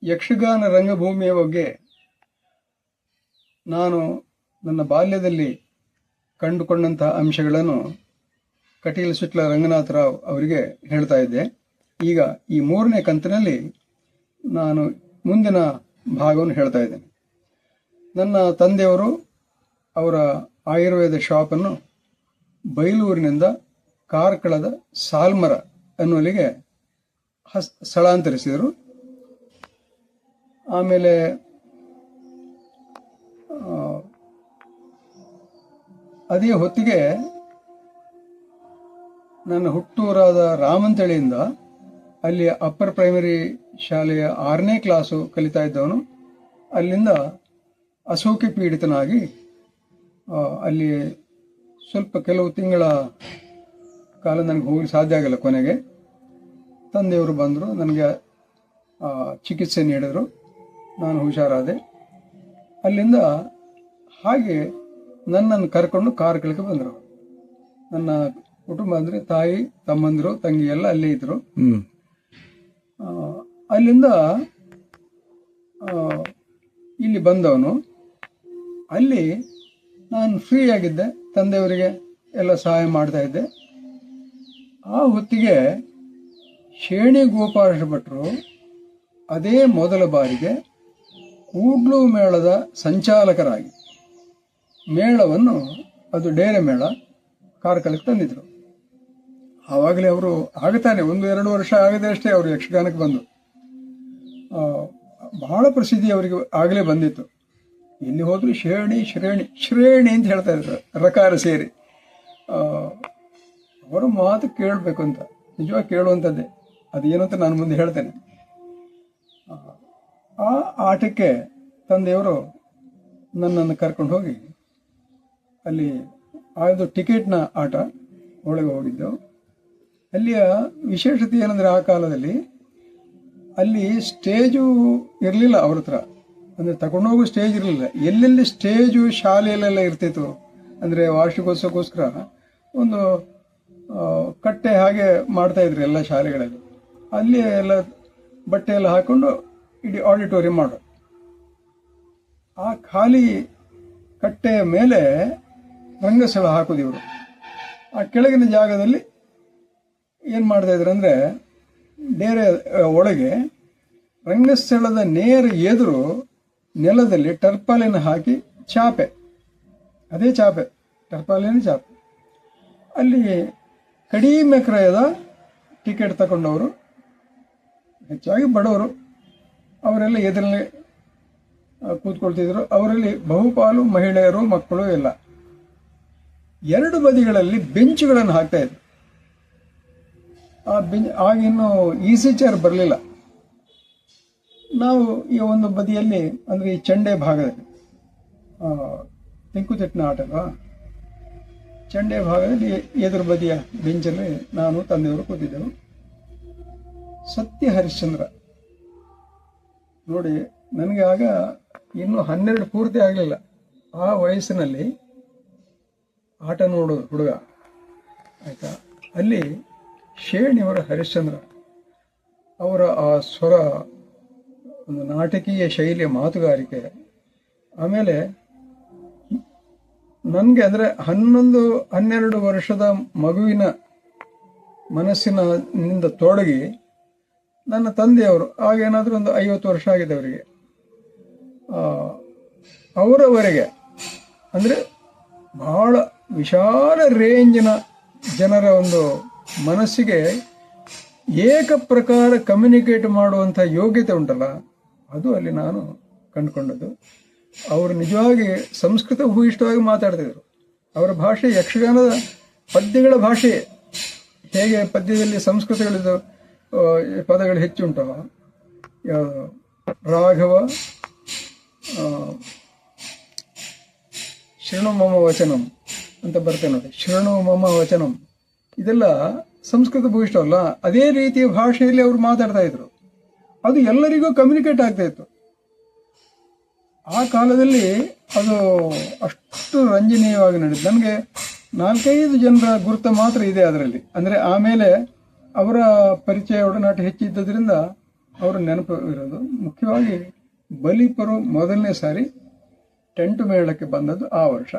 ಯಕ್ಷಗಾನ ರಂಗಭೂಮಿಯ ಬಗ್ಗೆ ನಾನು ನನ್ನ ಬಾಲ್ಯದಲ್ಲಿ ಕಂಡುಕೊಂಡಂತಹ ಅಂಶಗಳನ್ನು ಕಟೀಲ್ ಸುಟ್ಲ ರಂಗನಾಥರಾವ್ ಅವರಿಗೆ ಹೇಳ್ತಾ ಇದ್ದೆ. ಈಗ ಈ 3ನೇ ಕಂತಿನಲ್ಲಿ ನಾನು ಮುಂದಿನ ಭಾಗವನ್ನು ಹೇಳ್ತಾ ಇದ್ದೇನೆ. ನನ್ನ ತಂದೆಯವರು ಅವರ ಆಯುರ್ವೇದ ಶಾಪನ್ನು ಬೈಲೂರಿನಿಂದ ಕಾರ್ಕಳದ ಸಾಲ್ಮರ ಅನ್ನುವಲ್ಲಿಗೆ ಸ್ಥಳಾಂತರಿಸಿದರು. ಆಮೇಲೆ ಅದೇ ಹೊತ್ತಿಗೆ ನನ್ನ ಹುಟ್ಟೂರಾದ ರಾಮಂತಳಿಯಿಂದ ಅಲ್ಲಿ ಅಪ್ಪರ್ ಪ್ರೈಮರಿ ಶಾಲೆಯ 6ನೇ ಕ್ಲಾಸು ಕಲಿತಾ ಇದ್ದವನು ಅಲ್ಲಿಂದ ಅಸೌಖ್ಯ ಪೀಡಿತನಾಗಿ ಅಲ್ಲಿ ಸ್ವಲ್ಪ ಕೆಲವು ತಿಂಗಳ ಕಾಲ ನನಗೆ ಹೋಗಲು ಸಾಧ್ಯ ಆಗಲ್ಲ. ಕೊನೆಗೆ ತಂದೆಯವರು ಬಂದರು, ನನಗೆ ಚಿಕಿತ್ಸೆ ನೀಡಿದರು, ನಾನು ಹುಷಾರಾದೆ. ಅಲ್ಲಿಂದ ಹಾಗೆ ನನ್ನನ್ನು ಕರ್ಕೊಂಡು ಕಾರ್ಕಳಕ್ಕೆ ಬಂದರು. ನನ್ನ ಕುಟುಂಬ ಅಂದರೆ ತಾಯಿ, ತಮ್ಮಂದಿರು, ತಂಗಿ ಎಲ್ಲ ಅಲ್ಲೇ ಇದ್ರು. ಅಲ್ಲಿಂದ ಇಲ್ಲಿ ಬಂದವನು. ಅಲ್ಲಿ ನಾನು ಫ್ರೀ ಆಗಿದ್ದೆ, ತಂದೆಯವರಿಗೆ ಎಲ್ಲ ಸಹಾಯ ಮಾಡ್ತಾ ಇದ್ದೆ. ಆ ಹೊತ್ತಿಗೆ ಶೇಣಿ ಗೋಪಾಲ ಭಟ್ರು ಅದೇ ಮೊದಲ ಬಾರಿಗೆ ಕೂಡ್ಲು ಮೇಳದ ಸಂಚಾಲಕರಾಗಿ ಮೇಳವನ್ನು, ಅದು ಡೇರೆ ಮೇಳ, ಕಾರ್ಕಳಕ್ಕೆ ತಂದಿದ್ರು. ಆವಾಗಲೇ ಅವರು ಆಗತಾನೆ 1-2 ವರ್ಷ ಆಗದೆ ಅಷ್ಟೇ ಅವರು ಯಕ್ಷಗಾನಕ್ಕೆ ಬಂದು ಬಹಳ ಪ್ರಸಿದ್ಧಿ ಅವರಿಗೆ ಆಗಲೇ ಬಂದಿತ್ತು. ಎಲ್ಲಿ ಹೋದ್ರು ಶ್ರೇಣಿ ಶ್ರೇಣಿ ಶ್ರೇಣಿ ಅಂತ ಹೇಳ್ತಾ ಇದ್ರು, ರಕಾರ ಸೇರಿ. ಅವರ ಮಾತು ಕೇಳಬೇಕು ಅಂತ, ನಿಜವಾಗಿ ಕೇಳುವಂಥದ್ದೇ. ಅದೇನು ಅಂತ ನಾನು ಮುಂದೆ ಹೇಳ್ತೇನೆ. ಆ ಆಟಕ್ಕೆ ತಂದೆಯವರು ನನ್ನನ್ನು ಕರ್ಕೊಂಡು ಹೋಗಿ ಅಲ್ಲಿ ಅದು ಟಿಕೆಟ್ನ ಆಟ ಒಳಗೆ ಹೋಗಿದ್ದೆವು. ಅಲ್ಲಿಯ ವಿಶೇಷತೆ ಏನಂದರೆ, ಆ ಕಾಲದಲ್ಲಿ ಅಲ್ಲಿ ಸ್ಟೇಜು ಇರಲಿಲ್ಲ ಅವ್ರ ಹತ್ರ. ಅಂದರೆ ತಗೊಂಡೋಗೋ ಸ್ಟೇಜ್ ಇರಲಿಲ್ಲ. ಎಲ್ಲೆಲ್ಲಿ ಸ್ಟೇಜು ಶಾಲೆಯಲ್ಲೆಲ್ಲ ಇರ್ತಿತ್ತು, ಅಂದರೆ ವಾರ್ಷಿಕೋತ್ಸವಕ್ಕೋಸ್ಕರ ಒಂದು ಕಟ್ಟೆ ಹಾಗೆ ಮಾಡ್ತಾ ಇದ್ರು ಎಲ್ಲ ಶಾಲೆಗಳಲ್ಲಿ. ಅಲ್ಲಿ ಎಲ್ಲ ಬಟ್ಟೆ ಎಲ್ಲ ಹಾಕೊಂಡು ಇಡೀ ಆಡಿಟೋರಿಯಂ ಮಾಡೋ ಆ ಖಾಲಿ ಕಟ್ಟೆಯ ಮೇಲೆ ರಂಗಸ್ಥಳ ಹಾಕೋದು ಇವರು. ಆ ಕೆಳಗಿನ ಜಾಗದಲ್ಲಿ ಏನು ಮಾಡ್ತಾ ಇದ್ರು ಅಂದರೆ, ಡೇರೆ ಒಳಗೆ ರಂಗಸ್ಥಳದ ನೇರ ಎದುರು ನೆಲದಲ್ಲಿ ಟರ್ಪಾಲಿನ ಹಾಕಿ ಚಾಪೆ, ಅದೇ ಚಾಪೆ, ಟರ್ಪಾಲಿನ ಚಾಪೆ, ಅಲ್ಲಿ ಕಡಿಮೆ ಕ್ರಯದ ಟಿಕೆಟ್ ತಗೊಂಡವರು, ಹೆಚ್ಚಾಗಿ ಬಡವರು, ಅವರೆಲ್ಲ ಎದುರಲ್ಲಿ ಕೂತ್ಕೊಳ್ತಿದ್ರು. ಅವರಲ್ಲಿ ಬಹುಪಾಲು ಮಹಿಳೆಯರು, ಮಕ್ಕಳು ಎಲ್ಲ. 2 ಬದಿಗಳಲ್ಲಿ ಬೆಂಚುಗಳನ್ನು ಹಾಕ್ತಾ ಇದ್ರು. ಆ ಆಗಿನ್ನೂ ಈಸಿ ಚೇರ್ ಬರಲಿಲ್ಲ. ನಾವು ಈ ಒಂದು ಬದಿಯಲ್ಲಿ, ಅಂದರೆ ಈ ಚಂಡೆ ಭಾಗದಲ್ಲಿ, ತೆಂಕುತಿಟ್ಟಿನ ಆಟ ಅಲ್ವಾ, ಚಂಡೆ ಭಾಗದಲ್ಲಿ ಎದುರು ಬದಿಯ ಬೆಂಚಲ್ಲಿ ನಾನು ತಂದೆಯವರು ಕೂತಿದ್ದೆವು. ಸತ್ಯ ಹರಿಶ್ಚಂದ್ರ ನೋಡಿ, ನನಗೆ ಆಗ ಇನ್ನೂ 12 ಪೂರ್ತಿ ಆಗಲಿಲ್ಲ. ಆ ವಯಸ್ಸಿನಲ್ಲಿ ಆಟ ನೋಡೋದು ಹುಡುಗ, ಆಯಿತಾ. ಅಲ್ಲಿ ಶೇಣಿಯವರ ಹರಿಶ್ಚಂದ್ರ ಅವರ ಆ ಸ್ವರ, ಒಂದು ನಾಟಕೀಯ ಶೈಲಿಯ ಮಾತುಗಾರಿಕೆ, ಆಮೇಲೆ ನನಗೆ ಅಂದರೆ 11-12 ವರ್ಷದ ಮಗುವಿನ ಮನಸ್ಸಿನಿಂದ ತೊಡಗಿ, ನನ್ನ ತಂದೆಯವರು ಆಗೇನಾದರೂ ಒಂದು 50 ವರ್ಷ ಆಗಿದೆ ಅವರಿಗೆ, ಅವರವರೆಗೆ ಅಂದರೆ ಬಹಳ ವಿಶಾಲ ರೇಂಜಿನ ಜನರ ಒಂದು ಮನಸ್ಸಿಗೆ ಏಕ ಪ್ರಕಾರ ಕಮ್ಯುನಿಕೇಟ್ ಮಾಡುವಂಥ ಯೋಗ್ಯತೆ ಉಂಟಲ್ಲ, ಅದು ಅಲ್ಲಿ ನಾನು ಕಂಡುಕೊಂಡದ್ದು. ಅವರು ನಿಜವಾಗಿ ಸಂಸ್ಕೃತ ಭೂಯಿಷ್ಠವಾಗಿ ಮಾತಾಡ್ತಿದ್ರು. ಅವರ ಭಾಷೆ ಯಕ್ಷಗಾನದ ಪದ್ಯಗಳ ಭಾಷೆ. ಹೇಗೆ ಪದ್ಯದಲ್ಲಿ ಸಂಸ್ಕೃತಗಳಿದ್ದು ಪದಗಳು ಹೆಚ್ಚುಂಟವ, ರಾಘವ, ಶೃಣು ಮಮ ವಚನಂ ಅಂತ ಬರ್ತೇನೆ ನೋಡಿ, ಶೃಣು ಮಮ ವಚನಂ, ಇದೆಲ್ಲ ಸಂಸ್ಕೃತ ಭೂಯಿಷ್ಠವಲ್ಲ. ಅದೇ ರೀತಿಯ ಭಾಷೆಯಲ್ಲಿ ಅವರು ಮಾತಾಡ್ತಾ ಇದ್ರು. ಅದು ಎಲ್ಲರಿಗೂ ಕಮ್ಯುನಿಕೇಟ್ ಆಗ್ತಾ ಇತ್ತು. ಆ ಕಾಲದಲ್ಲಿ ಅದು ಅಷ್ಟು ರಂಜನೀಯವಾಗಿ ನಡೆಯಿತು. ನನಗೆ 4-5 ಜನರ ಗುರುತ ಮಾತ್ರ ಇದೆ ಅದರಲ್ಲಿ. ಅಂದರೆ ಆಮೇಲೆ ಅವರ ಪರಿಚಯ ಒಡನಾಟ ಹೆಚ್ಚಿದ್ದರಿಂದ ಅವರು ನೆನಪು ಇರೋದು ಮುಖ್ಯವಾಗಿ ಬಲಿಪರು ಮೊದಲನೇ ಸಾರಿ ಟೆಂಟು ಮೇಳಕ್ಕೆ ಬಂದದ್ದು ಆ ವರ್ಷ.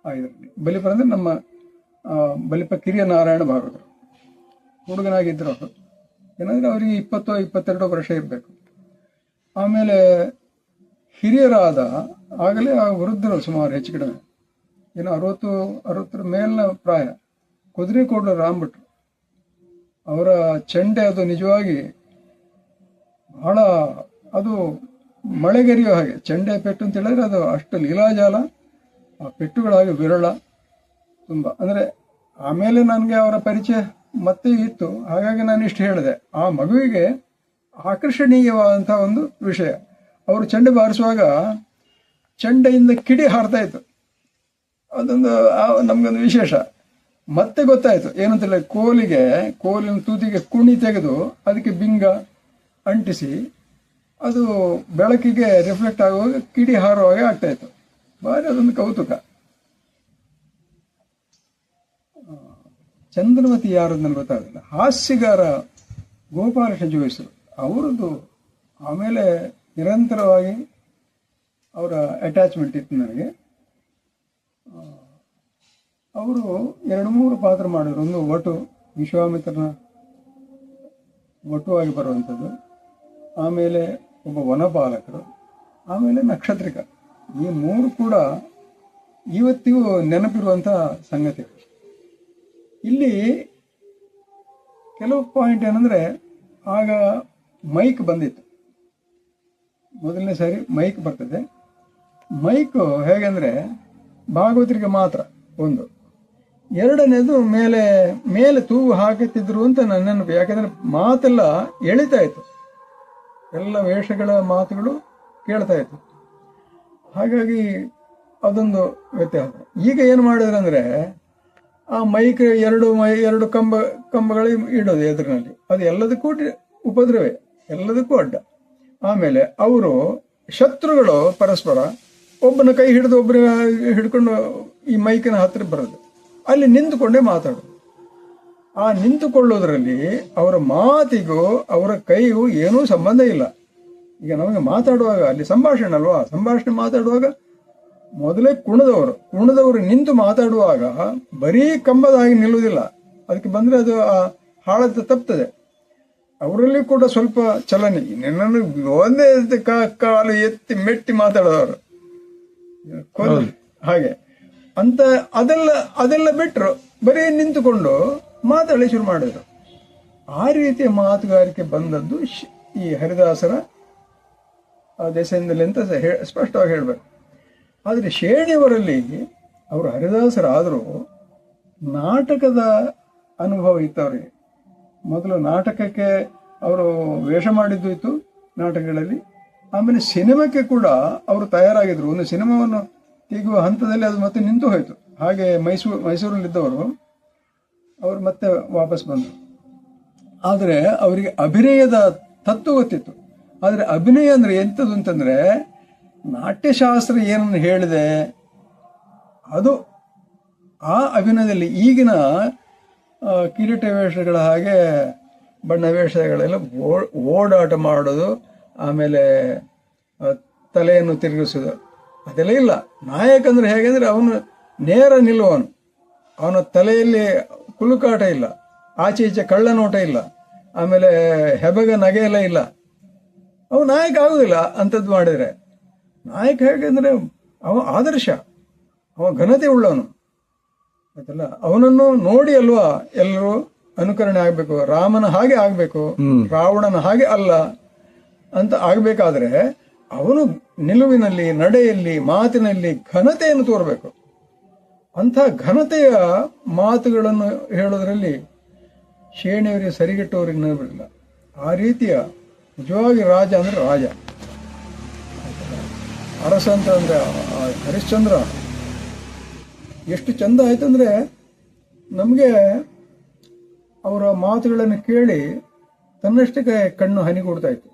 ಇದರಲ್ಲಿ ಬಲಿಪರ ಅಂದರೆ ನಮ್ಮ ಬಲಿಪ ಕಿರಿಯ ನಾರಾಯಣ ಭಾಗವತರು ಹುಡುಗನಾಗಿದ್ದರು ಅವರು. ಏನಂದರೆ ಅವರಿಗೆ 20-22 ವರ್ಷ ಇರಬೇಕು. ಆಮೇಲೆ ಹಿರಿಯರಾದ ಆಗಲೇ ಆ ವೃದ್ಧರು ಸುಮಾರು ಹೆಚ್ಚು ಕಡಿಮೆ ಏನು 60 ಮೇಲಿನ ಪ್ರಾಯ ಕುದುರೆಕೋಡ್ಲ ರಾಮ್ಭಟ್ರು ಅವರ ಚೆಂಡೆ ಅದು ನಿಜವಾಗಿ ಬಹಳ ಅದು ಮಳೆಗರಿಯೋ ಹಾಗೆ ಚೆಂಡೆ ಪೆಟ್ಟು ಅಂತ ಹೇಳಿದ್ರೆ ಅದು ಅಷ್ಟು ಲೀಲಾಜಾಲ, ಆ ಪೆಟ್ಟುಗಳಾಗಿ ವಿರಳ ತುಂಬ. ಅಂದರೆ ಆಮೇಲೆ ನನಗೆ ಅವರ ಪರಿಚಯ ಮತ್ತೆ ಇತ್ತು, ಹಾಗಾಗಿ ನಾನು ಇಷ್ಟು ಹೇಳಿದೆ. ಆ ಮಗುವಿಗೆ ಆಕರ್ಷಣೀಯವಾದಂಥ ಒಂದು ವಿಷಯ, ಅವರು ಚೆಂಡೆ ಬಾರಿಸುವಾಗ ಚೆಂಡೆಯಿಂದ ಕಿಡಿ ಹಾರ್ತಾ ಇತ್ತು. ಅದೊಂದು ನಮಗೊಂದು ವಿಶೇಷ. ಮತ್ತೆ ಗೊತ್ತಾಯಿತು ಏನಂತ ಹೇಳಿ, ಕೋಲಿನ ತೂತಿಗೆ ಕುಣಿ ತೆಗೆದು ಅದಕ್ಕೆ ಬಿಂಗ ಅಂಟಿಸಿ ಅದು ಬೆಳಕಿಗೆ ರಿಫ್ಲೆಕ್ಟ್ ಆಗುವಾಗ ಕಿಡಿ ಹಾರುವಾಗ ಆಗ್ತಾಯಿತ್ತು. ಭಾರಿ ಅದೊಂದು ಕೌತುಕ. ಚಂದ್ರವತಿ ಯಾರು ನನಗೆ ಗೊತ್ತಾಗಲಿಲ್ಲ. ಹಾಸ್ಯಗಾರ ಗೋಪಾಲಕೃಷ್ಣ ಜೋಯಿಸರು ಅವರದ್ದು ಆಮೇಲೆ ನಿರಂತರವಾಗಿ ಅವರ ಅಟ್ಯಾಚ್ಮೆಂಟ್ ಇತ್ತು ನನಗೆ. ಅವರು 2-3 ಪಾತ್ರ ಮಾಡಿದ್ರು. ಒಂದು ವಟು, ವಿಶ್ವಾಮಿತ್ರನ ವಟುವಾಗಿ ಬರುವಂಥದ್ದು, ಆಮೇಲೆ ಒಬ್ಬ ವನಪಾಲಕರು, ಆಮೇಲೆ ನಕ್ಷತ್ರಿಕ. ಈ 3 ಕೂಡ ಇವತ್ತಿಗೂ ನೆನಪಿರುವಂಥ ಸಂಗತಿಗಳು. ಇಲ್ಲಿ ಕೆಲವು ಪಾಯಿಂಟ್ ಏನಂದರೆ, ಆಗ ಮೈಕ್ ಬಂದಿತ್ತು. ಮೊದಲನೇ ಸಾರಿ ಮೈಕ್ ಬರ್ತದೆ. ಮೈಕು ಹೇಗೆಂದರೆ ಭಾಗವತರಿಗೆ ಮಾತ್ರ ಒಂದು, ಎರಡನೇದು ಮೇಲೆ ತೂಗು ಹಾಕುತ್ತಿದ್ರು ಅಂತ ನನ್ನ ನೆನಪು. ಯಾಕೆಂದರೆ ಮಾತೆಲ್ಲ ಎಳಿತಾ ಇತ್ತು, ಎಲ್ಲ ವೇಷಗಳ ಮಾತುಗಳು ಕೇಳ್ತಾ ಇತ್ತು. ಹಾಗಾಗಿ ಅದೊಂದು ವ್ಯತ್ಯಾಸ. ಈಗ ಏನು ಮಾಡಿದ್ರೆ ಅಂದರೆ, ಆ ಮೈಕ್ ಎರಡು ಕಂಬಗಳು ಇಡೋದು ಎದುರಿನಲ್ಲಿ, ಅದು ಎಲ್ಲದಕ್ಕೂ ಉಪದ್ರವೇ, ಎಲ್ಲದಕ್ಕೂ ಅಡ್ಡ. ಆಮೇಲೆ ಅವರು ಶತ್ರುಗಳು ಪರಸ್ಪರ ಒಬ್ಬನ ಕೈ ಹಿಡಿದು ಒಬ್ಬರ ಹಿಡ್ಕೊಂಡು ಈ ಮೈಕಿನ ಹತ್ತಿರ ಬರೋದು, ಅಲ್ಲಿ ನಿಂತುಕೊಂಡೇ ಮಾತಾಡೋದು. ಆ ನಿಂತುಕೊಳ್ಳೋದ್ರಲ್ಲಿ ಅವರ ಮಾತಿಗೂ ಅವರ ಕೈಗೂ ಏನೂ ಸಂಬಂಧ ಇಲ್ಲ. ಈಗ ನಮಗೆ ಮಾತಾಡುವಾಗ ಅಲ್ಲಿ ಸಂಭಾಷಣೆ ಅಲ್ವಾ, ಸಂಭಾಷಣೆ ಮಾತಾಡುವಾಗ ಮೊದಲೇ ಕುಣದವರು ನಿಂತು ಮಾತಾಡುವಾಗ ಬರೀ ಕಂಬದಾಗಿ ನಿಲ್ಲುವುದಿಲ್ಲ, ಅದಕ್ಕೆ ಬಂದರೆ ಅದು ಹಾಳದ ತಪ್ತದೆ. ಅವರಲ್ಲಿ ಕೂಡ ಸ್ವಲ್ಪ ಚಲನೆ, ನಿನ್ನನ್ನು ಒಂದೇ ಕಾಲು ಎತ್ತಿ ಮೆಟ್ಟಿ ಮಾತಾಡೋದವರು ಹಾಗೆ ಅಂತ ಅದೆಲ್ಲ ಬಿಟ್ಟರು, ಬರೀ ನಿಂತುಕೊಂಡು ಮಾತಾಡಿ ಶುರು ಮಾಡಿದ್ರು. ಆ ರೀತಿಯ ಮಾತುಗಾರಿಕೆ ಬಂದದ್ದು ಈ ಹರಿದಾಸರ ದೆಸೆಯಿಂದಲೇ ಅಂತ ಸ್ಪಷ್ಟವಾಗಿ ಹೇಳಬೇಕು. ಆದರೆ ಶೇಣಿಯವರಲ್ಲಿ ಅವರು ಹರಿದಾಸರಾದರೂ ನಾಟಕದ ಅನುಭವ ಇತ್ತು ಅವರಿಗೆ. ಮೊದಲು ನಾಟಕಕ್ಕೆ ಅವರು ವೇಷ ಮಾಡಿದ್ದು ಇತ್ತು ನಾಟಕಗಳಲ್ಲಿ. ಆಮೇಲೆ ಸಿನಿಮಾಕ್ಕೆ ಕೂಡ ಅವರು ತಯಾರಾಗಿದ್ರು. ಒಂದು ಸಿನಿಮಾವನ್ನು ತೆಗೆಯುವ ಹಂತದಲ್ಲಿ ಅದು ಮತ್ತೆ ನಿಂತು ಹೋಯಿತು. ಹಾಗೆ ಮೈಸೂರಲ್ಲಿದ್ದವರು ಅವರು ಮತ್ತೆ ವಾಪಸ್ ಬಂದರು. ಆದರೆ ಅವರಿಗೆ ಅಭಿನಯದ ತತ್ವ ಗೊತ್ತಿತ್ತು. ಆದರೆ ಅಭಿನಯ ಅಂದರೆ ಎಂಥದ್ದು ಅಂತಂದರೆ, ನಾಟ್ಯಶಾಸ್ತ್ರ ಏನನ್ನು ಹೇಳಿದೆ ಅದು ಆ ಅಭಿನಯದಲ್ಲಿ ಈಗಿನ ಕಿರೀಟ ವೇಷಗಳ ಹಾಗೆ ಬಣ್ಣ ವೇಷಗಳೆಲ್ಲ ಓಡಾಟ ಮಾಡೋದು, ಆಮೇಲೆ ತಲೆಯನ್ನು ತಿರುಗಿಸೋದು ಅದೆಲ್ಲ ಇಲ್ಲ. ನಾಯಕ ಅಂದರೆ ಹೇಗೆಂದರೆ ಅವನು ನೇರ ನಿಲ್ಲುವನು, ಅವನ ತಲೆಯಲ್ಲಿ ಕುಲುಕಾಟ ಇಲ್ಲ, ಆಚೆ ಈಚೆ ಕಳ್ಳ ನೋಟ ಇಲ್ಲ, ಆಮೇಲೆ ಹೆಬಗ ನಗೆ ಎಲ್ಲ ಇಲ್ಲ. ಅವ ನಾಯಕ ಆಗುದಿಲ್ಲ ಅಂಥದ್ದು ಮಾಡಿದರೆ. ನಾಯಕ ಹೇಗೆಂದರೆ ಅವ ಆದರ್ಶ, ಅವ ಘನತೆ ಉಳ್ಳವನು ಆಯ್ತಲ್ಲ. ಅವನನ್ನು ನೋಡಿ ಅಲ್ವಾ ಎಲ್ಲರೂ ಅನುಕರಣೆ ಆಗಬೇಕು. ರಾಮನ ಹಾಗೆ ಆಗಬೇಕು, ರಾವಣನ ಹಾಗೆ ಅಲ್ಲ ಅಂತ ಆಗಬೇಕಾದ್ರೆ ಅವನು ನಿಲುವಿನಲ್ಲಿ, ನಡೆಯಲ್ಲಿ, ಮಾತಿನಲ್ಲಿ ಘನತೆಯನ್ನು ತೋರಬೇಕು. ಅಂಥ ಘನತೆಯ ಮಾತುಗಳನ್ನು ಹೇಳೋದ್ರಲ್ಲಿ ಶೇಣಿಯವರಿಗೆ ಸರಿಗಟ್ಟವರಿಗೆ ನೆನಪಿಲ್ಲ. ಆ ರೀತಿಯ ನಿಜವಾಗಿ ರಾಜ ಅಂದರೆ ರಾಜ, ಅರಸ ಅಂತ ಅಂದರೆ ಹರಿಶ್ಚಂದ್ರ. ಎಷ್ಟು ಚಂದ ಆಯ್ತಂದರೆ ನಮಗೆ ಅವರ ಮಾತುಗಳನ್ನು ಕೇಳಿ ತನ್ನಷ್ಟಕ್ಕೆ ಕಣ್ಣು ಹನಿಗೂಡ್ತಾ ಇತ್ತು.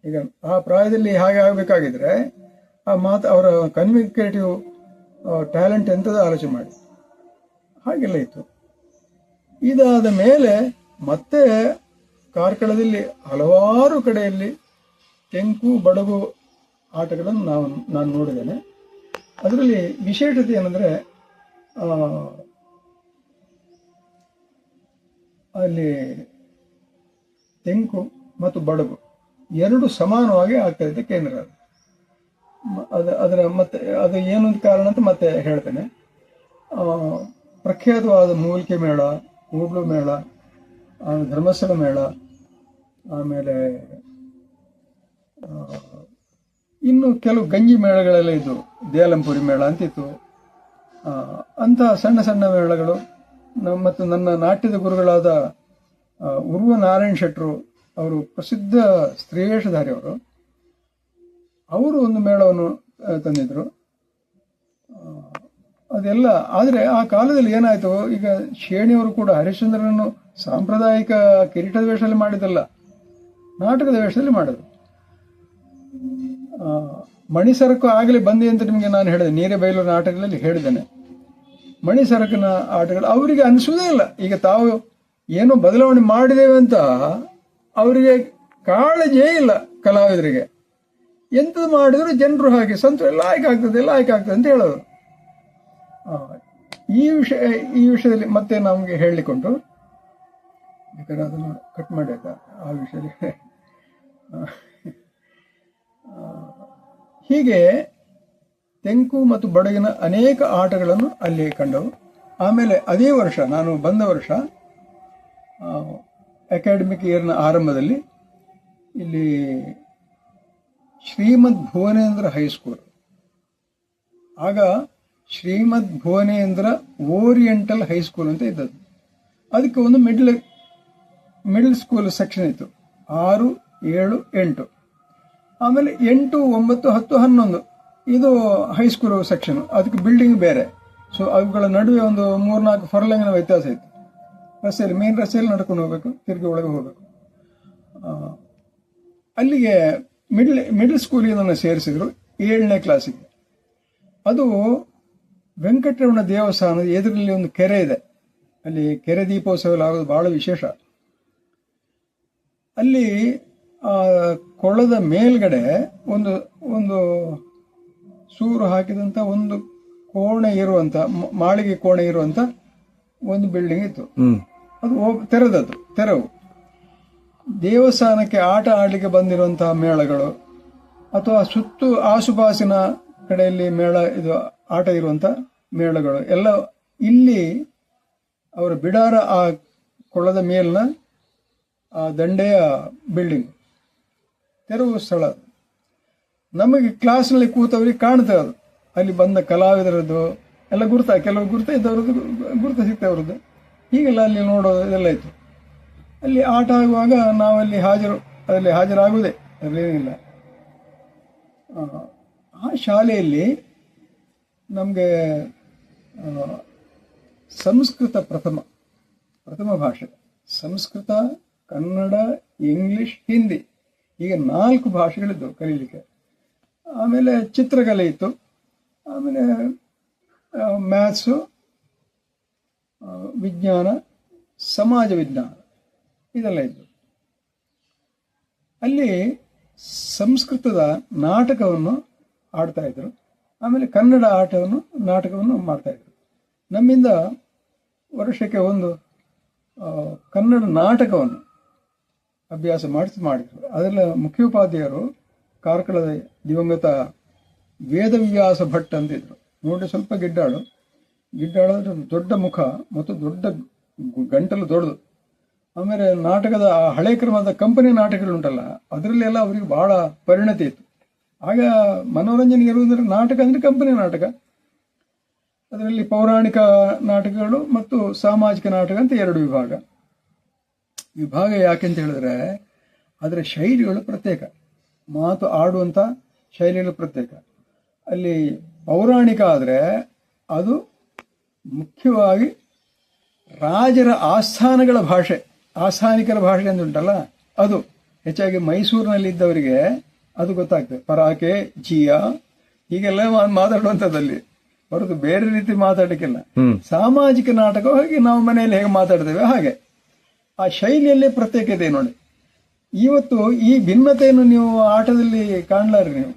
ಈಗ ಆ ಪ್ರಾಯದಲ್ಲಿ ಹಾಗೆ ಆಗಬೇಕಾಗಿದ್ರೆ ಆ ಮಾತು, ಅವರ ಕಮ್ಯುನಿಕೇಟಿವ್ ಟ್ಯಾಲೆಂಟ್ ಎಂಥದ್ದು ಆಲೋಚನೆ ಮಾಡಿ. ಹಾಗೆಲ್ಲ ಇತ್ತು. ಇದಾದ ಮೇಲೆ ಮತ್ತೆ ಕಾರ್ಕಳದಲ್ಲಿ ಹಲವಾರು ಕಡೆಯಲ್ಲಿ ತೆಂಕು ಬಡಗು ಆಟಗಳನ್ನು ನಾನು ನೋಡಿದ್ದೇನೆ. ಅದರಲ್ಲಿ ವಿಶೇಷತೆ ಏನಂದರೆ ಅಲ್ಲಿ ತೆಂಕು ಮತ್ತು ಬಡಗು ಎರಡು ಸಮಾನವಾಗಿ ಆಗ್ತಾ ಇದೆ ಕೇಂದ್ರ. ಅದರ ಮತ್ತೆ ಅದು ಏನು ಕಾರಣ ಅಂತ ಮತ್ತೆ ಹೇಳ್ತೇನೆ. ಪ್ರಖ್ಯಾತವಾದ ಮೂಲಿಕೆ ಮೇಳ, ಕೂಡ್ಲು ಮೇಳ, ಧರ್ಮಸ್ಥಳ ಮೇಳ, ಆಮೇಲೆ ಇನ್ನು ಕೆಲವು ಗಂಜಿ ಮೇಳಗಳೆಲ್ಲ ಇದ್ದವು. ದೇಲಂಪುರಿ ಮೇಳ ಅಂತಿತ್ತು. ಅಂತಹ ಸಣ್ಣ ಸಣ್ಣ ಮೇಳಗಳು. ಮತ್ತು ನನ್ನ ನಾಟ್ಯದ ಗುರುಗಳಾದ ಉರ್ವ ನಾರಾಯಣ್ ಶೆಟ್ರು, ಅವರು ಪ್ರಸಿದ್ಧ ಸ್ತ್ರೀವೇಷಧಾರಿ ಅವರು ಒಂದು ಮೇಳವನ್ನು ತಂದಿದ್ರು. ಅದೆಲ್ಲ. ಆದರೆ ಆ ಕಾಲದಲ್ಲಿ ಏನಾಯಿತು, ಈಗ ಶೇಣಿಯವರು ಕೂಡ ಹರಿಶ್ಚಂದ್ರನನ್ನು ಸಾಂಪ್ರದಾಯಿಕ ಕಿರೀಟದ ವೇಷದಲ್ಲಿ ಮಾಡಿದ್ದಲ್ಲ, ನಾಟಕದ ವೇಷದಲ್ಲಿ ಮಾಡಿದ್ರು. ಮಣಿಸರಕು ಆಗಲೇ ಬಂದೆ ಅಂತ ನಿಮಗೆ ನಾನು ಹೇಳಿದೆ, ನೀರೇಬೈಲೂರು ನಾಟಕಗಳಲ್ಲಿ ಹೇಳಿದ್ದೇನೆ. ಮಣಿಸರಕಿನ ಆಟಗಳು ಅವರಿಗೆ ಅನಿಸುವುದೇ ಇಲ್ಲ. ಈಗ ತಾವು ಏನೋ ಬದಲಾವಣೆ ಮಾಡಿದ್ದೇವೆ ಅಂತ ಅವರಿಗೆ ಕಾಳಜಿಯೇ ಇಲ್ಲ ಕಲಾವಿದರಿಗೆ. ಎಂಥದ್ದು ಮಾಡಿದ್ರು ಜನರು ಹಾಗೆ ಎಲ್ಲ ಆಯ್ಕೆ ಆಗ್ತದೆ ಅಂತ ಹೇಳೋದು. ಈ ವಿಷಯದಲ್ಲಿ ಮತ್ತೆ ನಮಗೆ ಹೇಳಿಕೊಂಡು, ಬೇಕಾದ್ರೆ ಅದನ್ನು ಕಟ್ ಮಾಡಿ ಆಯ್ತಾ ಆ ವಿಷಯದಲ್ಲಿ. ಹೀಗೆ ತೆಂಕು ಮತ್ತು ಬಡಗಿನ ಅನೇಕ ಆಟಗಳನ್ನು ಅಲ್ಲಿ ಕಂಡವು. ಆಮೇಲೆ ಅದೇ ವರ್ಷ, ನಾನು ಬಂದ ವರ್ಷ, ಅಕಾಡೆಮಿಕ್ ಇಯರ್ನ ಆರಂಭದಲ್ಲಿ ಇಲ್ಲಿ ಶ್ರೀಮದ್ ಭುವನೇಂದ್ರ ಹೈಸ್ಕೂಲ್, ಆಗ ಶ್ರೀಮದ್ ಭುವನೇಂದ್ರ ಓರಿಯೆಂಟಲ್ ಹೈಸ್ಕೂಲ್ ಅಂತ ಇದ್ದದ್ದು. ಅದಕ್ಕೆ ಒಂದು ಮಿಡ್ಲ್ ಸ್ಕೂಲ್ ಸೆಕ್ಷನ್ ಇತ್ತು, 6, 7, 8. ಆಮೇಲೆ 8, 9, 10, 11 ಇದು ಹೈಸ್ಕೂಲ್ ಸೆಕ್ಷನ್. ಅದಕ್ಕೆ ಬಿಲ್ಡಿಂಗ್ ಬೇರೆ. ಸೊ ಅವುಗಳ ನಡುವೆ ಒಂದು 3-4 ಫರ್ಲಾಂಗಿನ ವ್ಯತ್ಯಾಸ ಇತ್ತು. ರಸ್ತೆಯಲ್ಲಿ, ಮೇನ್ ರಸ್ತೆಯಲ್ಲಿ ನಡ್ಕೊಂಡು ಹೋಗ್ಬೇಕು, ತಿರುಗಿ ಒಳಗೆ ಹೋಗ್ಬೇಕು. ಅಲ್ಲಿಗೆ ಮಿಡ್ಲ್ ಸ್ಕೂಲಿಗೆ ನನ್ನ ಸೇರಿಸಿದ್ರು 7ನೇ ಕ್ಲಾಸಿಗೆ. ಅದು ವೆಂಕಟರಮಣ ದೇವಸ್ಥಾನದ ಎದುರಲ್ಲಿ ಒಂದು ಕೆರೆ ಇದೆ. ಅಲ್ಲಿ ಕೆರೆ ದೀಪೋತ್ಸವ ಆಗೋದು ಬಹಳ ವಿಶೇಷ. ಅಲ್ಲಿ ಕೊಳದ ಮೇಲ್ಗಡೆ ಒಂದು ಸೂರು ಹಾಕಿದಂತ ಒಂದು ಕೋಣೆ ಇರುವಂತ, ಮಾಳಿಗೆ ಕೋಣೆ ಇರುವಂತ ಒಂದು ಬಿಲ್ಡಿಂಗ್ ಇತ್ತು. ಅದು ತೆರವು. ದೇವಸ್ಥಾನಕ್ಕೆ ಆಟ ಆಡಲಿಕ್ಕೆ ಬಂದಿರುವಂತಹ ಮೇಳಗಳು ಅಥವಾ ಸುತ್ತು ಆಸುಪಾಸಿನ ಕಡೆಯಲ್ಲಿ ಇದು ಆಟ ಇರುವಂತ ಮೇಳಗಳು ಎಲ್ಲ ಇಲ್ಲಿ ಅವರ ಬಿಡಾರ, ಆ ಕೊಳದ ಮೇಲಿನ ಆ ದಂಡೆಯ ಬಿಲ್ಡಿಂಗ್, ತೆರವು ಸ್ಥಳ. ನಮಗೆ ಕ್ಲಾಸ್ನಲ್ಲಿ ಕೂತವ್ರಿಗೆ ಕಾಣ್ತೇವೆ ಅದು. ಅಲ್ಲಿ ಬಂದ ಕಲಾವಿದರದ್ದು ಎಲ್ಲ ಕೆಲವು ಗುರ್ತ ಇದ್ದವ್ರದ್ದು, ಗುರ್ತ ಸಿಗ್ತವ್ರದ್ದು, ಹೀಗೆಲ್ಲ ಅಲ್ಲಿ ನೋಡೋದು ಇದೆಲ್ಲ ಇತ್ತು. ಅಲ್ಲಿ ಆಟ ಆಗುವಾಗ ನಾವಲ್ಲಿ ಹಾಜರಾಗುವುದೇ, ಅದರಲ್ಲೇನಿಲ್ಲ. ಆ ಶಾಲೆಯಲ್ಲಿ ನಮಗೆ ಸಂಸ್ಕೃತ ಪ್ರಥಮ ಭಾಷೆ, ಸಂಸ್ಕೃತ, ಕನ್ನಡ, ಇಂಗ್ಲಿಷ್, ಹಿಂದಿ, ಈಗ 4 ಭಾಷೆಗಳಿದ್ದವು ಕಲೀಲಿಕ್ಕೆ. ಆಮೇಲೆ ಚಿತ್ರಕಲೆ ಇತ್ತು. ಆಮೇಲೆ ಮ್ಯಾಥ್ಸು, ವಿಜ್ಞಾನ, ಸಮಾಜ ವಿಜ್ಞಾನ ಇದೆಲ್ಲ ಇತ್ತು. ಅಲ್ಲಿ ಸಂಸ್ಕೃತದ ನಾಟಕವನ್ನು ಆಡ್ತಾ ಇದ್ರು. ಆಮೇಲೆ ಕನ್ನಡ ನಾಟಕವನ್ನು ಮಾಡ್ತಾ ಇದ್ರು. ನಮ್ಮಿಂದ ವರ್ಷಕ್ಕೆ ಒಂದು ಕನ್ನಡ ನಾಟಕವನ್ನು ಅಭ್ಯಾಸ ಮಾಡಿದ್ರು. ಅದೆಲ್ಲ ಮುಖ್ಯೋಪಾಧ್ಯಾಯರು ಕಾರ್ಕಳದ ದಿವಂಗತ ವೇದವ್ಯಾಸ ಭಟ್ ಅಂತಿದ್ರು. ನೋಡಿ, ಸ್ವಲ್ಪ ಗಿಡ್ಡಾಳು, ದೊಡ್ಡ ಮುಖ ಮತ್ತು ದೊಡ್ಡ ಗಂಟಲು ದೊಡ್ಡದು. ಆಮೇಲೆ ನಾಟಕದ ಹಳೆ ಕ್ರಮದ ಕಂಪನಿ ನಾಟಕಗಳುಂಟಲ್ಲ, ಅದರಲ್ಲೆಲ್ಲ ಅವರಿಗೆ ಬಹಳ ಪರಿಣತಿ ಇತ್ತು. ಆಗ ಮನೋರಂಜನೆ ಇರುವುದರ ನಾಟಕ ಅಂದರೆ ಕಂಪನಿ ನಾಟಕ. ಅದರಲ್ಲಿ ಪೌರಾಣಿಕ ನಾಟಕಗಳು ಮತ್ತು ಸಾಮಾಜಿಕ ನಾಟಕ ಅಂತ 2 ವಿಭಾಗ. ಯಾಕೆಂತ ಹೇಳಿದ್ರೆ ಅದರ ಶೈಲಿಗಳು ಪ್ರತ್ಯೇಕ, ಮಾತು ಆಡುವಂಥ ಶೈಲಿಗಳು ಪ್ರತ್ಯೇಕ. ಅಲ್ಲಿ ಪೌರಾಣಿಕ ಆದರೆ ಅದು ಮುಖ್ಯವಾಗಿ ರಾಜರ ಆಸ್ಥಾನಗಳ ಭಾಷೆ, ಆಸ್ಥಾನಿಕರ ಭಾಷೆ ಅಂತ ಉಂಟಲ್ಲ, ಅದು ಹೆಚ್ಚಾಗಿ ಮೈಸೂರಿನಲ್ಲಿದ್ದವರಿಗೆ ಅದು ಗೊತ್ತಾಗ್ತದೆ. ಪರಾಕೆ, ಜಿಯಾ ಹೀಗೆಲ್ಲ ಮಾತಾಡುವಂಥದ್ದಲ್ಲಿ ಹೊರತು ಬೇರೆ ರೀತಿ ಮಾತಾಡಲಿಕ್ಕಿಲ್ಲ. ಸಾಮಾಜಿಕ ನಾಟಕ ಹಾಗೆ ನಾವು ಮನೆಯಲ್ಲಿ ಹೇಗೆ ಮಾತಾಡ್ತೇವೆ ಹಾಗೆ ಆ ಶೈಲಿಯಲ್ಲೇ ಪ್ರತ್ಯೇಕತೆ ನೋಡಿ. ಇವತ್ತು ಈ ಭಿನ್ನತೆಯನ್ನು ನೀವು ಆಟದಲ್ಲಿ ಕಾಣ್ಲಾರ್ರಿ. ನೀವು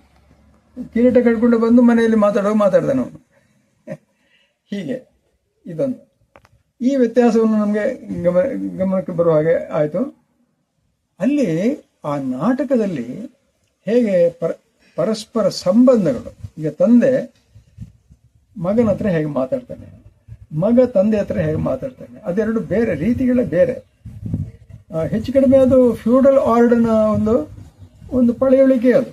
ಕಿರೀಟ ಕಟ್ಕೊಂಡು ಬಂದು ಮನೆಯಲ್ಲಿ ಮಾತಾಡ್ತಾನೆ ಅವನು. ಹೀಗೆ ಇದೊಂದು ಈ ವ್ಯತ್ಯಾಸವನ್ನು ನಮಗೆ ಗಮನಕ್ಕೆ ಬರುವ ಹಾಗೆ ಆಯಿತು. ಅಲ್ಲಿ ಆ ನಾಟಕದಲ್ಲಿ ಹೇಗೆ ಪರಸ್ಪರ ಸಂಬಂಧಗಳು, ಈಗ ತಂದೆ ಮಗನ ಹತ್ರ ಹೇಗೆ ಮಾತಾಡ್ತಾನೆ, ಮಗ ತಂದೆ ಹತ್ರ ಹೇಗೆ ಮಾತಾಡ್ತಾನೆ, ಅದೆರಡು ಬೇರೆ ರೀತಿಗಳೇ ಬೇರೆ. ಹೆಚ್ಚು ಕಡಿಮೆ ಅದು ಫ್ಯೂಡಲ್ ಆರ್ಡರ್ನ ಒಂದು ಪಳೆಯುಳಿಕೆ ಅದು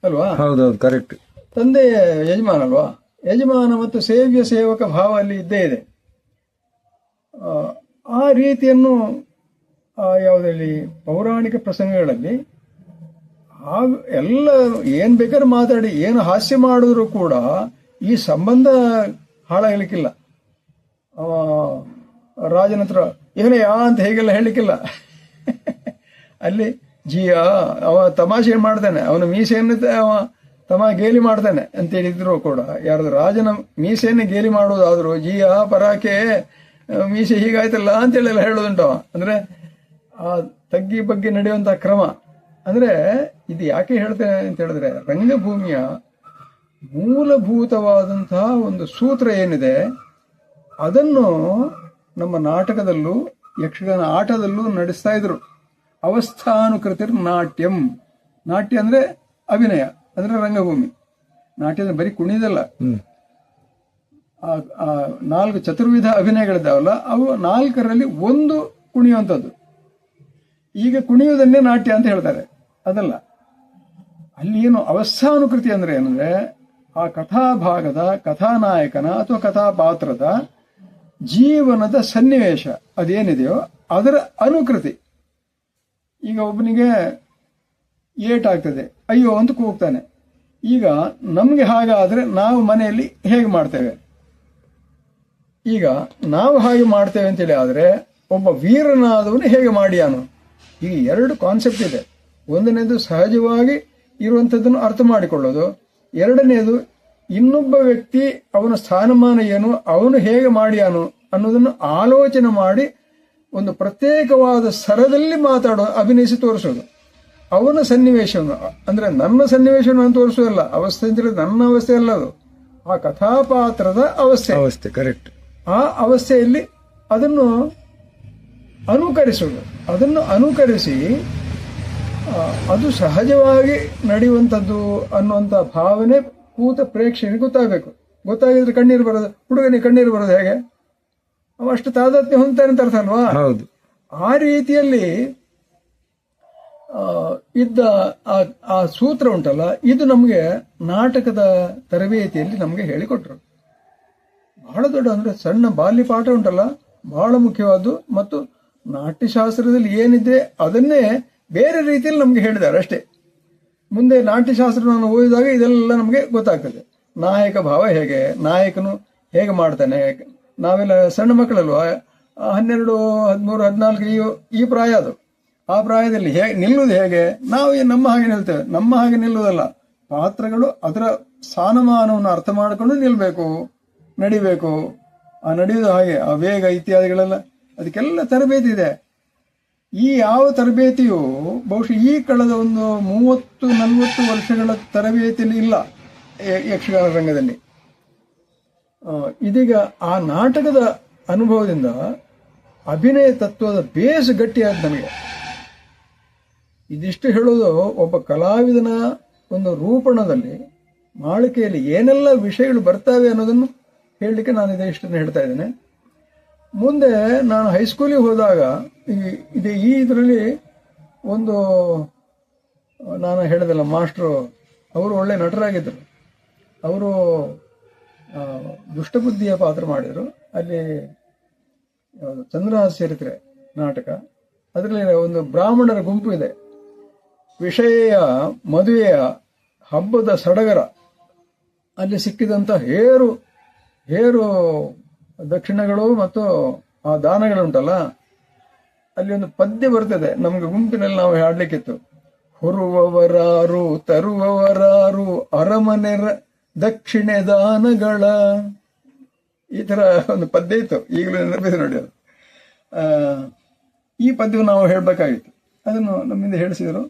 ಅಲ್ವಾ? ಹೌದೌದು, ಕರೆಕ್ಟ್. ತಂದೆ ಯಜಮಾನ ಅಲ್ವಾ? ಯಜಮಾನ ಮತ್ತು ಸೇವ್ಯ ಸೇವಕ ಭಾವ ಅಲ್ಲಿ ಇದ್ದೇ ಇದೆ. ಆ ರೀತಿಯನ್ನು ಯಾವುದರಲ್ಲಿ ಪೌರಾಣಿಕ ಪ್ರಸಂಗಗಳಲ್ಲಿ ಎಲ್ಲ ಏನ್ ಬೇಕಾದ್ರೆ ಮಾತಾಡಿ ಏನು ಹಾಸ್ಯ ಮಾಡಿದ್ರು ಕೂಡ ಈ ಸಂಬಂಧ ಹಾಳಾಗಲಿಕ್ಕಿಲ್ಲ. ರಾಜನ ಹತ್ರ ಏನಯ್ಯ ಅಂತ ಹೇಗೆಲ್ಲ ಹೇಳಲಿಕ್ಕಿಲ್ಲ. ಅಲ್ಲಿ ಜಿಯಾ ಅವ ತಮಾಷೆ ಮಾಡ್ತಾನೆ, ಅವನ ಮೀಸೆಯನ್ನು ತಮ ಗೇಲಿ ಮಾಡ್ತಾನೆ ಅಂತ ಹೇಳಿದ್ರು ಕೂಡ, ಯಾರ್ದು ರಾಜನ ಮೀಸೆಯನ್ನೇ ಗೇಲಿ ಮಾಡೋದಾದ್ರು ಜಿಯಾ ಪರಾಕೆ ಮೀಸೆ ಹೀಗಾಯ್ತಲ್ಲ ಅಂತೇಳಿ ಹೇಳೋದುಂಟವ. ಅಂದ್ರೆ ಆ ತಗ್ಗಿ ಬಗ್ಗೆ ನಡೆಯುವಂತ ಕ್ರಮ. ಅಂದ್ರೆ ಇದು ಯಾಕೆ ಹೇಳ್ತೇನೆ ಅಂತ ಹೇಳಿದ್ರೆ, ರಂಗಭೂಮಿಯ ಮೂಲಭೂತವಾದಂತಹ ಒಂದು ಸೂತ್ರ ಏನಿದೆ ಅದನ್ನು ನಮ್ಮ ನಾಟಕದಲ್ಲೂ ಯಕ್ಷಗಾನ ಆಟದಲ್ಲೂ ನಡೆಸ್ತಾ ಇದ್ರು. ಅವಸ್ಥಾನುಕೃತಿರ್ ನಾಟ್ಯಂ. ನಾಟ್ಯ ಅಂದ್ರೆ ಅಭಿನಯ, ಅಂದ್ರೆ ರಂಗಭೂಮಿ. ನಾಟ್ಯ ಅಂದ್ರೆ ಬರೀ ಕುಣಿದಲ್ಲ. 4 ಚತುರ್ವಿಧ ಅಭಿನಯಗಳಿದ್ದಾವಲ್ಲ, ಅವು 4ರಲ್ಲಿ ಒಂದು ಕುಣಿಯುವಂಥದ್ದು. ಈಗ ಕುಣಿಯುವುದನ್ನೇ ನಾಟ್ಯ ಅಂತ ಹೇಳ್ತಾರೆ, ಅದಲ್ಲ. ಅಲ್ಲಿ ಏನು ಅವಸ್ಥಾನುಕೃತಿ ಅಂದ್ರೆ ಏನಂದ್ರೆ, ಆ ಕಥಾಭಾಗದ ಕಥಾನಾಯಕನ ಅಥವಾ ಕಥಾಪಾತ್ರದ ಜೀವನದ ಸನ್ನಿವೇಶ ಅದೇನಿದೆಯೋ ಅದರ ಅನುಕೃತಿ. ಈಗ ಒಬ್ಬನಿಗೆ ಏಟಾಗ್ತದೆ, ಅಯ್ಯೋ ಅಂತ ಕೂಗ್ತಾನೆ. ಈಗ ನಮ್ಗೆ ಹಾಗಾದ್ರೆ ನಾವು ಮನೆಯಲ್ಲಿ ಹೇಗೆ ಮಾಡ್ತೇವೆ? ಈಗ ನಾವು ಹಾಗೆ ಮಾಡ್ತೇವೆ ಅಂತೇಳಿ ಆದ್ರೆ ಒಬ್ಬ ವೀರನಾದವನು ಹೇಗೆ ಮಾಡಿಯಾನು? ಈಗ 2 ಕಾನ್ಸೆಪ್ಟ್ ಇದೆ. ಒಂದನೇದು ಸಹಜವಾಗಿ ಇರುವಂಥದ್ದನ್ನು ಅರ್ಥ ಮಾಡಿಕೊಳ್ಳೋದು, ಎರಡನೇದು ಇನ್ನೊಬ್ಬ ವ್ಯಕ್ತಿ ಅವನ ಸ್ಥಾನಮಾನ ಏನು, ಅವನು ಹೇಗೆ ಮಾಡಿಯಾನು ಅನ್ನೋದನ್ನು ಆಲೋಚನೆ ಮಾಡಿ ಒಂದು ಪ್ರತ್ಯೇಕವಾದ ಸ್ತರದಲ್ಲಿ ಅಭಿನಯಿಸಿ ತೋರಿಸೋದು. ಅವನ ಸನ್ನಿವೇಶವನ್ನು, ಅಂದ್ರೆ ನನ್ನ ಸನ್ನಿವೇಶವನ್ನು ತೋರಿಸೋದಲ್ಲ, ಅವಸ್ಥೆ ಅಂತ ನನ್ನ ಅವಸ್ಥೆ ಅಲ್ಲ, ಅದು ಆ ಕಥಾಪಾತ್ರದ ಅವಸ್ಥೆ. ಕರೆಕ್ಟ್. ಆ ಅವಸ್ಥೆಯಲ್ಲಿ ಅದನ್ನು ಅನುಕರಿಸೋದು. ಅದನ್ನು ಅನುಕರಿಸಿ ಅದು ಸಹಜವಾಗಿ ನಡೆಯುವಂಥದ್ದು ಅನ್ನುವಂಥ ಭಾವನೆ ಕೂತ ಪ್ರೇಕ್ಷಕನಿಗೆ ಗೊತ್ತಾಗಬೇಕು. ಗೊತ್ತಾಗಿದ್ರೆ ಕಣ್ಣೀರು ಬರೋದು, ಹುಡುಗನಿಗೆ ಕಣ್ಣೀರು ಬರೋದು ಹೇಗೆ? ಅವ ಅಷ್ಟು ತಾದಾತ್ಮ್ಯ ಹೊಂದ್ತಾನೆ ಅಂತ ಅರ್ಥ ಅಲ್ವಾ? ಆ ರೀತಿಯಲ್ಲಿ ಇದ್ದ ಆ ಸೂತ್ರ ಉಂಟಲ್ಲ, ಇದು ನಮಗೆ ನಾಟಕದ ತರಬೇತಿಯಲ್ಲಿ ನಮಗೆ ಹೇಳಿಕೊಟ್ರು. ಬಹಳ ದೊಡ್ಡ, ಅಂದ್ರೆ ಸಣ್ಣ ಬಾಲ್ಯ ಪಾಠ ಉಂಟಲ್ಲ, ಬಹಳ ಮುಖ್ಯವಾದ್ದು. ಮತ್ತು ನಾಟ್ಯಶಾಸ್ತ್ರದಲ್ಲಿ ಏನಿದೆ ಅದನ್ನೇ ಬೇರೆ ರೀತಿಯಲ್ಲಿ ನಮ್ಗೆ ಹೇಳಿದ್ದಾರೆ ಅಷ್ಟೇ. ಮುಂದೆ ನಾಟ್ಯಶಾಸ್ತ್ರ ನಾನು ಓದಿದಾಗ ಇದೆಲ್ಲ ನಮಗೆ ಗೊತ್ತಾಗ್ತದೆ. ನಾಯಕ ಭಾವ ಹೇಗೆ, ನಾಯಕನು ಹೇಗೆ ಮಾಡ್ತಾನೆ. ನಾವೆಲ್ಲ ಸಣ್ಣ ಮಕ್ಕಳಲ್ವಾ, 12, 13, 14 ಈ ಪ್ರಾಯ ಅದು. ಆ ಪ್ರಾಯದಲ್ಲಿ ನಿಲ್ಲುವುದು ಹೇಗೆ? ನಾವು ನಮ್ಮ ಹಾಗೆ ನಿಲ್ತೇವೆ. ನಮ್ಮ ಹಾಗೆ ನಿಲ್ಲುವುದಲ್ಲ, ಪಾತ್ರಗಳು ಅದರ ಸ್ಥಾನಮಾನವನ್ನು ಅರ್ಥ ಮಾಡಿಕೊಂಡು ನಿಲ್ಬೇಕು, ನಡಿಬೇಕು. ಆ ನಡೆಯುವುದು ಹಾಗೆ, ಆ ವೇಗ ಇತ್ಯಾದಿಗಳೆಲ್ಲ, ಅದಕ್ಕೆಲ್ಲ ತರಬೇತಿ ಇದೆ. ಈ ಯಾವ ತರಬೇತಿಯು ಬಹುಶಃ ಈ ಕಳೆದ ಒಂದು 30-40 ವರ್ಷಗಳ ತರಬೇತಿಯಲ್ಲಿ ಇಲ್ಲ ಯಕ್ಷಗಾನ ರಂಗದಲ್ಲಿ. ಇದೀಗ ಆ ನಾಟಕದ ಅನುಭವದಿಂದ ಅಭಿನಯ ತತ್ವದ ಬೇಸ್ ಗಟ್ಟಿಯಾದ ನಮಗೆ. ಇದಿಷ್ಟು ಹೇಳೋದು ಒಬ್ಬ ಕಲಾವಿದನ ಒಂದು ರೂಪಣದಲ್ಲಿ, ಮಾಳಿಕೆಯಲ್ಲಿ ಏನೆಲ್ಲ ವಿಷಯಗಳು ಬರ್ತವೆ ಅನ್ನೋದನ್ನು ಹೇಳಲಿಕ್ಕೆ ನಾನು ಇಷ್ಟನ್ನು ಹೇಳ್ತಾ ಇದ್ದೇನೆ. ಮುಂದೆ ನಾನು ಹೈಸ್ಕೂಲಿಗೆ ಹೋದಾಗ ಈ ಇದರಲ್ಲಿ ಒಂದು, ನಾನು ಹೇಳಿದಲ್ಲ ಮಾಸ್ಟ್ರು, ಅವರು ಒಳ್ಳೆ ನಟರಾಗಿದ್ದರು. ಅವರು ದುಷ್ಟಬುದ್ಧಿಯ ಪಾತ್ರ ಮಾಡಿದರು. ಅಲ್ಲಿ ಚಂದ್ರಹಾಸ ಚರಿತ್ರೆ ನಾಟಕ, ಅದರಲ್ಲಿ ಒಂದು ಬ್ರಾಹ್ಮಣರ ಗುಂಪು ಇದೆ. ವಿಷಯ ಮದುವೆಯ ಹಬ್ಬದ ಸಡಗರ, ಅಲ್ಲಿ ಸಿಕ್ಕಿದಂಥ ಹೇರು ದಕ್ಷಿಣಗಳು ಮತ್ತು ಆ ದಾನಗಳುಂಟಲ್ಲ, ಅಲ್ಲಿ ಒಂದು ಪದ್ಯ ಬರ್ತದೆ ನಮ್ಗೆ ಗುಂಪಿನಲ್ಲಿ ನಾವು ಹಾಡ್ಲಿಕ್ಕಿತ್ತು. ಹೊರುವವರಾರು ತರುವವರಾರು ಅರಮನೆ ದಕ್ಷಿಣೆ ದಾನಗಳ, ಈ ತರ ಒಂದು ಪದ್ಯ ಇತ್ತು. ಈಗಲೂ ನೆನಪಿದೆ ನೋಡಿ ಅದು. ಈ ಪದ್ಯವನ್ನು ನಾವು ಹೇಳಬೇಕಾಗಿತ್ತು. ಅದನ್ನು ನಮ್ಮಿಂದ ಹೇಳಿಸಿದರು.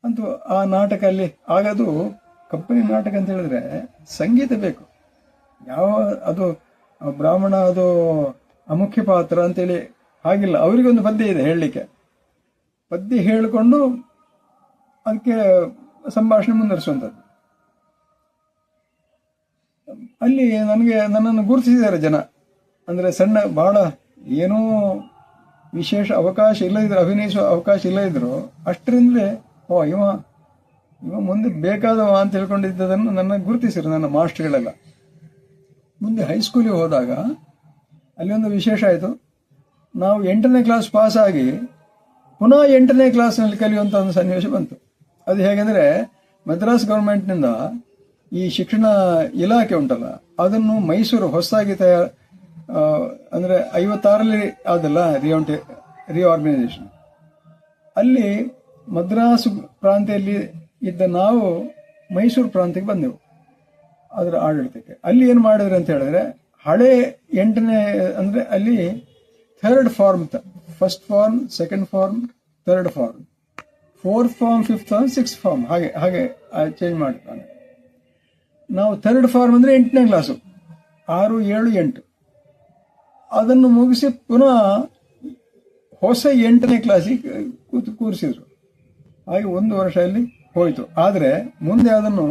ಅಂತೂ ಆ ನಾಟಕ ಅಲ್ಲಿ ಆಗದು ಕಂಪನಿ ನಾಟಕ ಅಂತ ಹೇಳಿದ್ರೆ ಸಂಗೀತ ಬೇಕು. ಯಾವ ಅದು ಬ್ರಾಹ್ಮಣ ಅದು ಅಮುಖ್ಯ ಪಾತ್ರ ಅಂತೇಳಿ ಹಾಗಿಲ್ಲ. ಅವರಿಗೊಂದು ಪದ್ಯ ಇದೆ ಹೇಳಲಿಕ್ಕೆ. ಪದ್ಯ ಹೇಳಿಕೊಂಡು ಅದಕ್ಕೆ ಸಂಭಾಷಣೆ ಮುಂದುವರಿಸುವಂಥದ್ದು. ಅಲ್ಲಿ ನನ್ನನ್ನು ಗುರುತಿಸಿದ್ದಾರೆ ಜನ. ಅಂದರೆ ಸಣ್ಣ ಬಹಳ ಏನೂ ವಿಶೇಷ ಅವಕಾಶ ಇಲ್ಲದಿದ್ರು, ಅಭಿನಯಿಸುವ ಅವಕಾಶ ಇಲ್ಲದಿದ್ರು, ಅಷ್ಟರಿಂದಲೇ ಇವ ಮುಂದೆ ಬೇಕಾದವ ಅಂತ ಹೇಳ್ಕೊಂಡಿದ್ದದನ್ನು ನನ್ನ ಗುರುತಿಸಿರು ನನ್ನ ಮಾಸ್ಟರ್ಗಳೆಲ್ಲ. ಮುಂದೆ ಹೈಸ್ಕೂಲಿಗೆ ಹೋದಾಗ ಅಲ್ಲಿ ಒಂದು ವಿಶೇಷ ಆಯಿತು. ನಾವು 8ನೇ ಕ್ಲಾಸ್ ಪಾಸ್ ಆಗಿ ಪುನಃ 8ನೇ ಕ್ಲಾಸ್ನಲ್ಲಿ ಕಲಿಯುವಂಥ ಒಂದು ಸನ್ನಿವೇಶ ಬಂತು. ಅದು ಹೇಗೆಂದರೆ, ಮದ್ರಾಸ್ ಗೌರ್ಮೆಂಟ್ನಿಂದ ಈ ಶಿಕ್ಷಣ ಇಲಾಖೆ ಉಂಟಲ್ಲ, ಅದನ್ನು ಮೈಸೂರು ಹೊಸದಾಗಿ ಅಂದರೆ 56ರಲ್ಲಿ ಆದಲ್ಲ ರಿಆರ್ಗನೈಸೇಷನ್. ಅಲ್ಲಿ ಮದ್ರಾಸ್ ಪ್ರಾಂತ್ಯದಲ್ಲಿ ಇದ್ದ ನಾವು ಮೈಸೂರು ಪ್ರಾಂತ್ಯಕ್ಕೆ ಬಂದೆವು ಅದರ ಆಡಳಿತಕ್ಕೆ. ಅಲ್ಲಿ ಏನು ಮಾಡಿದ್ರು ಅಂತ ಹೇಳಿದ್ರೆ, ಹಳೆ 8ನೇ ಅಂದರೆ ಅಲ್ಲಿ 3rd form, first form, second form, 3rd form, 4th form, 5th form, 6th form, ಹಾಗೆ ಚೇಂಜ್ ಮಾಡಿರ್ತಾನೆ. ನಾವು 3rd ಫಾರ್ಮ್ ಅಂದರೆ 8ನೇ ಕ್ಲಾಸು, 6, 7, 8. ಅದನ್ನು ಮುಗಿಸಿ ಪುನಃ ಹೊಸ 8ನೇ ಕ್ಲಾಸಿಗೆ ಕೂರಿಸಿದ್ರು. ಹಾಗೆ 1 ವರ್ಷ ಅಲ್ಲಿ ಹೋಯಿತು. ಆದರೆ ಮುಂದೆ ಅದನ್ನು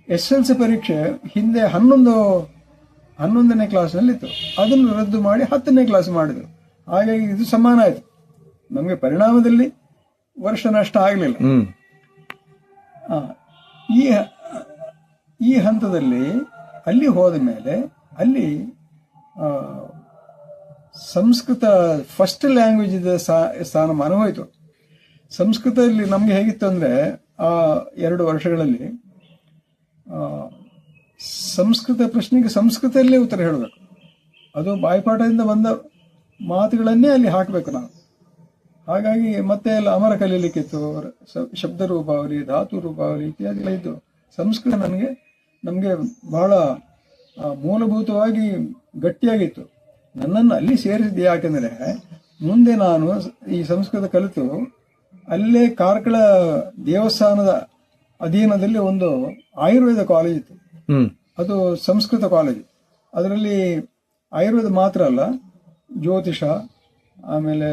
SLC ಪರೀಕ್ಷೆ ಹಿಂದೆ 11ನೇ ಕ್ಲಾಸ್ನಲ್ಲಿತ್ತು, ಅದನ್ನು ರದ್ದು ಮಾಡಿ 10ನೇ ಕ್ಲಾಸ್ ಮಾಡಿದರು. ಹಾಗಾಗಿ ಇದು ಸಮಾನ ಆಯಿತು. ನಮಗೆ ಪರಿಣಾಮದಲ್ಲಿ ವರ್ಷ ನಷ್ಟ ಆಗಲಿಲ್ಲ. ಈ ಹಂತದಲ್ಲಿ ಅಲ್ಲಿ ಹೋದ ಮೇಲೆ ಅಲ್ಲಿ ಸಂಸ್ಕೃತ ಫಸ್ಟ್ ಲ್ಯಾಂಗ್ವೇಜ್ ಸ್ಥಾನಮಾನ ಹೋಯಿತು. ಸಂಸ್ಕೃತದಲ್ಲಿ ನಮಗೆ ಹೇಗಿತ್ತು ಅಂದರೆ, ಆ 2 ವರ್ಷಗಳಲ್ಲಿ ಸಂಸ್ಕೃತ ಪ್ರಶ್ನೆಗೆ ಸಂಸ್ಕೃತದಲ್ಲೇ ಉತ್ತರ ಹೇಳಬೇಕು. ಅದು ಬಾಯ್ಪಾಠದಿಂದ ಬಂದ ಮಾತುಗಳನ್ನೇ ಅಲ್ಲಿ ಹಾಕಬೇಕು ನಾವು. ಹಾಗಾಗಿ ಮತ್ತೆ ಎಲ್ಲ ಅಮರ ಕಲೀಲಿಕ್ಕಿತ್ತು, ಶಬ್ದ ರೂಪಾವಳಿ, ಧಾತು ರೂಪಾವಳಿ ಇತ್ಯಾದಿಗಳು ಇದ್ದು. ಸಂಸ್ಕೃತ ನಮಗೆ ಬಹಳ ಮೂಲಭೂತವಾಗಿ ಗಟ್ಟಿಯಾಗಿತ್ತು. ನನ್ನನ್ನು ಅಲ್ಲಿ ಸೇರಿಸಿದ್ದು ಯಾಕೆಂದರೆ, ಮುಂದೆ ನಾನು ಈ ಸಂಸ್ಕೃತ ಕಲಿತು ಅಲ್ಲೇ ಕಾರ್ಕಳ ದೇವಸ್ಥಾನದ ಅಧೀನದಲ್ಲಿ ಒಂದು ಆಯುರ್ವೇದ ಕಾಲೇಜ್ ಇತ್ತು. ಅದು ಸಂಸ್ಕೃತ ಕಾಲೇಜ್. ಅದರಲ್ಲಿ ಆಯುರ್ವೇದ ಮಾತ್ರ ಅಲ್ಲ, ಜ್ಯೋತಿಷ, ಆಮೇಲೆ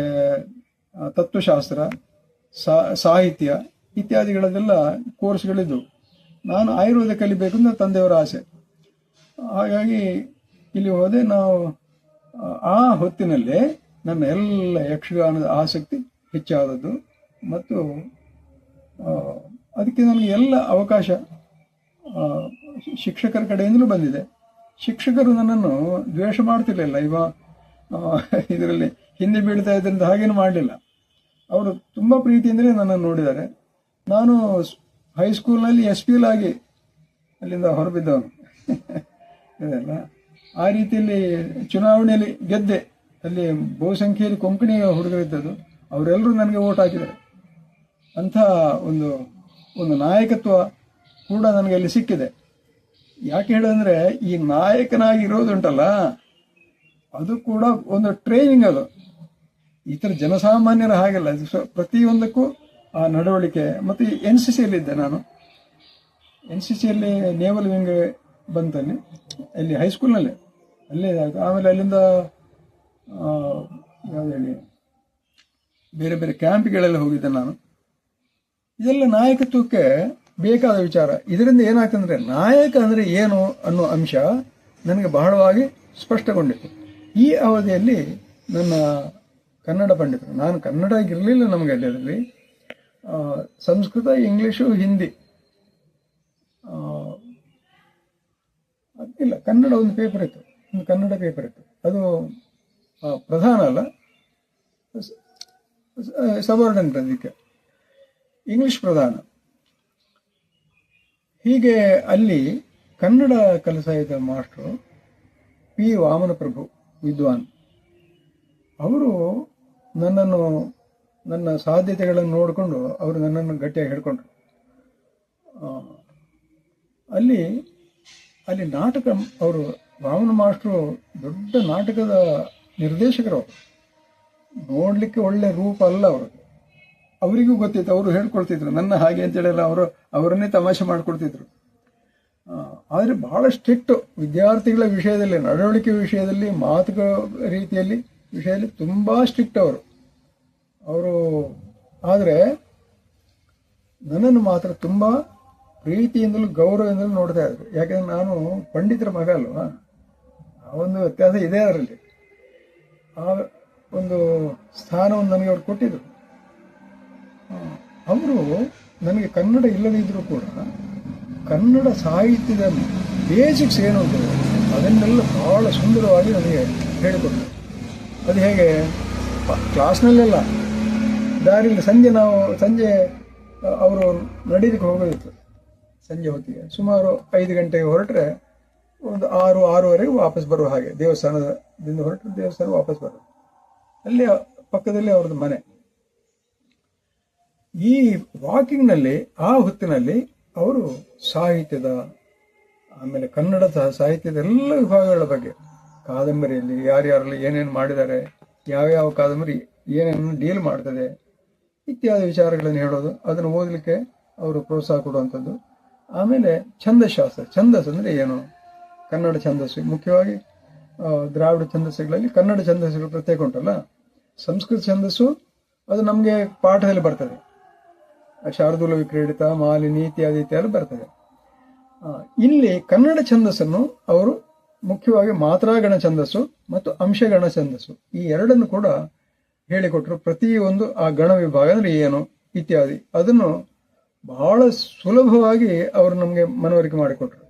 ತತ್ವಶಾಸ್ತ್ರ, ಸಾಹಿತ್ಯ ಇತ್ಯಾದಿಗಳದೆಲ್ಲ ಕೋರ್ಸ್ಗಳಿದ್ದವು. ನಾನು ಆಯುರ್ವೇದ ಕಲಿಬೇಕು ಅಂತ ತಂದೆಯವರ ಆಸೆ. ಹಾಗಾಗಿ ಇಲ್ಲಿ ಹೋದೆ. ನಾವು ಆ ಹೊತ್ತಿನಲ್ಲೇ ನನ್ನ ಎಲ್ಲ ಯಕ್ಷಗಾನದ ಆಸಕ್ತಿ ಹೆಚ್ಚಾದದ್ದು ಮತ್ತು ಅದಕ್ಕೆ ನನಗೆ ಎಲ್ಲ ಅವಕಾಶ ಶಿಕ್ಷಕರ ಕಡೆಯಿಂದಲೂ ಬಂದಿದೆ. ಶಿಕ್ಷಕರು ನನ್ನನ್ನು ದ್ವೇಷ ಮಾಡ್ತಿರ್ಲಿಲ್ಲ. ಇದರಲ್ಲಿ ಹಿಂದೆ ಬೀಳ್ತಾ ಇದ್ದರಿಂದ ಹಾಗೇನು ಮಾಡಲಿಲ್ಲ. ಅವರು ತುಂಬ ಪ್ರೀತಿಯಿಂದಲೇ ನನ್ನನ್ನು ನೋಡಿದ್ದಾರೆ. ನಾನು ಹೈಸ್ಕೂಲ್ನಲ್ಲಿ SPL ಆಗಿ ಅಲ್ಲಿಂದ ಹೊರಬಿದ್ದವನು ಇದೆಲ್ಲ. ಆ ರೀತಿಯಲ್ಲಿ ಚುನಾವಣೆಯಲ್ಲಿ ಗೆದ್ದೆ. ಅಲ್ಲಿ ಬಹುಸಂಖ್ಯೆಯಲ್ಲಿ ಕೊಂಕಣಿ ಹುಡುಗರಿದ್ದದ್ದು, ಅವರೆಲ್ಲರೂ ನನಗೆ ಓಟ್ ಹಾಕಿದ್ದಾರೆ. ಅಂಥ ಒಂದು ನಾಯಕತ್ವ ಕೂಡ ನನಗೆ ಅಲ್ಲಿ ಸಿಕ್ಕಿದೆ. ಯಾಕೆ ಹೇಳಂದರೆ, ಈ ನಾಯಕನಾಗಿರೋದುಂಟಲ್ಲ, ಅದು ಕೂಡ ಒಂದು ಟ್ರೈನಿಂಗ್. ಅದು ಈ ಥರ ಜನಸಾಮಾನ್ಯರ ಹಾಗೆಲ್ಲ. ಪ್ರತಿಯೊಂದಕ್ಕೂ ಆ ನಡವಳಿಕೆ. ಮತ್ತು NCCಯಲ್ಲಿದ್ದೆ ನಾನು. NCCಯಲ್ಲಿ ನೇವಲ್ ವಿಂಗ್ ಬಂತಲ್ಲಿ, ಅಲ್ಲಿ ಹೈಸ್ಕೂಲ್ನಲ್ಲೇ ಅಲ್ಲೇ. ಆಮೇಲೆ ಅಲ್ಲಿಂದ ಯಾವುದು ಹೇಳಿ ಬೇರೆ ಬೇರೆ ಕ್ಯಾಂಪ್ಗಳೆಲ್ಲ ಹೋಗಿದ್ದೆ ನಾನು. ಇದೆಲ್ಲ ನಾಯಕತ್ವಕ್ಕೆ ಬೇಕಾದ ವಿಚಾರ. ಇದರಿಂದ ಏನಾಗ್ತಂದ್ರೆ, ನಾಯಕ ಅಂದರೆ ಏನು ಅನ್ನೋ ಅಂಶ ನನಗೆ ಬಹಳವಾಗಿ ಸ್ಪಷ್ಟಗೊಂಡಿತ್ತು. ಈ ಅವಧಿಯಲ್ಲಿ ನನ್ನ ಕನ್ನಡ ಪಂಡಿತರು, ನಾನು ಕನ್ನಡ ಇರಲಿಲ್ಲ ನಮಗೆ ಅಲ್ಲಿ, ಸಂಸ್ಕೃತ, ಇಂಗ್ಲೀಷು, ಹಿಂದಿ ಇಲ್ಲ, ಕನ್ನಡ ಒಂದು ಪೇಪರ್ ಇತ್ತು, ಒಂದು ಕನ್ನಡ ಪೇಪರ್ ಇತ್ತು. ಅದು ಪ್ರಧಾನ ಅಲ್ಲ, ಸಬಾರ್ಡಿನೇಟ್. ಅದಕ್ಕೆ ಇಂಗ್ಲಿಷ್ ಪ್ರಧಾನ. ಹೀಗೆ ಅಲ್ಲಿ ಕನ್ನಡ ಕಲಿಸಿದ ಮಾಸ್ಟ್ರು P. ವಾಮನಪ್ರಭು ವಿದ್ವಾನ್. ಅವರು ನನ್ನ ಸಾಧ್ಯತೆಗಳನ್ನು ನೋಡಿಕೊಂಡು ಅವರು ನನ್ನನ್ನು ಗಟ್ಟಿಯಾಗಿ ಹಿಡ್ಕೊಂಡ್ರು. ಅಲ್ಲಿ ನಾಟಕ, ಅವರು ವಾಮನ ಮಾಸ್ಟ್ರು ದೊಡ್ಡ ನಾಟಕದ ನಿರ್ದೇಶಕರು. ನೋಡ್ಲಿಕ್ಕೆ ಒಳ್ಳೆ ರೂಪ ಅಲ್ಲ ಅವರು. ಅವರಿಗೂ ಗೊತ್ತಿತ್ತು, ಅವರು ಹೇಳ್ಕೊಳ್ತಿದ್ರು ನನ್ನ ಹಾಗೆ ಅಂತೇಳಿಲ್ಲ, ಅವರನ್ನೇ ತಮಾಷೆ ಮಾಡ್ಕೊಳ್ತಿದ್ರು. ಆದರೆ ಬಹಳ ಸ್ಟ್ರಿಕ್ಟ್ ವಿದ್ಯಾರ್ಥಿಗಳ ವಿಷಯದಲ್ಲಿ, ನಡವಳಿಕೆ ವಿಷಯದಲ್ಲಿ, ಮಾತುಗಳ ವಿಷಯದಲ್ಲಿ ತುಂಬಾ ಸ್ಟ್ರಿಕ್ಟ್ ಅವರು. ಆದರೆ ನನ್ನನ್ನು ಮಾತ್ರ ತುಂಬಾ ಪ್ರೀತಿಯಿಂದಲೂ ಗೌರವದಿಂದಲೂ ನೋಡ್ತಾ ಇದ್ರು. ಯಾಕಂದ್ರೆ ನಾನು ಪಂಡಿತರ ಮಗ ಅಲ್ವಾ, ಆ ಒಂದು ವ್ಯತ್ಯಾಸ ಇದೆ ಅದರಲ್ಲಿ. ಆ ಒಂದು ಸ್ಥಾನವನ್ನು ನನಗೆ ಅವ್ರು ಕೊಟ್ಟಿದ್ರು. ಅವರು ನನಗೆ ಕನ್ನಡ ಇಲ್ಲದಿದ್ದರೂ ಕೂಡ ಕನ್ನಡ ಸಾಹಿತ್ಯದ ಬೇಸಿಕ್ಸ್ ಏನು ಅಂತ ಅದನ್ನೆಲ್ಲ ಬಹಳ ಸುಂದರವಾಗಿ ನನಗೆ ಹೇಳಿಕೊಟ್ರು. ಅದು ಹೇಗೆ, ಕ್ಲಾಸ್ನಲ್ಲೆಲ್ಲ ದಾರಿಯಲ್ಲಿ ಸಂಜೆ ಅವರು ನಡೀಲಿಕ್ಕೆ ಹೋಗೋದಿತ್ತು. ಸಂಜೆ ಹೊತ್ತಿಗೆ ಸುಮಾರು 5 ಗಂಟೆಗೆ ಹೊರಟ್ರೆ ಒಂದು 6-6:30 ವಾಪಸ್ ಬರುವ ಹಾಗೆ, ದೇವಸ್ಥಾನದಿಂದ ಹೊರಟ್ರೆ ದೇವಸ್ಥಾನ ವಾಪಸ್ ಬರೋದು. ಅಲ್ಲಿ ಪಕ್ಕದಲ್ಲಿ ಅವ್ರದ್ದು ಮನೆ. ಈ ವಾಕಿಂಗ್ನಲ್ಲಿ ಆ ಹೊತ್ತಿನಲ್ಲಿ ಅವರು ಸಾಹಿತ್ಯದ, ಆಮೇಲೆ ಕನ್ನಡದ ಸಾಹಿತ್ಯದ ಎಲ್ಲ ವಿಭಾಗಗಳ ಬಗ್ಗೆ, ಕಾದಂಬರಿಯಲ್ಲಿ ಯಾರ್ಯಾರಲ್ಲಿ ಏನೇನು ಮಾಡಿದ್ದಾರೆ, ಯಾವ್ಯಾವ ಕಾದಂಬರಿ ಏನೇನು ಡೀಲ್ ಮಾಡ್ತದೆ ಇತ್ಯಾದಿ ವಿಚಾರಗಳನ್ನು ಹೇಳೋದು, ಅದನ್ನು ಓದಲಿಕ್ಕೆ ಅವರು ಪ್ರೋತ್ಸಾಹ ಕೊಡುವಂಥದ್ದು. ಆಮೇಲೆ ಛಂದಶಾಸ್ತ್ರ, ಛಂದಸ್ಸು ಅಂದರೆ ಏನು, ಕನ್ನಡ ಛಂದಸ್ಸು, ಮುಖ್ಯವಾಗಿ ದ್ರಾವಿಡ ಛಂದಸ್ಸುಗಳಲ್ಲಿ ಕನ್ನಡ ಛಂದಸ್ಸುಗಳು ಪ್ರತ್ಯೇಕ ಉಂಟಲ್ಲ. ಸಂಸ್ಕೃತ ಛಂದಸ್ಸು ಅದು ನಮಗೆ ಪಾಠದಲ್ಲಿ ಬರ್ತದೆ, ಶಾರ್ದೂಲ ವಿಕ್ರೀಡಿತ, ಮಾಲಿನಿ ಇತ್ಯಾದಿ ಬರ್ತದೆ. ಇಲ್ಲಿ ಕನ್ನಡ ಛಂದಸ್ಸನ್ನು ಅವರು ಮುಖ್ಯವಾಗಿ ಮಾತ್ರಾಗಣ ಛಂದಸ್ಸು ಮತ್ತು ಅಂಶಗಣ ಛಂದಸ್ಸು ಈ ಎರಡನ್ನು ಕೂಡ ಹೇಳಿಕೊಟ್ರು. ಪ್ರತಿಯೊಂದು ಆ ಗಣ ವಿಭಾಗ ಅಂದ್ರೆ ಏನು ಇತ್ಯಾದಿ ಅದನ್ನು ಬಹಳ ಸುಲಭವಾಗಿ ಅವರು ನಮಗೆ ಮನವರಿಕೆ ಮಾಡಿಕೊಟ್ರು.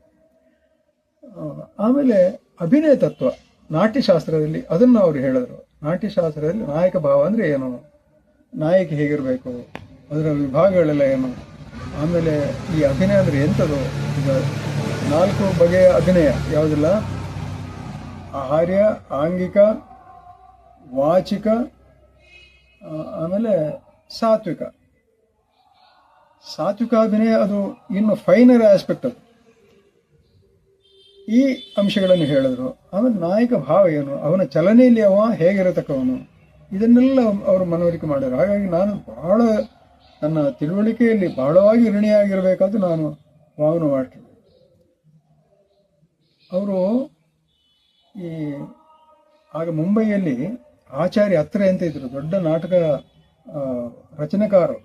ಆಮೇಲೆ ಅಭಿನಯ ತತ್ವ, ನಾಟ್ಯಶಾಸ್ತ್ರದಲ್ಲಿ ಅದನ್ನು ಅವರು ಹೇಳಿದ್ರು. ನಾಟ್ಯಶಾಸ್ತ್ರದಲ್ಲಿ ನಾಯಕ ಭಾವ ಅಂದ್ರೆ ಏನು, ನಾಯಕಿ ಹೇಗಿರಬೇಕು, ಅದರ ವಿಭಾಗಗಳೆಲ್ಲ ಏನು, ಆಮೇಲೆ ಈ ಅಭಿನಯ ಅಂದ್ರೆ ಎಂಥದ್ದು, ಈಗ 4 ಬಗೆಯ ಅಭಿನಯ ಯಾವುದಿಲ್ಲ, ಆಹಾರ್ಯ, ಆಂಗಿಕ, ವಾಚಿಕ, ಆಮೇಲೆ ಸಾತ್ವಿಕ. ಸಾತ್ವಿಕಾಭಿನಯ ಅದು ಇನ್ನು ಫೈನರ್ ಆಸ್ಪೆಕ್ಟ್ ಅದು. ಈ ಅಂಶಗಳನ್ನು ಹೇಳಿದ್ರು. ಆಮೇಲೆ ನಾಯಕ ಭಾವ ಏನು, ಅವನ ಚಲನೆಯಲ್ಲಿ ಅವ ಹೇಗಿರತಕ್ಕವನು, ಇದನ್ನೆಲ್ಲ ಅವರು ಮನವರಿಕೆ ಮಾಡಿದ್ರು. ಹಾಗಾಗಿ ನಾನು ಬಹಳ ನನ್ನ ತಿಳುವಳಿಕೆಯಲ್ಲಿ ಬಹಳವಾಗಿ ಋಣಿಯಾಗಿರಬೇಕಾದ್ದು ನಾನು ವಾಮನ ಮಾಸ್ಟರ್. ಅವರು ಈ ಆಗ ಮುಂಬೈಯಲ್ಲಿ ಆಚಾರ್ಯ ಅತ್ರೆ ಅಂತ ಇದ್ರು, ದೊಡ್ಡ ನಾಟಕ ರಚನೆಕಾರರು,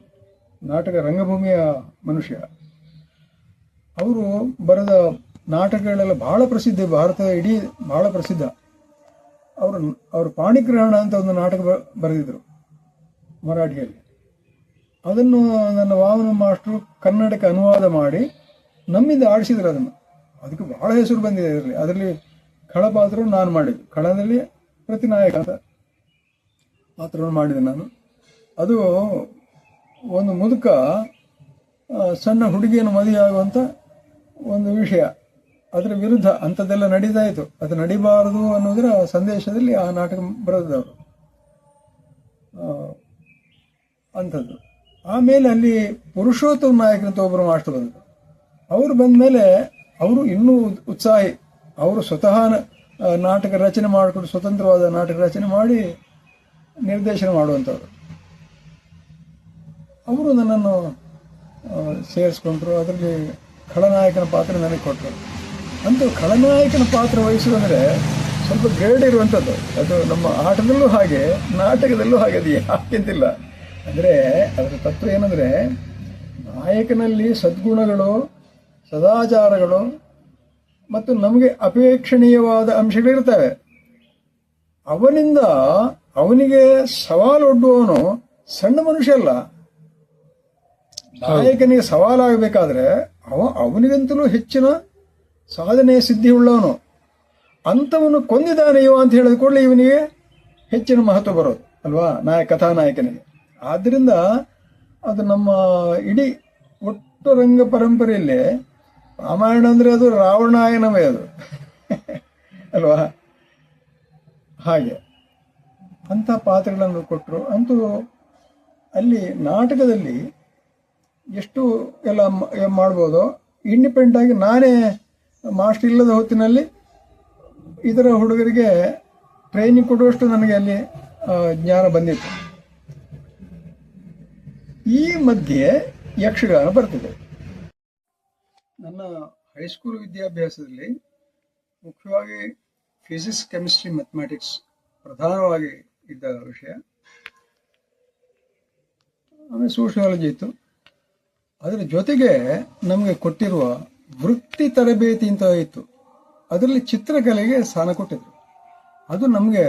ನಾಟಕ ರಂಗಭೂಮಿಯ ಮನುಷ್ಯ. ಅವರು ಬರೆದ ನಾಟಕಗಳೆಲ್ಲ ಬಹಳ ಪ್ರಸಿದ್ಧ, ಭಾರತದ ಇಡೀ ಬಹಳ ಪ್ರಸಿದ್ಧ. ಅವರು ಪಾಣಿಗ್ರಹಣ ಅಂತ ಒಂದು ನಾಟಕ ಬರೆದಿದ್ರು ಮರಾಠಿಯಲ್ಲಿ. ಅದನ್ನು ನನ್ನ ವಾಮನ ಮಾಸ್ಟ್ರು ಕನ್ನಡಕ್ಕೆ ಅನುವಾದ ಮಾಡಿ ನಮ್ಮಿಂದ ಆಡಿಸಿದ್ರು. ಅದಕ್ಕೆ ಬಹಳ ಹೆಸರು ಬಂದಿದೆ. ಅದರಲ್ಲಿ ಖಳ ಪಾತ್ರವನ್ನು ನಾನು ಮಾಡಿದ್ದು, ಖಳದಲ್ಲಿ ಪ್ರತಿನಾಯಕ ಅಂತ ಪಾತ್ರವನ್ನು ಮಾಡಿದೆ ನಾನು. ಅದು ಒಂದು ಮುದುಕ ಸಣ್ಣ ಹುಡುಗಿಯನ್ನು ಮದುವೆ ಆಗುವಂಥ ಒಂದು ವಿಷಯ, ಅದರ ವಿರುದ್ಧ ಅಂಥದ್ದೆಲ್ಲ ನಡೀತಾ ಇತ್ತು. ಅದು ನಡಿಬಾರದು ಅನ್ನೋದರ ಸಂದೇಶದಲ್ಲಿ ಆ ನಾಟಕ ಬರೆದವರು ಅಂಥದ್ದು. ಆಮೇಲೆ ಅಲ್ಲಿ ಪುರುಷೋತ್ತಮ ನಾಯಕರಂತ ಒಬ್ಬರು ಮಾಸ್ಟರ್ ಬಂದರು. ಅವರು ಬಂದ ಮೇಲೆ ಅವರು ಇನ್ನೂ ಉತ್ಸಾಹಿ. ಅವರು ಸ್ವತಃ ನಾಟಕ ರಚನೆ ಮಾಡಿಕೊಂಡು ಸ್ವತಂತ್ರವಾದ ನಾಟಕ ರಚನೆ ಮಾಡಿ ನಿರ್ದೇಶನ ಮಾಡುವಂಥವ್ರು. ಅವರು ನನ್ನನ್ನು ಸೇರಿಸ್ಕೊಂಡ್ರು. ಅದರಲ್ಲಿ ಖಳನಾಯಕನ ಪಾತ್ರ ನನಗೆ ಕೊಟ್ಟರು. ಅಂತೂ ಖಳನಾಯಕನ ಪಾತ್ರ ವಹಿಸುವುದಂದರೆ ಸ್ವಲ್ಪ ಗ್ರೇಡ್ ಇರುವಂಥದ್ದು. ಅದು ನಮ್ಮ ಆಟದಲ್ಲೂ ಹಾಗೆ, ನಾಟಕದಲ್ಲೂ ಹಾಗೆ. ಅದು ಯಾಕೆಂತಿಲ್ಲ ಅಂದರೆ ಅದರ ತತ್ವ ಏನಂದರೆ, ನಾಯಕನಲ್ಲಿ ಸದ್ಗುಣಗಳು, ಸದಾಚಾರಗಳು ಮತ್ತು ನಮಗೆ ಅಪೇಕ್ಷಣೀಯವಾದ ಅಂಶಗಳಿರ್ತವೆ. ಅವನಿಗೆ ಸವಾಲು ಒಡ್ಡುವವನು ಸಣ್ಣ ಮನುಷ್ಯ ಅಲ್ಲ. ನಾಯಕನಿಗೆ ಸವಾಲಾಗಬೇಕಾದ್ರೆ ಅವನಿಗಂತಲೂ ಹೆಚ್ಚಿನ ಸಾಧನೆ ಸಿದ್ಧಿ ಉಳ್ಳವನು. ಅಂಥವನು ಕೊಂದಿದ್ದಾನೆ ಇವ ಅಂತ ಹೇಳಿದ ಕೂಡಲೇ ಇವನಿಗೆ ಹೆಚ್ಚಿನ ಮಹತ್ವ ಬರೋದು ಅಲ್ವಾ, ಕಥಾನಾಯಕನಿಗೆ. ಆದ್ದರಿಂದ ಅದು ನಮ್ಮ ಇಡೀ ಒಟ್ಟು ರಂಗ ಪರಂಪರೆಯಲ್ಲಿ ರಾಮಾಯಣ ಅಂದರೆ ಅದು ರಾವಣಾಯನವೇ ಅದು ಅಲ್ವಾ. ಹಾಗೆ ಅಂಥ ಪಾತ್ರಗಳನ್ನು ಕೊಟ್ಟರು. ಅಂತೂ ಅಲ್ಲಿ ನಾಟಕದಲ್ಲಿ ಎಷ್ಟು ಎಲ್ಲ ಮಾಡ್ಬೋದು. ಇಂಡಿಪೆಂಡೆಂಟ್ ಆಗಿ ನಾನೇ ಮಾಸ್ಟರ್ ಇಲ್ಲದ ಹೊತ್ತಿನಲ್ಲಿ ಇದರ ಹುಡುಗರಿಗೆ ಟ್ರೈನಿಂಗ್ ಕೊಡುವಷ್ಟು ನನಗೆ ಅಲ್ಲಿ ಜ್ಞಾನ ಬಂದಿತ್ತು. ಈ ಮಧ್ಯೆ ಯಕ್ಷಗಾನ ಬರ್ತದೆ. ನನ್ನ ಹೈಸ್ಕೂಲ್ ವಿದ್ಯಾಭ್ಯಾಸದಲ್ಲಿ ಮುಖ್ಯವಾಗಿ ಫಿಸಿಕ್ಸ್, ಕೆಮಿಸ್ಟ್ರಿ, ಮ್ಯಾಥಮೆಟಿಕ್ಸ್ ಪ್ರಧಾನವಾಗಿ ಇದ್ದ ವಿಷಯ. ಆಮೇಲೆ ಸೋಷಿಯಾಲಜಿ ಇತ್ತು. ಅದರ ಜೊತೆಗೆ ನಮಗೆ ಕೊಟ್ಟಿರುವ ವೃತ್ತಿ ತರಬೇತಿ ಅಂತ ಇತ್ತು. ಅದರಲ್ಲಿ ಚಿತ್ರಕಲೆಗೆ ಸ್ಥಾನ ಕೊಟ್ಟಿದ್ರು. ಅದು ನಮಗೆ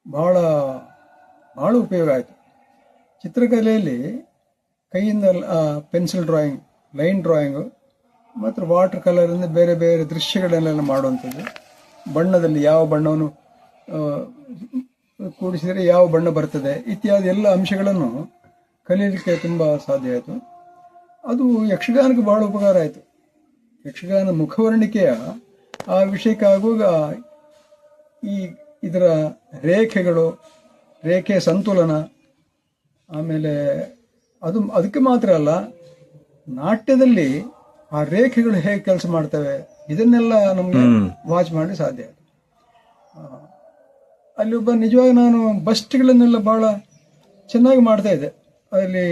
ಬಹಳ ಬಹಳ ಉಪಯೋಗ ಆಯಿತು. ಚಿತ್ರಕಲೆಯಲ್ಲಿ ಕೈಯಿಂದ ಪೆನ್ಸಿಲ್ ಡ್ರಾಯಿಂಗ್, ಲೈನ್ ಡ್ರಾಯಿಂಗು ಮತ್ತು ವಾಟರ್ ಕಲರಿಂದ ಬೇರೆ ಬೇರೆ ದೃಶ್ಯಗಳನ್ನೆಲ್ಲ ಮಾಡುವಂಥದ್ದು, ಬಣ್ಣದಲ್ಲಿ ಯಾವ ಬಣ್ಣವನ್ನು ಕೂಡಿಸಿದರೆ ಯಾವ ಬಣ್ಣ ಬರ್ತದೆ ಇತ್ಯಾದಿ ಎಲ್ಲ ಅಂಶಗಳನ್ನು ಕಲೀಲಿಕ್ಕೆ ತುಂಬ ಸಾಧ್ಯ ಆಯಿತು. ಅದು ಯಕ್ಷಗಾನಕ್ಕೆ ಬಹಳ ಉಪಕಾರ ಆಯಿತು. ಯಕ್ಷಗಾನ ಮುಖವರ್ಣಿಕೆಯ ಆ ವಿಷಯಕ್ಕಾಗುವಾಗ ಇದರ ರೇಖೆಗಳು, ರೇಖೆ ಸಂತುಲನ, ಆಮೇಲೆ ಅದಕ್ಕೆ ಮಾತ್ರ ಅಲ್ಲ, ನಾಟ್ಯದಲ್ಲಿ ಆ ರೇಖೆಗಳು ಹೇಗೆ ಕೆಲಸ ಮಾಡ್ತವೆ ಇದನ್ನೆಲ್ಲ ನಮಗೆ ವಾಚ್ ಮಾಡಿ ಸಾಧ್ಯ. ಅಲ್ಲಿ ಒಬ್ಬ ನಿಜವಾಗಿ ನಾನು ಬಸ್ಟ್ಗಳನ್ನೆಲ್ಲ ಬಹಳ ಚೆನ್ನಾಗಿ ಮಾಡ್ತಾ ಇದ್ದೆ. ಅಲ್ಲಿ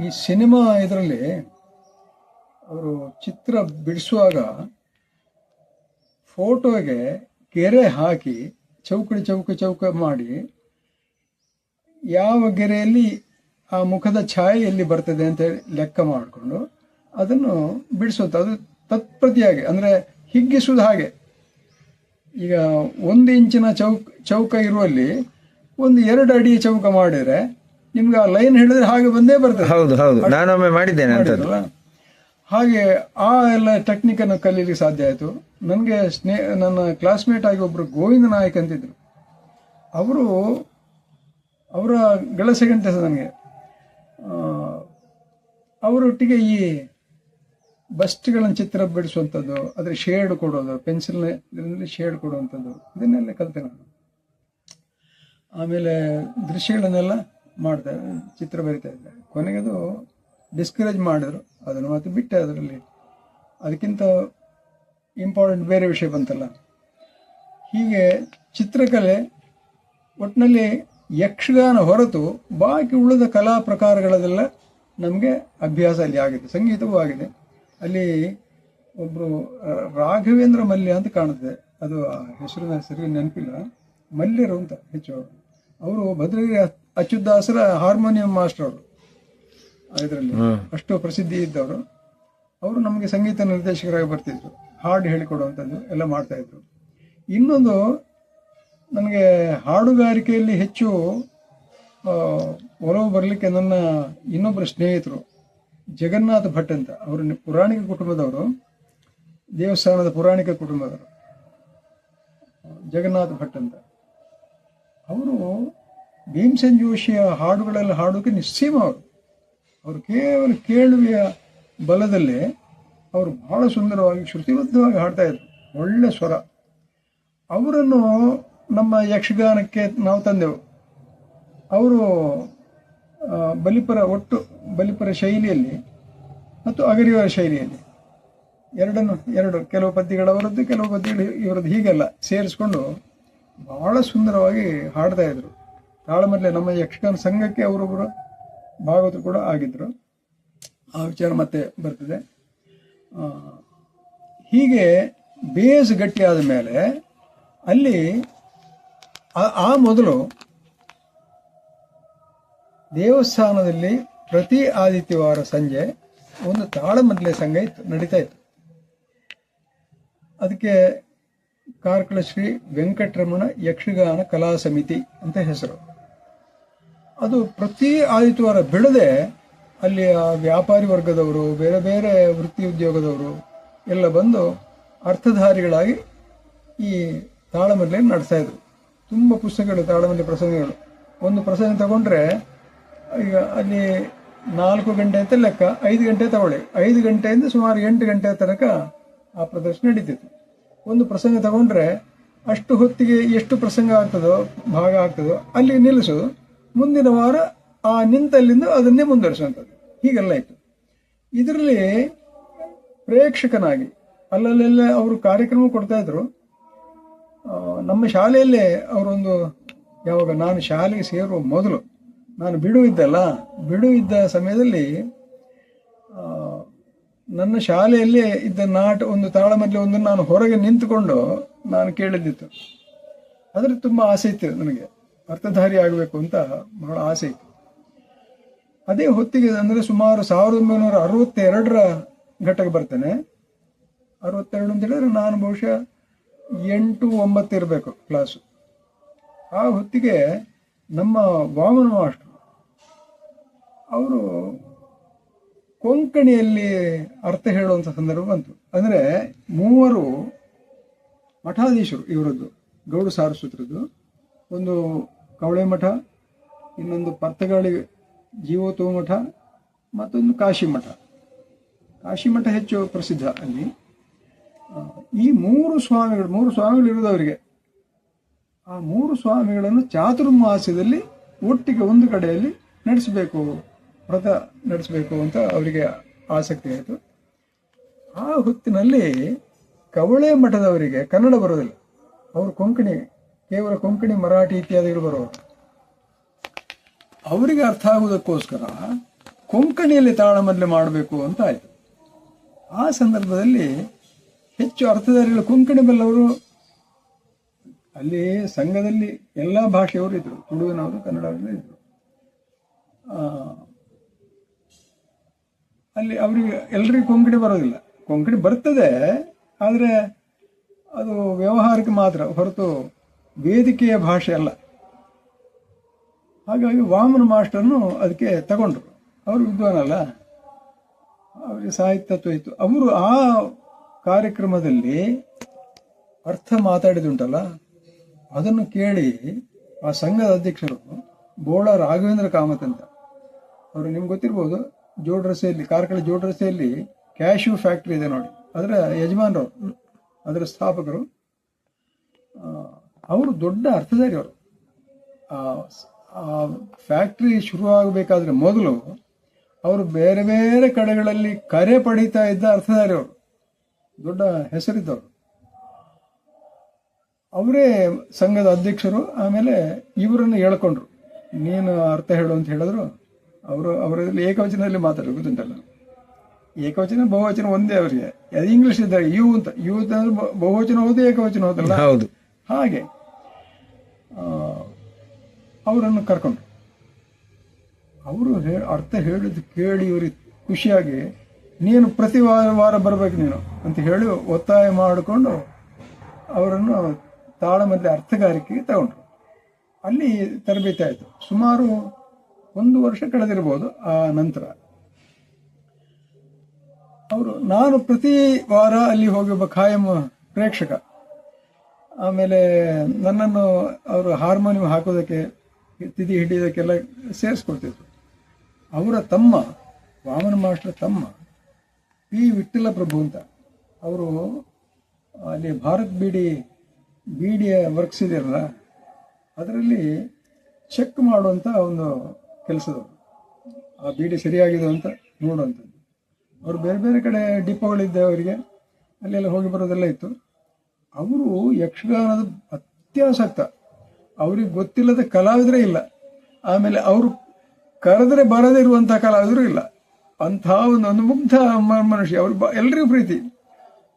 ಈ ಸಿನಿಮಾ ಇದರಲ್ಲಿ ಅವರು ಚಿತ್ರ ಬಿಡಿಸುವಾಗ ಫೋಟೋಗೆ ಗೆರೆ ಹಾಕಿ ಚೌಕ ಮಾಡಿ ಯಾವ ಗೆರೆಯಲ್ಲಿ ಆ ಮುಖದ ಛಾಯೆ ಎಲ್ಲಿ ಬರ್ತದೆ ಅಂತ ಲೆಕ್ಕ ಮಾಡಿಕೊಂಡು ಅದನ್ನು ಬಿಡಿಸುತ್ತೆ. ಅದು ತತ್ಪ್ರತಿಯಾಗಿ, ಅಂದರೆ ಹಿಗ್ಗಿಸುವುದು ಹಾಗೆ. ಈಗ 1 ಇಂಚಿನ ಚೌಕ ಇರುವಲ್ಲಿ 2 ಅಡಿ ಚೌಕ ಮಾಡಿದ್ರೆ ನಿಮ್ಗೆ ಆ ಲೈನ್ ಹೇಳಿದ್ರೆ ಹಾಗೆ ಬಂದೇ ಬರ್ತದೆ. ಹೌದು ಹೌದು, ನಾನೊಮ್ಮೆ ಮಾಡಿದ್ದೇನೆ. ಹಾಗೆ ಆ ಎಲ್ಲ ಟೆಕ್ನಿಕನ್ನು ಕಲೀಲಿಕ್ಕೆ ಸಾಧ್ಯ ಆಯಿತು. ನನಗೆ ನನ್ನ ಕ್ಲಾಸ್ಮೇಟ್ ಆಗಿ ಒಬ್ಬರು ಗೋವಿಂದ ನಾಯಕ್ ಅಂತಿದ್ರು. ಅವರ ಗಳಸೆಗಂಟೆ ನನಗೆ. ಅವರೊಟ್ಟಿಗೆ ಈ ಬಸ್ಟ್ಗಳನ್ನು ಚಿತ್ರ ಬಿಡಿಸುವಂಥದ್ದು, ಅದರ ಶೇಡ್ ಕೊಡೋದು, ಪೆನ್ಸಿಲ್ನಲ್ಲಿ ಶೇಡ್ ಕೊಡುವಂಥದ್ದು, ಇದನ್ನೆಲ್ಲ ಕಲಿತೆ ನಾನು. ಆಮೇಲೆ ದೃಶ್ಯಗಳನ್ನೆಲ್ಲ ಮಾಡ್ತಾ ಚಿತ್ರ ಬರಿತಾ ಇದ್ದೆ. ಕೊನೆಗೆ ಅದು ಡಿಸ್ಕರೇಜ್ ಮಾಡಿದ್ರು, ಅದನ್ನು ಮತ್ತೆ ಬಿಟ್ಟೆ. ಅದರಲ್ಲಿ ಅದಕ್ಕಿಂತ ಇಂಪಾರ್ಟೆಂಟ್ ಬೇರೆ ವಿಷಯ ಬಂತಲ್ಲ. ಹೀಗೆ ಚಿತ್ರಕಲೆ ಒಟ್ಟಿನಲ್ಲಿ ಯಕ್ಷಗಾನ ಹೊರತು ಬಾಕಿ ಉಳಿದ ಕಲಾ ಪ್ರಕಾರಗಳದೆಲ್ಲ ನಮಗೆ ಅಭ್ಯಾಸ ಅಲ್ಲಿ ಆಗಿದೆ. ಸಂಗೀತವೂ ಆಗಿದೆ. ಅಲ್ಲಿ ಒಬ್ಬರು ರಾಘವೇಂದ್ರ ಮಲ್ಯ ಅಂತ ಕಾಣುತ್ತೆ, ಅದು ಹೆಸರಿನ ಸರಿ ನೆನಪಿಲ್ಲ, ಮಲ್ಯರು ಅಂತ ಹೆಚ್ಚು. ಅವರು ಭದ್ರಗಿರಿ ಅಚ್ಯುತದಾಸರ ಹಾರ್ಮೋನಿಯಂ ಮಾಸ್ಟರ್. ಅವರು ಇದರಲ್ಲಿ ಅಷ್ಟು ಪ್ರಸಿದ್ಧಿ ಇದ್ದವರು. ಅವರು ನಮಗೆ ಸಂಗೀತ ನಿರ್ದೇಶಕರಾಗಿ ಬರ್ತಿದ್ರು, ಹಾಡು ಹೇಳಿಕೊಡುವಂಥದ್ದು ಎಲ್ಲ ಮಾಡ್ತಾ ಇದ್ರು. ಇನ್ನೊಂದು, ನನಗೆ ಹಾಡುಗಾರಿಕೆಯಲ್ಲಿ ಹೆಚ್ಚು ಒಲವು ಬರಲಿಕ್ಕೆ ನನ್ನ ಇನ್ನೊಬ್ಬರು ಸ್ನೇಹಿತರು ಜಗನ್ನಾಥ ಭಟ್ ಅಂತ. ಅವರು ಪುರಾಣಿಕ ಕುಟುಂಬದವರು, ದೇವಸ್ಥಾನದ ಪುರಾಣಿಕ ಕುಟುಂಬದವರು, ಜಗನ್ನಾಥ ಭಟ್ ಅಂತ. ಅವರು ಭೀಮಸೇನ್ ಜೋಶಿಯ ಹಾಡುಗಳೆಲ್ಲ ಹಾಡೋಕೆ ನಿಸ್ಸೀಮ. ಅವರು ಕೇವಲ ಕೇಳುವಿಯ ಬಲದಲ್ಲೇ ಅವರು ಬಹಳ ಸುಂದರವಾಗಿ ಶ್ರುತಿಬದ್ಧವಾಗಿ ಹಾಡ್ತಾ ಇದ್ರು, ಒಳ್ಳೆ ಸ್ವರ. ಅವರನ್ನು ನಮ್ಮ ಯಕ್ಷಗಾನಕ್ಕೆ ನಾವು ತಂದೆವು. ಅವರು ಬಲಿಪರ ಶೈಲಿಯಲ್ಲಿ ಮತ್ತು ಅಗರಿಯವರ ಶೈಲಿಯಲ್ಲಿ ಎರಡು ಕೆಲವು ಪದ್ಯಗಳವರದ್ದು, ಕೆಲವು ಪದ್ಯಗಳು ಇವರದ್ದು, ಹೀಗೆಲ್ಲ ಸೇರಿಸ್ಕೊಂಡು ಬಹಳ ಸುಂದರವಾಗಿ ಹಾಡ್ತಾ ಇದ್ರು. ತಾಳಮದ್ದಲೆ ನಮ್ಮ ಯಕ್ಷಗಾನ ಸಂಘಕ್ಕೆ ಅವರೊಬ್ಬರು ಭಾಗವತರು ಕೂಡ ಆಗಿದ್ರು. ಆ ವಿಚಾರ ಮತ್ತೆ ಬರ್ತದೆ. ಹೀಗೆ ಬೇಸ್ ಗಟ್ಟಿಯಾದ ಮೇಲೆ ಅಲ್ಲಿ ಆ ಮೊದಲು ದೇವಸ್ಥಾನದಲ್ಲಿ ಪ್ರತಿ ಆದಿತ್ಯವಾರ ಸಂಜೆ ಒಂದು ತಾಳಮದ್ದಲೆ ಸಂಘ ನಡೀತಾ ಇತ್ತು. ಅದಕ್ಕೆ ಕಾರ್ಕಳ ಶ್ರೀ ವೆಂಕಟರಮಣ ಯಕ್ಷಗಾನ ಕಲಾ ಸಮಿತಿ ಅಂತ ಹೆಸರು. ಅದು ಪ್ರತಿ ಆದಿತ್ಯವಾರ ಬಿಡದೆ ಅಲ್ಲಿ ವ್ಯಾಪಾರಿ ವರ್ಗದವರು, ಬೇರೆ ಬೇರೆ ವೃತ್ತಿ ಉದ್ಯೋಗದವರು ಎಲ್ಲ ಬಂದು ಅರ್ಥಧಾರಿಗಳಾಗಿ ಈ ತಾಳಮದ್ದಲೆ ನಡೆಸ್ತಾ ಇದ್ರು. ತುಂಬ ಪುಸ್ತಕಗಳು, ತಾಳಮದ್ದಲೆ ಪ್ರಸಂಗಗಳು. ಒಂದು ಪ್ರಸಂಗ ತಗೊಂಡ್ರೆ ಈಗ ಅಲ್ಲಿ 4 ಗಂಟೆ ಅಂತ ಲೆಕ್ಕ, 5 ಗಂಟೆ ತಗೊಳ್ಳಿ, 5 ಗಂಟೆಯಿಂದ ಸುಮಾರು 8 ಗಂಟೆ ತನಕ ಆ ಪ್ರದರ್ಶನ ನಡೀತಿತ್ತು. ಒಂದು ಪ್ರಸಂಗ ತಗೊಂಡ್ರೆ ಅಷ್ಟು ಹೊತ್ತಿಗೆ ಎಷ್ಟು ಪ್ರಸಂಗ ಭಾಗ ಆಗ್ತದೋ ಅಲ್ಲಿ ನಿಲ್ಲಿಸೋದು, ಮುಂದಿನ ವಾರ ಆ ನಿಂತಲ್ಲಿಂದ ಅದನ್ನೇ ಮುಂದುವರಿಸುವಂಥದ್ದು. ಹೀಗೆಲ್ಲ ಇತ್ತು. ಇದರಲ್ಲಿ ಪ್ರೇಕ್ಷಕನಾಗಿ ಅಲ್ಲಲ್ಲೆಲ್ಲ ಅವರು ಕಾರ್ಯಕ್ರಮ ಕೊಡ್ತಾ ಇದ್ರು. ನಮ್ಮ ಶಾಲೆಯಲ್ಲೇ ಅವರೊಂದು ಯಾವಾಗ ನಾನು ಶಾಲೆಗೆ ಸೇರುವ ಮೊದಲು, ನಾನು ಬಿಡು ಇದ್ದ ಸಮಯದಲ್ಲಿ ನನ್ನ ಶಾಲೆಯಲ್ಲೇ ಇದ್ದ ಒಂದು ತಾಳಮದ್ದಲೆ ಒಂದನ್ನು ನಾನು ಹೊರಗೆ ನಿಂತುಕೊಂಡು ನಾನು ಕೇಳಿದ್ದಿತ್ತು. ಅದರಲ್ಲಿ ತುಂಬ ಆಸೆ ಇತ್ತು, ನನಗೆ ಅರ್ಥಧಾರಿ ಆಗಬೇಕು ಅಂತ ಬಹಳ ಆಸೆ ಇತ್ತು. ಅದೇ ಹೊತ್ತಿಗೆ ಅಂದರೆ ಸುಮಾರು 1962ರ ಘಟ್ಟಕ್ಕೆ ಬರ್ತೇನೆ. 62 ಅಂತ ಹೇಳಿದ್ರೆ ನಾನು ಬಹುಶಃ 8, 9 ಇರಬೇಕು ಕ್ಲಾಸು. ಆ ಹೊತ್ತಿಗೆ ನಮ್ಮ ವಾಮನ ಮಾಸ್ಟರು ಅವರು ಕೊಂಕಣಿಯಲ್ಲಿ ಅರ್ಥ ಹೇಳುವಂಥ ಸಂದರ್ಭ ಬಂತು. ಅಂದರೆ 3 ಮಠಾಧೀಶರು ಇವರದ್ದು, ಗೌಡ ಸಾರಸ್ವತರದ್ದು, ಒಂದು ಕವಳೆ ಮಠ, ಇನ್ನೊಂದು ಪರ್ತಗಾಳಿ ಜೀವೋತ್ಸವ ಮಠ, ಮತ್ತೊಂದು ಕಾಶಿ ಮಠ ಹೆಚ್ಚು ಪ್ರಸಿದ್ಧ ಅಲ್ಲಿ. ಈ 3 ಸ್ವಾಮಿಗಳು ಇರೋದವರಿಗೆ, ಆ 3 ಸ್ವಾಮಿಗಳನ್ನು ಚಾತುರ್ಮಾಸ್ಯದಲ್ಲಿ ಒಟ್ಟಿಗೆ ಒಂದು ಕಡೆಯಲ್ಲಿ ವ್ರತ ನಡೆಸಬೇಕು ಅಂತ ಅವರಿಗೆ ಆಸಕ್ತಿ ಆಯಿತು. ಆ ಹೊತ್ತಿನಲ್ಲಿ ಕವಳೆ ಮಠದವರಿಗೆ ಕನ್ನಡ ಬರೋದಿಲ್ಲ, ಅವರು ಕೇವಲ ಕೊಂಕಣಿ, ಮರಾಠಿ ಇತ್ಯಾದಿಗಳು ಬರೋರು. ಅವರಿಗೆ ಅರ್ಥ ಆಗುವುದಕ್ಕೋಸ್ಕರ ಕೊಂಕಣಿಯಲ್ಲಿ ತಾಳಮದ್ದಲೆ ಮಾಡಬೇಕು ಅಂತ ಆಯಿತು. ಆ ಸಂದರ್ಭದಲ್ಲಿ ಹೆಚ್ಚು ಅರ್ಥಧಾರಿಗಳು ಕೊಂಕಣಿ ಬಲ್ಲವರು ಅಲ್ಲಿ ಸಂಘದಲ್ಲಿ ಎಲ್ಲ ಭಾಷೆಯವರು ಇದ್ರು, ತುಳುವಿನವರು, ಕನ್ನಡವರು ಇದ್ರು. ಅಲ್ಲಿ ಅವರಿಗೆ ಎಲ್ಲರಿಗೂ ಕೊಂಕಣಿ ಬರೋದಿಲ್ಲ. ಕೊಂಕಣಿ ಬರ್ತದೆ, ಆದರೆ ಅದು ವ್ಯವಹಾರಕ್ಕೆ ಮಾತ್ರ ಹೊರತು ವೇದಿಕೆಯ ಭಾಷೆ ಅಲ್ಲ. ಹಾಗಾಗಿ ವಾಮನ ಮಾಸ್ಟರ್ನು ಅದಕ್ಕೆ ತಗೊಂಡ್ರು. ಅವರು ವಿದ್ವಾನಲ್ಲ, ಅವರಿಗೆ ಸಾಹಿತ್ಯತ್ವ ಇತ್ತು. ಅವರು ಆ ಕಾರ್ಯಕ್ರಮದಲ್ಲಿ ಅರ್ಥ ಮಾತಾಡಿದುಂಟಲ್ಲ, ಅದನ್ನು ಕೇಳಿ ಆ ಸಂಘದ ಅಧ್ಯಕ್ಷರು ಬೋಳ ರಾಘವೇಂದ್ರ ಕಾಮತ್ ಅಂತ, ಅವರು ನಿಮ್ಗೆ ಗೊತ್ತಿರ್ಬೋದು, ಕಾರ್ಕಳ ಜೋಡ್ರಸೆಯಲ್ಲಿ ಕ್ಯಾಶ್ಯೂ ಫ್ಯಾಕ್ಟ್ರಿ ಇದೆ ನೋಡಿ, ಅದರ ಯಜಮಾನರು, ಅದರ ಸ್ಥಾಪಕರು. ಅವರು ದೊಡ್ಡ ಅರ್ಥಧಾರಿ. ಅವರು ಆ ಫ್ಯಾಕ್ಟ್ರಿ ಶುರುವಾಗಬೇಕಾದ್ರೆ ಮೊದಲು ಅವರು ಬೇರೆ ಬೇರೆ ಕಡೆಗಳಲ್ಲಿ ಕರೆ ಪಡೀತಾ ಇದ್ದ ಅರ್ಥಧಾರಿ. ಅವರು ದೊಡ್ಡ ಹೆಸರಿದ್ದವರು. ಅವರೇ ಸಂಘದ ಅಧ್ಯಕ್ಷರು. ಆಮೇಲೆ ಇವರನ್ನು ಹೇಳ್ಕೊಂಡ್ರು, ನೀನು ಅರ್ಥ ಹೇಳು ಅಂತ ಹೇಳಿದ್ರು. ಅವರಲ್ಲಿ ಏಕವಚನದಲ್ಲಿ ಮಾತಾಡೋದು ಗೊತ್ತುಂಟಲ್ಲ, ಏಕವಚನ ಬಹುವಚನ ಒಂದೇ ಅವರಿಗೆ. ಅದು ಇಂಗ್ಲಿಷ್ ಇದ್ದಾಗ ಯು ಅಂತಂದ್ರೆ ಬಹುವಚನ ಹೌದು, ಏಕವಚನ ಹೌದಲ್ಲ. ಹೌದು. ಹಾಗೆ ಅವರನ್ನು ಕರ್ಕೊಂಡ್ರು. ಅವರು ಅರ್ಥ ಹೇಳಿದ್ದು ಕೇಳಿ ಇವ್ರಿಗೆ ಖುಷಿಯಾಗಿ, ನೀನು ಪ್ರತಿ ವಾರ ಬರಬೇಕು ನೀನು ಅಂತ ಹೇಳಿ ಒತ್ತಾಯ ಮಾಡಿಕೊಂಡು ಅವರನ್ನು ತಾಳಮದ್ದಲೆ ಅರ್ಥಗಾರಿಕೆಗೆ ತಗೊಂಡ್ರು. ಅಲ್ಲಿ ತರಬೇತಿ ಆಯಿತು. ಸುಮಾರು 1 ವರ್ಷ ಕಳೆದಿರ್ಬೋದು. ಆ ನಂತರ ನಾನು ಪ್ರತಿ ವಾರ ಅಲ್ಲಿ ಹೋಗಿ ಖಾಯಂ ಪ್ರೇಕ್ಷಕ. ಆಮೇಲೆ ನನ್ನನ್ನು ಅವರು ಹಾರ್ಮೋನಿಯಂ ಹಾಕೋದಕ್ಕೆ, ತಿಥಿ ಹಿಡಿಯೋದಕ್ಕೆಲ್ಲ ಸೇರಿಸ್ಕೊಳ್ತಿದ್ರು. ಅವರ ತಮ್ಮ, ವಾಮನ ಮಾಸ್ಟರ್ ತಮ್ಮ ಪಿ ವಿಠ್ಠಲ ಪ್ರಭು ಅಂತ, ಅವರು ಅಲ್ಲಿ ಭಾರತ್ ಬೀಡಿಯ ವರ್ಕ್ಸ್ ಇದೆಯಲ್ಲ, ಅದರಲ್ಲಿ ಚೆಕ್ ಮಾಡುವಂಥ ಒಂದು ಕೆಲಸದವರು. ಆ ಬೀಡಿ ಸರಿಯಾಗಿದೆ ಅಂತ ನೋಡುವಂಥದ್ದು. ಅವರು ಬೇರೆ ಬೇರೆ ಕಡೆ ಡಿಪೋಗಳಿದ್ದೆ ಅವರಿಗೆ, ಅಲ್ಲೆಲ್ಲ ಹೋಗಿ ಬರೋದೆಲ್ಲ ಇತ್ತು. ಅವರು ಯಕ್ಷಗಾನದ ಅತ್ಯಾಸಕ್ತ. ಅವ್ರಿಗೆ ಗೊತ್ತಿಲ್ಲದ ಕಲಾವಿದರೇ ಇಲ್ಲ. ಆಮೇಲೆ ಅವರು ಕರೆದರೆ ಬರದೇ ಇರುವಂಥ ಕಲಾವಿದರು ಇಲ್ಲ. ಅಂಥ ಒಂದು ಮುಗ್ಧ ಮನುಷ್ಯ. ಅವರು ಎಲ್ರಿಗೂ ಪ್ರೀತಿ.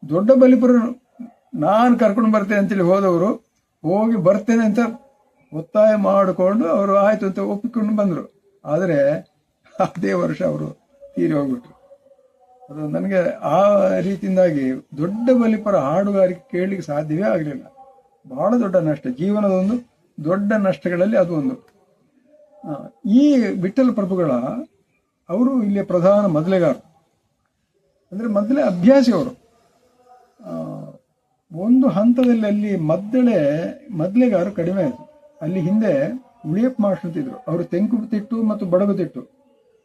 ದೊಡ್ಡ ಬಲಿಪುರ ನಾನು ಕರ್ಕೊಂಡು ಬರ್ತೇನೆ ಅಂತೇಳಿ ಹೋದವರು ಹೋಗಿ ಬರ್ತೇನೆ ಅಂತ ಒತ್ತಾಯ ಮಾಡಿಕೊಂಡು ಅವರು ಆಯಿತು ಅಂತ ಒಪ್ಪಿಕೊಂಡು ಬಂದರು. ಆದರೆ ಅದೇ ವರ್ಷ ಅವರು ತೀರಿ ಹೋಗ್ಬಿಟ್ರು. ಅದು ನನಗೆ ಆ ರೀತಿಯಿಂದಾಗಿ ದೊಡ್ಡ ಬಲಿಪರ ಹಾಡುಗಾರಿಕೆ ಕೇಳಲಿಕ್ಕೆ ಸಾಧ್ಯವೇ ಆಗಲಿಲ್ಲ. ಬಹಳ ದೊಡ್ಡ ನಷ್ಟ, ಜೀವನದ ಒಂದು ದೊಡ್ಡ ನಷ್ಟಗಳಲ್ಲಿ ಅದು ಒಂದು. ಈ ವಿಠ್ಠಲ ಪ್ರಭುಗಳ ಅವರು ಇಲ್ಲಿಯ ಪ್ರಧಾನ ಮದ್ಲೆಗಾರರು, ಅಂದರೆ ಮೊದಲೇ ಅಭ್ಯಾಸಿ ಅವರು. ಒಂದು ಹಂತದಲ್ಲಿ ಅಲ್ಲಿ ಮದ್ಲೆಗಾರರು ಕಡಿಮೆ ಆಯಿತು. ಅಲ್ಲಿ ಹಿಂದೆ ಉಳಿಯಪ್ಪ ಮಾಸ್ಟರ್ ಅಂತಿದ್ರು. ಅವರು ತೆಂಕು ತಿಟ್ಟು ಮತ್ತು ಬಡಗು ತಿಟ್ಟು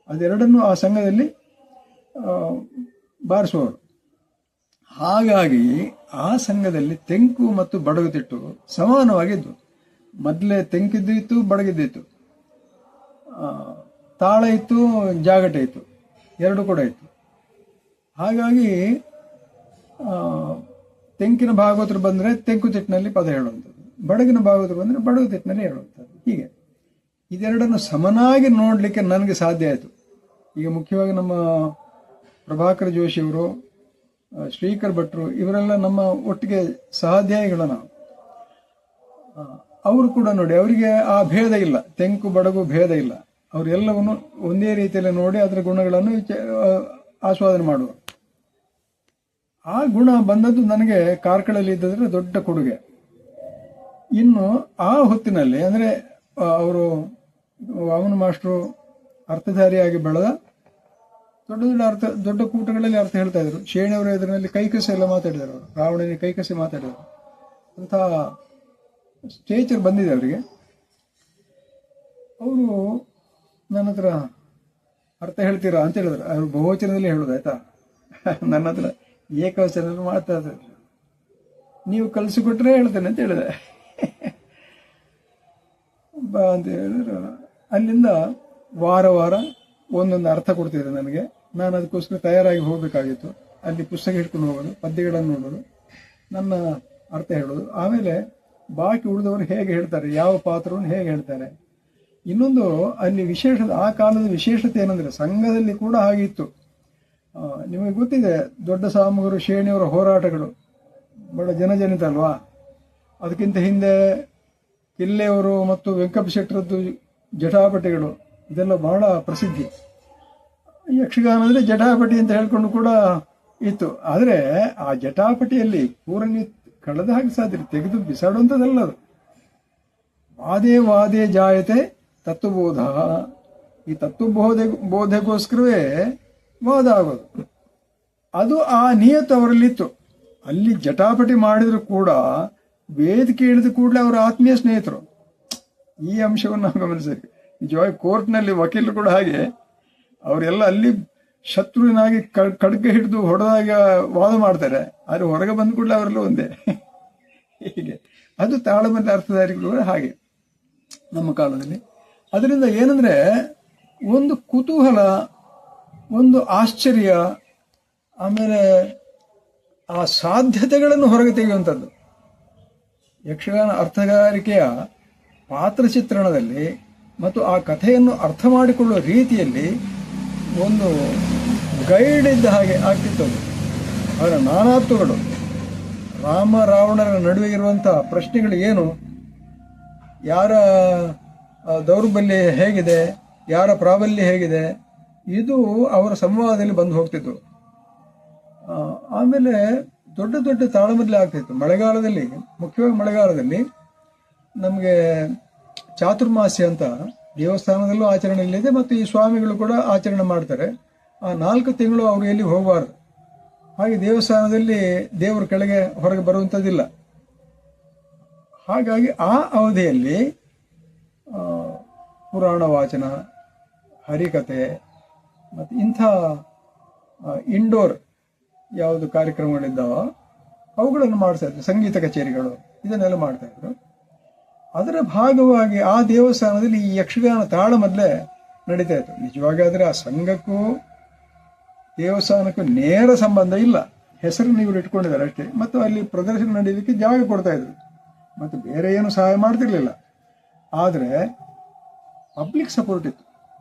ಅದೆರಡನ್ನೂ ಆ ಸಂಘದಲ್ಲಿ ಬಾರಿಸುವವರು. ಹಾಗಾಗಿ ಆ ಸಂಘದಲ್ಲಿ ತೆಂಕು ಮತ್ತು ಬಡಗುತಿಟ್ಟು ಸಮಾನವಾಗಿದ್ದು. ಮೊದಲೇ ತೆಂಕಿದ್ದಿತ್ತು, ಬಡಗಿದ್ದಿತ್ತು, ತಾಳ ಇತ್ತು, ಜಾಗಟೆ ಇತ್ತು, ಎರಡು ಕೂಡ ಇತ್ತು. ಹಾಗಾಗಿ ತೆಂಕಿನ ಭಾಗವತರು ಬಂದರೆ ತೆಂಕು ತಿಟ್ಟಿನಲ್ಲಿ ಪದ ಹೇಳುವಂಥದ್ದು, ಬಡಗಿನ ಭಾಗವತರು ಬಂದರೆ ಬಡಗು ತಿಟ್ಟಿನಲ್ಲಿ ಹೇಳುತ್ತಾರೆ. ಹೀಗೆ ಇದೆರಡನ್ನು ಸಮನಾಗಿ ನೋಡಲಿಕ್ಕೆ ನನಗೆ ಸಾಧ್ಯ ಆಯಿತು. ಈಗ ಮುಖ್ಯವಾಗಿ ನಮ್ಮ ಪ್ರಭಾಕರ ಜೋಶಿಯವರು, ಶ್ರೀಕರ್ ಭಟ್ರು, ಇವರೆಲ್ಲ ನಮ್ಮ ಒಟ್ಟಿಗೆ ಸಹಾಧ್ಯಾಯಿಗಳು ನಾವು. ಅವರು ಕೂಡ ನೋಡಿ, ಅವರಿಗೆ ಆ ಭೇದ ಇಲ್ಲ, ತೆಂಕು ಬಡಗು ಭೇದ ಇಲ್ಲ. ಅವರೆಲ್ಲವನ್ನು ಒಂದೇ ರೀತಿಯಲ್ಲಿ ನೋಡಿ ಅದರ ಗುಣಗಳನ್ನು ಆಸ್ವಾದನೆ ಮಾಡುವರು. ಆ ಗುಣ ಬಂದದ್ದು ನನಗೆ ಕಾರ್ಕಳಲ್ಲಿ ಇದ್ದದ್ರೆ ದೊಡ್ಡ ಕೊಡುಗೆ. ಇನ್ನು ಆ ಹೊತ್ತಿನಲ್ಲಿ ಅಂದರೆ ಅವರು ವಾಮನ ಮಾಸ್ಟ್ರು ಅರ್ಥಧಾರಿಯಾಗಿ ಬೆಳೆದ ದೊಡ್ಡ ಕೂಟಗಳಲ್ಲಿ ಅರ್ಥ ಹೇಳ್ತಾ ಇದ್ರು. ಶೇಣಿಯವರ ಎದುರಿನಲ್ಲಿ ಕೈಕಸಿ ಎಲ್ಲ ಮಾತಾಡಿದರು, ಅವರು ರಾವಣನಿಗೆ ಕೈಕಸಿ ಮಾತಾಡಿದರು. ಅಂಥ ಸ್ಟೇಚರ್ ಬಂದಿದೆ ಅವರಿಗೆ. ಅವರು ನನ್ನ ಹತ್ರ ಅರ್ಥ ಹೇಳ್ತೀರಾ ಅಂತ ಹೇಳಿದ್ರು. ಅವರು ಬಹುವಚನದಲ್ಲಿ ಹೇಳೋದು, ಆಯ್ತಾ. ನನ್ನ ಹತ್ರ ಏಕವಚನದಲ್ಲಿ ಮಾತಾಡ್ತಾರೆ. ನೀವು ಕಲಿಸಿಕೊಟ್ರೆ ಹೇಳ್ತೇನೆ ಅಂತ ಹೇಳಿದೆ. ಬಾ ಅಂತ ಹೇಳಿದ್ರು. ಅಲ್ಲಿಂದ ವಾರ ವಾರ ಒಂದೊಂದು ಅರ್ಥ ಕೊಡ್ತಿದ್ರು ನನಗೆ. ನಾನು ಅದಕ್ಕೋಸ್ಕರ ತಯಾರಾಗಿ ಹೋಗಬೇಕಾಗಿತ್ತು. ಅಲ್ಲಿ ಪುಸ್ತಕ ಹಿಡ್ಕೊಂಡು ಹೋಗೋದು, ಪದ್ಯಗಳನ್ನು ನೋಡೋದು, ನನ್ನ ಅರ್ಥ ಹೇಳೋದು. ಆಮೇಲೆ ಬಾಕಿ ಉಳಿದವರು ಹೇಗೆ ಹೇಳ್ತಾರೆ, ಯಾವ ಪಾತ್ರವನ್ನು ಹೇಗೆ ಹೇಳ್ತಾರೆ. ಇನ್ನೊಂದು ಅಲ್ಲಿ ಆ ಕಾಲದ ವಿಶೇಷತೆ ಏನಂದರೆ, ಸಂಘದಲ್ಲಿ ಕೂಡ ಹಾಗಿತ್ತು. ನಿಮಗೆ ಗೊತ್ತಿದೆ, ದೊಡ್ಡ ಸಾಮಗರು ಶೇಣಿಯವರ ಹೋರಾಟಗಳು ಬಹಳ ಜನಜನಿತ ಅಲ್ವಾ. ಅದಕ್ಕಿಂತ ಹಿಂದೆ ಕಿಲ್ಲೆಯವರು ಮತ್ತು ವೆಂಕಪ್ಪ ಶೆಟ್ಟರದ್ದು ಜಟಾಪಟಿಗಳು, ಇದೆಲ್ಲ ಬಹಳ ಪ್ರಸಿದ್ಧಿ. ಯಕ್ಷಗಾನದಲ್ಲಿ ಜಟಾಪಟಿ ಅಂತ ಹೇಳ್ಕೊಂಡು ಕೂಡ ಇತ್ತು. ಆದರೆ ಆ ಜಟಾಪಟಿಯಲ್ಲಿ ಪೂರನಿ ಕಳೆದ ಹಾಗೆ ಸಾಧ್ಯ, ತೆಗೆದು ಬಿಸಾಡುವಂಥದ್ದಲ್ಲ ಅದು. ವಾದೇ ವಾದೇ ಜಾಯತೆ ತತ್ವಬೋಧ. ಈ ಬೋಧೆಗೋಸ್ಕರವೇ ವಾದ ಆಗೋದು. ಅದು ಆ ನಿಯತ್ತು ಅವರಲ್ಲಿತ್ತು. ಅಲ್ಲಿ ಜಟಾಪಟಿ ಮಾಡಿದ್ರು ಕೂಡ ವೇದಿಕೆ ಇಳಿದ ಕೂಡಲೇ ಅವರ ಆತ್ಮೀಯ ಸ್ನೇಹಿತರು. ಈ ಅಂಶವನ್ನು ನಾವು ಗಮನಿಸಬೇಕು. ನಿಜವಾಗಿ ಕೋರ್ಟ್ನಲ್ಲಿ ವಕೀಲರು ಕೂಡ ಹಾಗೆ, ಅವರೆಲ್ಲ ಅಲ್ಲಿ ಶತ್ರುವಿನಾಗಿ ಖಡ್ಗ ಹಿಡಿದು ಹೊಡೆದಾಗ ವಾದ ಮಾಡ್ತಾರೆ. ಆದರೆ ಹೊರಗೆ ಬಂದ ಕೂಡಲೇ ಅವರೆಲ್ಲ ಒಂದೇ. ಹೀಗೆ ಅದು ತಾಳಮಲ್ಲ ಅರ್ಥಧಾರಿಗಳು ಹಾಗೆ ನಮ್ಮ ಕಾಲದಲ್ಲಿ. ಅದರಿಂದ ಏನಂದ್ರೆ, ಒಂದು ಕುತೂಹಲ, ಒಂದು ಆಶ್ಚರ್ಯ, ಆಮೇಲೆ ಆ ಸಾಧ್ಯತೆಗಳನ್ನು ಹೊರಗೆ ತೆಗೆಯುವಂಥದ್ದು. ಯಕ್ಷಗಾನ ಅರ್ಥಗಾರಿಕೆಯ ಪಾತ್ರಚಿತ್ರಣದಲ್ಲಿ ಮತ್ತು ಆ ಕಥೆಯನ್ನು ಅರ್ಥ ಮಾಡಿಕೊಳ್ಳುವ ರೀತಿಯಲ್ಲಿ ಒಂದು ಗೈಡ್ ಇದ್ದ ಹಾಗೆ ಆಗ್ತಿತ್ತು. ಅದರ ನಾನಾತ್ವಗಳು, ರಾಮ ರಾವಣರ ನಡುವೆ ಇರುವಂಥ ಪ್ರಶ್ನೆಗಳು ಏನು, ಯಾರ ದೌರ್ಬಲ್ಯ ಹೇಗಿದೆ, ಯಾರ ಪ್ರಾಬಲ್ಯ ಹೇಗಿದೆ, ಇದು ಅವರ ಸಂವಾದದಲ್ಲಿ ಬಂದು ಹೋಗ್ತಿತ್ತು. ಆಮೇಲೆ ದೊಡ್ಡ ದೊಡ್ಡ ತಾಳಮದ್ದಲೆ ಆಗ್ತಿತ್ತು. ಮಳೆಗಾಲದಲ್ಲಿ, ಮುಖ್ಯವಾಗಿ ಮಳೆಗಾಲದಲ್ಲಿ ನಮಗೆ ಚಾತುರ್ಮಾಸ್ಯ ಅಂತ ದೇವಸ್ಥಾನದಲ್ಲೂ ಆಚರಣೆಯಲ್ಲಿದೆ ಮತ್ತು ಈ ಸ್ವಾಮಿಗಳು ಕೂಡ ಆಚರಣೆ ಮಾಡ್ತಾರೆ. ಆ 4 ತಿಂಗಳು ಅವರು ಎಲ್ಲಿ ಹೋಗಬಾರ್ದು. ಹಾಗೆ ದೇವಸ್ಥಾನದಲ್ಲಿ ದೇವರು ಕೆಳಗೆ ಹೊರಗೆ ಬರುವಂಥದ್ದಿಲ್ಲ. ಹಾಗಾಗಿ ಆ ಅವಧಿಯಲ್ಲಿ ಪುರಾಣ ವಾಚನ, ಹರಿಕತೆ ಮತ್ತು ಇಂಥ ಇಂಡೋರ್ ಯಾವುದು ಕಾರ್ಯಕ್ರಮಗಳಿದ್ದಾವೋ ಅವುಗಳನ್ನು ಮಾಡ್ತಾ ಇದ್ರು. ಸಂಗೀತ ಕಚೇರಿಗಳು ಇದನ್ನೆಲ್ಲ ಮಾಡ್ತಾ ಇದ್ರು. ಅದರ ಭಾಗವಾಗಿ ಆ ದೇವಸ್ಥಾನದಲ್ಲಿ ಈ ಯಕ್ಷಗಾನ ತಾಳಮದ್ದಲೆ ನಡೀತಾ ಇತ್ತು. ನಿಜವಾಗಿ ಆದರೆ ಆ ಸಂಘಕ್ಕೂ ದೇವಸ್ಥಾನಕ್ಕೂ ನೇರ ಸಂಬಂಧ ಇಲ್ಲ, ಹೆಸರನ್ನು ಇವರು ಇಟ್ಕೊಂಡಿದ್ದಾರೆ ಅಷ್ಟೇ. ಮತ್ತು ಅಲ್ಲಿ ಪ್ರದರ್ಶನ ನಡೆಯಲಿಕ್ಕೆ ಜಾಗ ಕೊಡ್ತಾ ಇದ್ರು ಮತ್ತು ಬೇರೆ ಏನು ಸಹಾಯ ಮಾಡ್ತಿರ್ಲಿಲ್ಲ. ಆದರೆ ಪಬ್ಲಿಕ್ ಸಪೋರ್ಟ್ ಇತ್ತು.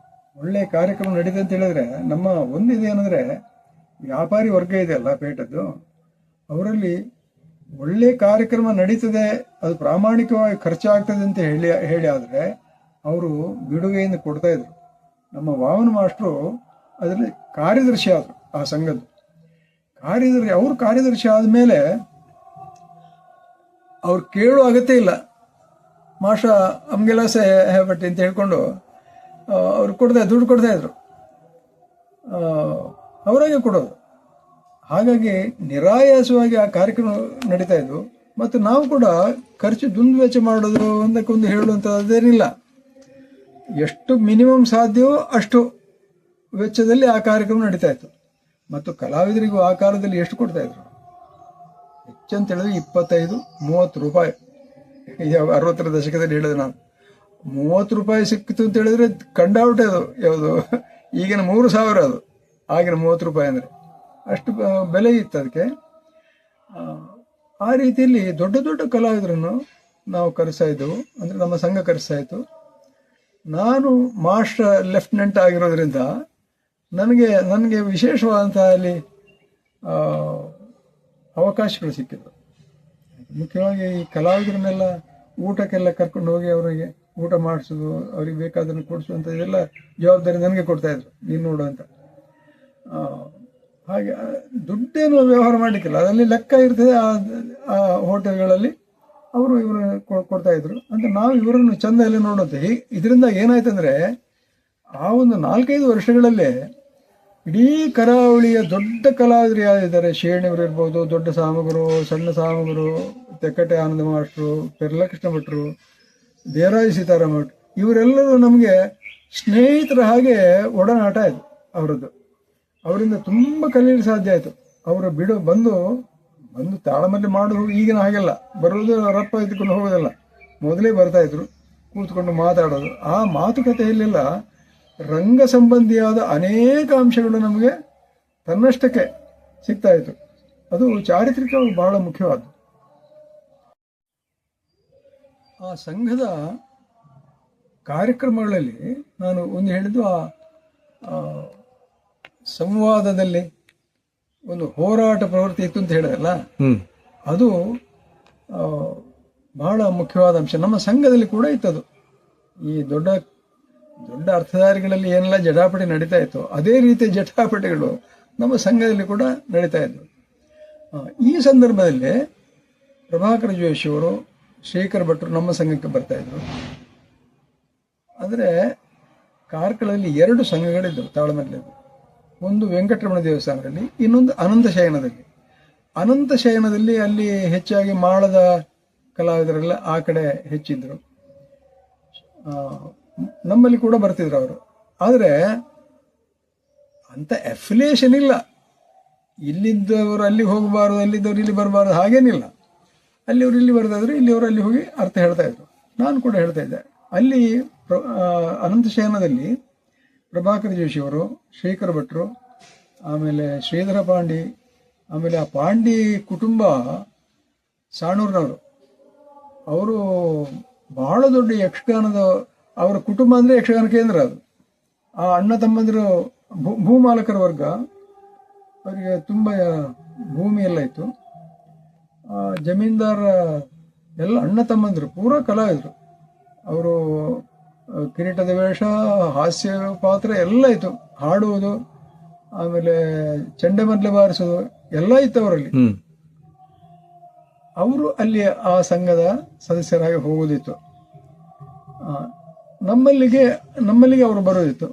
ಒಳ್ಳೆಯ ಕಾರ್ಯಕ್ರಮ ನಡೀತೆ ಅಂತ ಹೇಳಿದ್ರೆ, ನಮ್ಮ ಒಂದಿದೆ ಏನಂದರೆ, ವ್ಯಾಪಾರಿ ವರ್ಗ ಇದೆಯಲ್ಲ ಪೇಟದ್ದು, ಅವರಲ್ಲಿ ಒಳ್ಳೆ ಕಾರ್ಯಕ್ರಮ ನಡೀತದೆ, ಅದು ಪ್ರಾಮಾಣಿಕವಾಗಿ ಖರ್ಚಾಗ್ತದೆ ಅಂತ ಹೇಳಿ ಆದರೆ ಅವರು ಬಿಡುಗೆಯಿಂದ ಕೊಡ್ತಾ ಇದ್ರು. ನಮ್ಮ ವಾಮನ ಮಾಸ್ಟ್ರು ಅದರಲ್ಲಿ ಕಾರ್ಯದರ್ಶಿ ಆದರು, ಆ ಸಂಘದ್ದು ಕಾರ್ಯದರ್ಶಿ ಆದಮೇಲೆ ಅವ್ರು ಕೇಳೋ ಅಗತ್ಯ ಇಲ್ಲ. ಮಾಸ್ಟ್ರ ಅಮ್ಗೆಲಾಸೆ ಬಟ್ಟೆ ಅಂತ ಹೇಳ್ಕೊಂಡು ಅವ್ರು ದುಡ್ಡು ಕೊಡ್ತಾ ಇದ್ರು, ಅವರಾಗೆ ಕೊಡೋದು. ಹಾಗಾಗಿ ನಿರಾಯಾಸವಾಗಿ ಆ ಕಾರ್ಯಕ್ರಮ ನಡೀತಾ ಇದ್ವು. ಮತ್ತು ನಾವು ಕೂಡ ಖರ್ಚು ದುಂದು ಮಾಡೋದು ಒಂದಕ್ಕೊಂದು ಹೇಳುವಂಥದ್ದೇನಿಲ್ಲ. ಎಷ್ಟು ಮಿನಿಮಮ್ ಸಾಧ್ಯವೋ ಅಷ್ಟು ವೆಚ್ಚದಲ್ಲಿ ಆ ಕಾರ್ಯಕ್ರಮ ನಡೀತಾ ಇತ್ತು. ಮತ್ತು ಕಲಾವಿದರಿಗೂ ಆ ಕಾಲದಲ್ಲಿ ಎಷ್ಟು ಕೊಡ್ತಾ ಇದ್ರು ಹೆಚ್ಚಂತ ಹೇಳಿದ್ರೆ 25-30 ರೂಪಾಯಿ. ಈಗ 60ರ ದಶಕದಲ್ಲಿ ಹೇಳಿದೆ ನಾನು. 30 ರೂಪಾಯಿ ಸಿಕ್ಕಿತು ಅಂತ ಹೇಳಿದ್ರೆ ಕಂಡಾಬಿಟ್ಟೆ ಅದು. ಯಾವುದು ಈಗಿನ 3,000 ಅದು, ಆಗಿನ 30 ರೂಪಾಯಿ ಅಂದರೆ ಅಷ್ಟು ಬೆಲೆ ಇತ್ತು ಅದಕ್ಕೆ. ಆ ರೀತಿಯಲ್ಲಿ ದೊಡ್ಡ ದೊಡ್ಡ ಕಲಾವಿದರನ್ನು ನಾವು ಕರೆಸ್ತಾ ಇದ್ದೆವು, ಅಂದರೆ ನಮ್ಮ ಸಂಘ ಕರೆಸ್ತಾ ಇತ್ತು. ನಾನು ಮಾಸ್ಟರ್ ಲೆಫ್ಟಿನೆಂಟ್ ಆಗಿರೋದ್ರಿಂದ ನನಗೆ ವಿಶೇಷವಾದಂತಹ ಅಲ್ಲಿ ಅವಕಾಶಗಳು ಸಿಕ್ಕಿದ್ರು. ಮುಖ್ಯವಾಗಿ ಈ ಕಲಾವಿದರನ್ನೆಲ್ಲ ಊಟಕ್ಕೆಲ್ಲ ಕರ್ಕೊಂಡು ಹೋಗಿ ಅವರಿಗೆ ಊಟ ಮಾಡಿಸೋದು, ಅವ್ರಿಗೆ ಬೇಕಾದನ್ನು ಕೊಡಿಸುವಂಥ ಇದೆಲ್ಲ ಜವಾಬ್ದಾರಿ ನನಗೆ ಕೊಡ್ತಾ ಇದ್ರು, ನೀನು ನೋಡು ಅಂತ. ಹಾಗೆ ದುಡ್ಡೇನು ವ್ಯವಹಾರ ಮಾಡಲಿಕ್ಕಿಲ್ಲ, ಅದರಲ್ಲಿ ಲೆಕ್ಕ ಇರ್ತದೆ ಆ ಹೋಟೆಲ್ಗಳಲ್ಲಿ. ಅವರು ಇವರು ಕೊಡ್ತಾ ಇದ್ರು ಅಂತ ನಾವು ಇವರನ್ನು ಚಂದ ಎಲ್ಲ ನೋಡುತ್ತೆ. ಇದರಿಂದ ಏನಾಯ್ತಂದ್ರೆ ಆ ಒಂದು 4-5 ವರ್ಷಗಳಲ್ಲೇ ಇಡೀ ಕರಾವಳಿಯ ದೊಡ್ಡ ಕಲಾವಿದರು ಯಾರಿದ್ದಾರೆ, ಶೇಣಿಯವರು ಇರ್ಬೋದು, ದೊಡ್ಡ ಸಾಮಗರು, ಸಣ್ಣ ಸಾಮಗರು, ತೆಕ್ಕಟೆ ಆನಂದ ಮಾಸ್ಟ್ರು, ಪೆರ್ಲಕೃಷ್ಣ ಭಟ್ರು, ದೇವರಾಜ ಸೀತಾರಾಮ ಭಟ್, ಇವರೆಲ್ಲರೂ ನಮಗೆ ಸ್ನೇಹಿತರ ಹಾಗೆ ಒಡನಾಟ ಆಯಿತು ಅವರದ್ದು. ಅವರಿಂದ ತುಂಬ ಕಲಿಯಲು ಸಾಧ್ಯ ಆಯಿತು. ಅವರು ಬಂದು ತಾಳಮಲ್ಲಿ ಮಾಡೋದು ಈಗಿನ ಹಾಗೆಲ್ಲ ಬರೋದು ರಪ್ಪ ಎತ್ಕೊಂಡು ಹೋಗೋದಲ್ಲ, ಮೊದಲೇ ಬರ್ತಾ ಇದ್ರು, ಕೂತ್ಕೊಂಡು ಮಾತಾಡೋದು. ಆ ಮಾತುಕತೆಯಲ್ಲೆಲ್ಲ ರಂಗ ಸಂಬಂಧಿಯಾದ ಅನೇಕ ಅಂಶಗಳು ನಮಗೆ ತನ್ನಷ್ಟಕ್ಕೆ ಸಿಗ್ತಾ ಇತ್ತು. ಅದು ಚಾರಿತ್ರಿಕವಾಗಿ ಬಹಳ ಮುಖ್ಯವಾದ್ದು. ಆ ಸಂಘದ ಕಾರ್ಯಕ್ರಮಗಳಲ್ಲಿ ನಾನು ಒಂದು ಹೇಳಿದ್ದು, ಆ ಸಂವಾದದಲ್ಲಿ ಒಂದು ಹೋರಾಟ ಪ್ರವೃತ್ತಿ ಇತ್ತು ಅಂತ ಹೇಳಿದಲ್ಲ, ಅದು ಬಹಳ ಮುಖ್ಯವಾದ ಅಂಶ. ನಮ್ಮ ಸಂಘದಲ್ಲಿ ಕೂಡ ಇತ್ತದು. ಈ ದೊಡ್ಡ ದೊಡ್ಡ ಅರ್ಥಧಾರಿಗಳಲ್ಲಿ ಏನೆಲ್ಲ ಜಟಾಪಟಿ ನಡೀತಾ ಇತ್ತು, ಅದೇ ರೀತಿಯ ಜಟಾಪಟಿಗಳು ನಮ್ಮ ಸಂಘದಲ್ಲಿ ಕೂಡ ನಡೀತಾ ಇದ್ವು. ಈ ಸಂದರ್ಭದಲ್ಲಿ ಪ್ರಭಾಕರ ಜೋಶಿಯವರು, ಶ್ರೀಕರ್ ಭಟ್ರು ನಮ್ಮ ಸಂಘಕ್ಕೆ ಬರ್ತಾ ಇದ್ರು. ಅಂದರೆ ಕಾರ್ಕಳದಲ್ಲಿ 2 ಸಂಘಗಳಿದ್ದವು ತಾಳಮದ್ದಲೆದು. ಒಂದು ವೆಂಕಟರಮಣ ದೇವಸ್ಥಾನದಲ್ಲಿ, ಇನ್ನೊಂದು ಅನಂತ ಶಯನದಲ್ಲಿ ಅಲ್ಲಿ ಹೆಚ್ಚಾಗಿ ಮಾಳದ ಕಲಾವಿದರೆಲ್ಲ ಆ ಕಡೆ ಹೆಚ್ಚಿದ್ರು. ನಮ್ಮಲ್ಲಿ ಕೂಡ ಬರ್ತಿದ್ರು ಅವರು. ಆದರೆ ಅಂತ ಅಫಿಲಿಯೇಷನ್ ಇಲ್ಲ, ಇಲ್ಲಿದ್ದವರು ಅಲ್ಲಿಗೆ ಹೋಗಬಾರ್ದು, ಅಲ್ಲಿದ್ದವರು ಇಲ್ಲಿ ಬರಬಾರ್ದು, ಹಾಗೇನಿಲ್ಲ. ಅಲ್ಲಿಯವರು ಇಲ್ಲಿ ಬರ್ತಾ ಇದ್ರು, ಇಲ್ಲಿಯವರು ಅಲ್ಲಿ ಹೋಗಿ ಅರ್ಥ ಹೇಳ್ತಾ ಇದ್ರು. ನಾನು ಕೂಡ ಹೇಳ್ತಾ ಇದ್ದೆ. ಅಲ್ಲಿ ಅನಂತ ಶಯನದಲ್ಲಿ ಪ್ರಭಾಕರ ಜೋಶಿಯವರು, ಶ್ರೀಕರ್ ಭಟ್ರು, ಆಮೇಲೆ ಶ್ರೀಧರ ಪಾಂಡಿ, ಆಮೇಲೆ ಆ ಪಾಂಡಿ ಕುಟುಂಬ ಸಾಣೂರಿನವರು, ಅವರು ಬಹಳ ದೊಡ್ಡ ಯಕ್ಷಗಾನದ, ಅವರ ಕುಟುಂಬ ಅಂದರೆ ಯಕ್ಷಗಾನ ಕೇಂದ್ರ ಅದು. ಆ ಅಣ್ಣ ತಮ್ಮಂದಿರು ಭೂಮಾಲಕರ ವರ್ಗ, ಅವರಿಗೆ ತುಂಬ ಭೂಮಿ ಎಲ್ಲ ಇತ್ತು. ಜಮೀನ್ದಾರ ಎಲ್ಲ ಅಣ್ಣ ತಮ್ಮಂದಿರು ಪೂರಾ ಕಲಾವಿದರು. ಅವರು ಕಿರೀಟದ ವೇಷ, ಹಾಸ್ಯ ಪಾತ್ರ ಎಲ್ಲ ಇತ್ತು, ಹಾಡುವುದು, ಆಮೇಲೆ ಚಂಡೆಮದ್ಲೆ ಬಾರಿಸೋದು ಎಲ್ಲ ಇತ್ತು ಅವರಲ್ಲಿ. ಅವರು ಅಲ್ಲಿ ಆ ಸಂಘದ ಸದಸ್ಯರಾಗಿ ಹೋಗೋದಿತ್ತು. ನಮ್ಮಲ್ಲಿಗೆ ಅವರು ಬರೋದಿತ್ತು.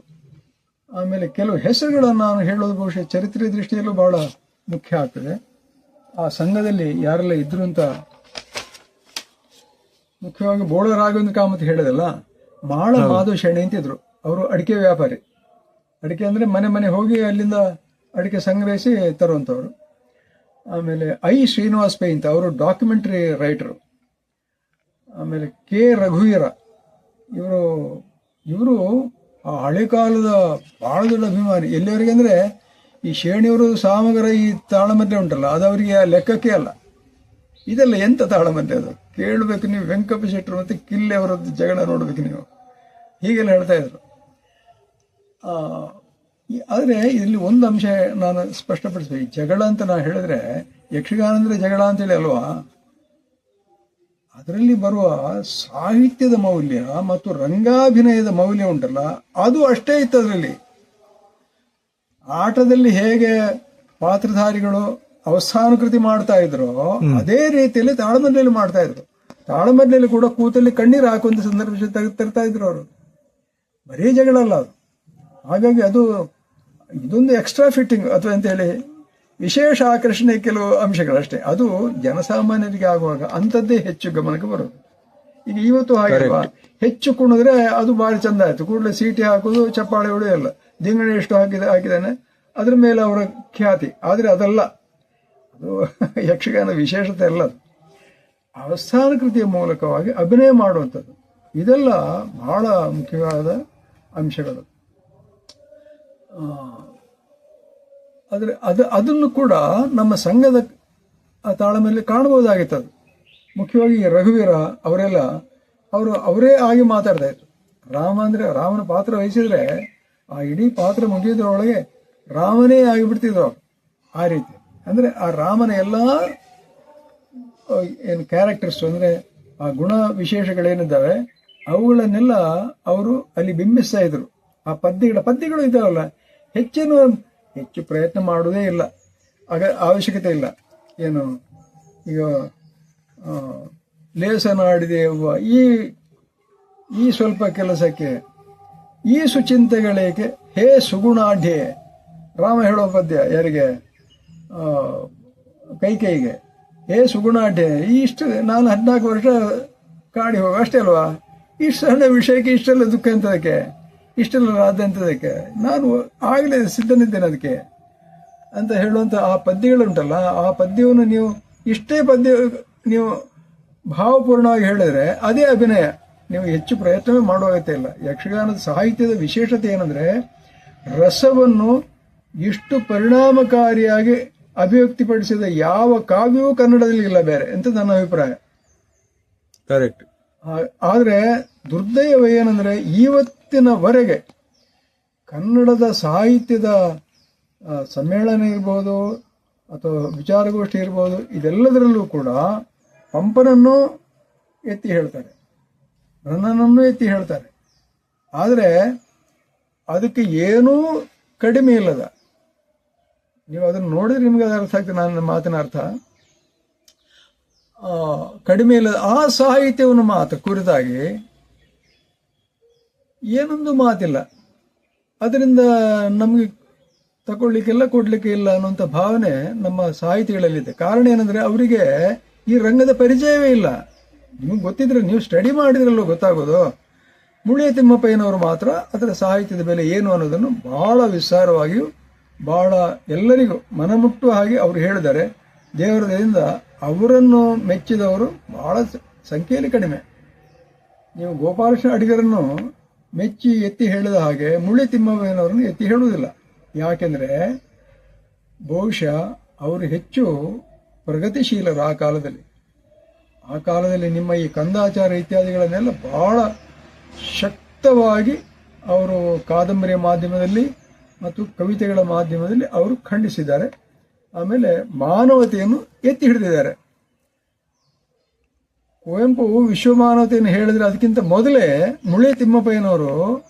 ಆಮೇಲೆ ಕೆಲವು ಹೆಸರುಗಳನ್ನು ನಾನು ಹೇಳೋದು ಬಹುಶಃ ಚರಿತ್ರೆ ದೃಷ್ಟಿಯಲ್ಲೂ ಬಹಳ ಮುಖ್ಯ ಆಗ್ತದೆ. ಆ ಸಂಘದಲ್ಲಿ ಯಾರೆಲ್ಲ ಇದ್ರು ಅಂತ, ಮುಖ್ಯವಾಗಿ ಬೋಳ ರಾಘವೇಂದ್ರ ಕಾಮತ್ ಹೇಳಿದಲ್ಲ, ಮಾಳ ಮಾಧವ ಶೆಣಿ ಅಂತಿದ್ರು. ಅವರು ಅಡಿಕೆ ವ್ಯಾಪಾರಿ. ಅಡಿಕೆ ಅಂದರೆ ಮನೆ ಹೋಗಿ ಅಲ್ಲಿಂದ ಅಡಿಕೆ ಸಂಗ್ರಹಿಸಿ ತರುವಂಥವ್ರು. ಆಮೇಲೆ ಶ್ರೀನಿವಾಸ್ ಪೈ ಅಂತ, ಅವರು ಡಾಕ್ಯುಮೆಂಟ್ರಿ ರೈಟರು. ಆಮೇಲೆ ಕೆ ರಘುವೀರ, ಇವರು ಆ ಹಳೆ ಕಾಲದ ಬಹಳ ದೊಡ್ಡ ಅಭಿಮಾನಿ. ಎಲ್ಲಿವರೆಗೆ ಅಂದರೆ ಈ ಶೇಣಿಯವರು ಸಾಮಗರ ಈ ತಾಳಮದ್ಲೆ ಉಂಟಲ್ಲ, ಅದು ಅವರಿಗೆ ಲೆಕ್ಕಕ್ಕೆ ಅಲ್ಲ. ಇದೆಲ್ಲ ಎಂತ ತಾಳಮದ್ಲೆ, ಅದು ಕೇಳಬೇಕು ನೀವು. ವೆಂಕಪ್ಪ ಶೆಟ್ಟರು ಮತ್ತು ಕಿಲ್ಲೆ ಅವರದ್ದು ಜಗಳ ನೋಡ್ಬೇಕು ನೀವು, ಹೀಗೆಲ್ಲ ಹೇಳ್ತಾ ಇದ್ರು. ಆದರೆ ಇಲ್ಲಿ ಒಂದು ಅಂಶ ನಾನು ಸ್ಪಷ್ಟಪಡಿಸ್ಬೇಕು. ಜಗಳ ಅಂತ ನಾನು ಹೇಳಿದ್ರೆ, ಯಕ್ಷಗಾನ ಅಂದರೆ ಜಗಳ ಅಂತೇಳಿ ಅಲ್ವಾ, ಅದರಲ್ಲಿ ಬರುವ ಸಾಹಿತ್ಯದ ಮೌಲ್ಯ ಮತ್ತು ರಂಗಾಭಿನಯದ ಮೌಲ್ಯ ಉಂಟಲ್ಲ, ಅದು ಅಷ್ಟೇ ಇತ್ತು ಅದರಲ್ಲಿ. ಆಟದಲ್ಲಿ ಹೇಗೆ ಪಾತ್ರಧಾರಿಗಳು ಅವಸ್ಥಾನುಕೃತಿ ಮಾಡ್ತಾ ಇದ್ರು, ಅದೇ ರೀತಿಯಲ್ಲಿ ತಾಳಮದ್ದಲೆಯಲ್ಲಿ ಮಾಡ್ತಾ ಇದ್ರು. ತಾಳಮದ್ದಲೆಯಲ್ಲಿ ಕೂಡ ಕೂತಲ್ಲಿ ಕಣ್ಣೀರು ಹಾಕುವಂತ ಸಂದರ್ಭ ತರ್ತಾ ಇದ್ರು ಅವರು. ಬರೀ ಜಗಳ ಅಲ್ಲ ಅದು. ಹಾಗಾಗಿ ಇದೊಂದು ಎಕ್ಸ್ಟ್ರಾ ಫಿಟ್ಟಿಂಗ್ ಅಥವಾ ಅಂತೇಳಿ ವಿಶೇಷ ಆಕರ್ಷಣೆ ಕೆಲವು ಅಂಶಗಳಷ್ಟೇ. ಅದು ಜನಸಾಮಾನ್ಯರಿಗೆ ಆಗುವಾಗ ಅಂಥದ್ದೇ ಹೆಚ್ಚು ಗಮನಕ್ಕೆ ಬರೋದು. ಈಗ ಇವತ್ತು ಹಾಗೆಲ್ವಾ, ಹೆಚ್ಚು ಕುಣಿದ್ರೆ ಅದು ಭಾರಿ ಚಂದ ಆಯ್ತು, ಕೂಡಲೇ ಸೀಟಿ ಹಾಕೋದು, ಚಪ್ಪಾಳೆ ಹೊಡೆಯಲ್ಲ, ದಿಂಗಣಿ ಎಷ್ಟು ಹಾಕಿದ್ದಾನೆ ಅದ್ರ ಮೇಲೆ ಅವರ ಖ್ಯಾತಿ. ಆದರೆ ಅದಲ್ಲ, ಅದು ಯಕ್ಷಗಾನ ವಿಶೇಷತೆ ಅಲ್ಲ. ಅದು ಅವಸ್ಥಾನಕೃತಿಯ ಮೂಲಕವಾಗಿ ಅಭಿನಯ ಮಾಡುವಂಥದ್ದು, ಇದೆಲ್ಲ ಬಹಳ ಮುಖ್ಯವಾದ ಅಂಶಗಳು. ಆದರೆ ಅದನ್ನು ಕೂಡ ನಮ್ಮ ಸಂಘದ ತಾಳಮೆಯಲ್ಲಿ ಕಾಣಬಹುದಾಗಿತ್ತು. ಮುಖ್ಯವಾಗಿ ಈ ರಘುವೀರ ಅವರೆಲ್ಲ ಅವರೇ ಆಗಿ ಮಾತಾಡ್ತಾ ಇದ್ರು. ರಾಮ ಅಂದರೆ ರಾಮನ ಪಾತ್ರ ವಹಿಸಿದ್ರೆ ಆ ಇಡೀ ಪಾತ್ರ ಮುಗಿಯೋದ್ರೊಳಗೆ ರಾಮನೇ ಆಗಿಬಿಡ್ತಿದ್ರು ಅವರು. ಆ ರೀತಿ ಅಂದರೆ ಆ ರಾಮನ ಎಲ್ಲ ಏನು ಕ್ಯಾರೆಕ್ಟರ್ಸ್ ಅಂದರೆ ಆ ಗುಣ ವಿಶೇಷಗಳೇನಿದ್ದಾವೆ ಅವುಗಳನ್ನೆಲ್ಲ ಅವರು ಅಲ್ಲಿ ಬಿಂಬಿಸ್ತಾ ಇದ್ರು. ಆ ಪದ್ಯಗಳು ಇದ್ದಾವಲ್ಲ, ಹೆಚ್ಚು ಪ್ರಯತ್ನ ಮಾಡುವುದೇ ಇಲ್ಲ, ಅವಶ್ಯಕತೆ ಇಲ್ಲ. ಏನು ಈಗ ಲೇಸನಾಡಿದೆವ್ವ ಈ ಸ್ವಲ್ಪ ಕೆಲಸಕ್ಕೆ ಈ ಸುಚಿಂತೆಗಳಿಗೆ ಹೇ ಸುಗುಣಾಢ್ಯೆ. ರಾಮ ಹೇಳೋ ಪದ್ಯ ಯಾರಿಗೆ? ಕೈಕೇಯಿಗೆ. ಹೇ ಸುಗುಣಾಢ್ಯೆ, ಇಷ್ಟು ನಾನು 14 ವರ್ಷ ಕಾಡಿ ಹೋಗ ಅಷ್ಟೇ ಅಲ್ವಾ, ಇಷ್ಟು ಸಣ್ಣ ವಿಷಯಕ್ಕೆ ಇಷ್ಟೆಲ್ಲ ದುಃಖ ಎಂತದಕ್ಕೆ, ಇಷ್ಟೆಲ್ಲ ರಾಧ ಎಂತದಕ್ಕೆ, ನಾನು ಆಗಲೇ ಸಿದ್ಧನಿದ್ದೇನೆ ಅದಕ್ಕೆ ಅಂತ ಹೇಳುವಂಥ ಆ ಪದ್ಯಗಳುಂಟಲ್ಲ, ಆ ಪದ್ಯವನ್ನು ಇಷ್ಟೇ ಪದ್ಯ ನೀವು ಭಾವಪೂರ್ಣವಾಗಿ ಹೇಳಿದ್ರೆ ಅದೇ ಅಭಿನಯ. ನೀವು ಹೆಚ್ಚು ಪ್ರಯತ್ನವೇ ಮಾಡುವ ಅಗತ್ಯ ಇಲ್ಲ. ಯಕ್ಷಗಾನದ ಸಾಹಿತ್ಯದ ವಿಶೇಷತೆ ಏನಂದ್ರೆ ರಸವನ್ನು ಇಷ್ಟು ಪರಿಣಾಮಕಾರಿಯಾಗಿ ಅಭಿವ್ಯಕ್ತಿಪಡಿಸಿದ ಯಾವ ಕಾವ್ಯವೂ ಕನ್ನಡದಲ್ಲಿ ಇಲ್ಲ ಬೇರೆ ಅಂತ ನನ್ನ ಅಭಿಪ್ರಾಯ. ಕರೆಕ್ಟ್. ಆದರೆ ದುರ್ದೈವವೇನೆಂದರೆ ಇವತ್ತಿನವರೆಗೆ ಕನ್ನಡದ ಸಾಹಿತ್ಯದ ಸಮ್ಮೇಳನ ಇರ್ಬೋದು ಅಥವಾ ವಿಚಾರಗೋಷ್ಠಿ ಇರ್ಬೋದು, ಇದೆಲ್ಲದರಲ್ಲೂ ಕೂಡ ಪಂಪನನ್ನು ಎತ್ತಿ ಹೇಳ್ತಾರೆ, ರನ್ನನನ್ನು ಎತ್ತಿ ಹೇಳ್ತಾರೆ. ಆದರೆ ಅದಕ್ಕೆ ಏನೂ ಕಡಿಮೆ ಇಲ್ಲದ, ನೀವು ಅದನ್ನು ನೋಡಿದ್ರೆ ನಿಮಗೆ ಅದು ಅರ್ಥ ಆಗ್ತದೆ ನನ್ನ ಮಾತಿನ ಅರ್ಥ. ಕಡಿಮೆ ಇಲ್ಲದ ಆ ಸಾಹಿತ್ಯವನ್ನು ಮಾತ್ರ ಕುರಿತಾಗಿ ಏನೊಂದು ಮಾತಿಲ್ಲ. ಅದರಿಂದ ನಮಗೆ ತಗೊಳ್ಳಿಕ್ಕಿಲ್ಲ, ಕೊಡ್ಲಿಕ್ಕೆ ಇಲ್ಲ ಅನ್ನುವಂಥ ಭಾವನೆ ನಮ್ಮ ಸಾಹಿತಿಗಳಲ್ಲಿದೆ. ಕಾರಣ ಏನಂದ್ರೆ ಅವರಿಗೆ ಈ ರಂಗದ ಪರಿಚಯವೇ ಇಲ್ಲ. ನಿಮಗೆ ಗೊತ್ತಿದ್ರೆ ನೀವು ಸ್ಟಡಿ ಮಾಡಿದ್ರಲ್ಲೂ ಗೊತ್ತಾಗೋದು. ಮುಳಿಯ ತಿಮ್ಮಪ್ಪಯ್ಯನವರು ಮಾತ್ರ ಅದರ ಸಾಹಿತ್ಯದ ಬೆಲೆ ಏನು ಅನ್ನೋದನ್ನು ಬಹಳ ವಿಸ್ತಾರವಾಗಿಯೂ ಬಹಳ ಎಲ್ಲರಿಗೂ ಮನಮುಟ್ಟುವ ಹಾಗೆ ಅವರು ಹೇಳಿದ್ದಾರೆ. ದೇವರ ದಯೆಯಿಂದ ಅವರನ್ನು ಮೆಚ್ಚಿದವರು ಬಹಳ ಸಂಖ್ಯೆಯಲ್ಲಿ ಕಡಿಮೆ. ನೀವು ಗೋಪಾಲಕೃಷ್ಣ ಅಡಿಗರನ್ನು ಮೆಚ್ಚಿ ಎತ್ತಿ ಹೇಳಿದ ಹಾಗೆ ಮುಳ್ಳಿ ತಿಮ್ಮಪ್ಪಯ್ಯನವರನ್ನು ಎತ್ತಿ ಹೇಳುವುದಿಲ್ಲ. ಯಾಕೆಂದರೆ ಬಹುಶಃ ಅವರು ಹೆಚ್ಚು ಪ್ರಗತಿಶೀಲರು ಆ ಕಾಲದಲ್ಲಿ. ಆ ಕಾಲದಲ್ಲಿ ನಿಮ್ಮ ಈ ಕಂದಾಚಾರ ಇತ್ಯಾದಿಗಳನ್ನೆಲ್ಲ ಬಹಳ ಶಕ್ತವಾಗಿ ಅವರು ಕಾದಂಬರಿಯ ಮಾಧ್ಯಮದಲ್ಲಿ ಮತ್ತು ಕವಿತೆಗಳ ಮಾಧ್ಯಮದಲ್ಲಿ ಅವರು ಖಂಡಿಸಿದ್ದಾರೆ. ಆಮೇಲೆ ಮಾನವತೆಯನ್ನು ಎತ್ತಿ ಹಿಡಿದಿದ್ದಾರೆ. ಕುವೆಂಪು ವಿಶ್ವಮಾನವತೆಯನ್ನು ಹೇಳಿದ್ರೆ ಅದಕ್ಕಿಂತ ಮೊದಲೇ ಮುಳ್ಳಿ ತಿಮ್ಮಪ್ಪಯ್ಯನವರು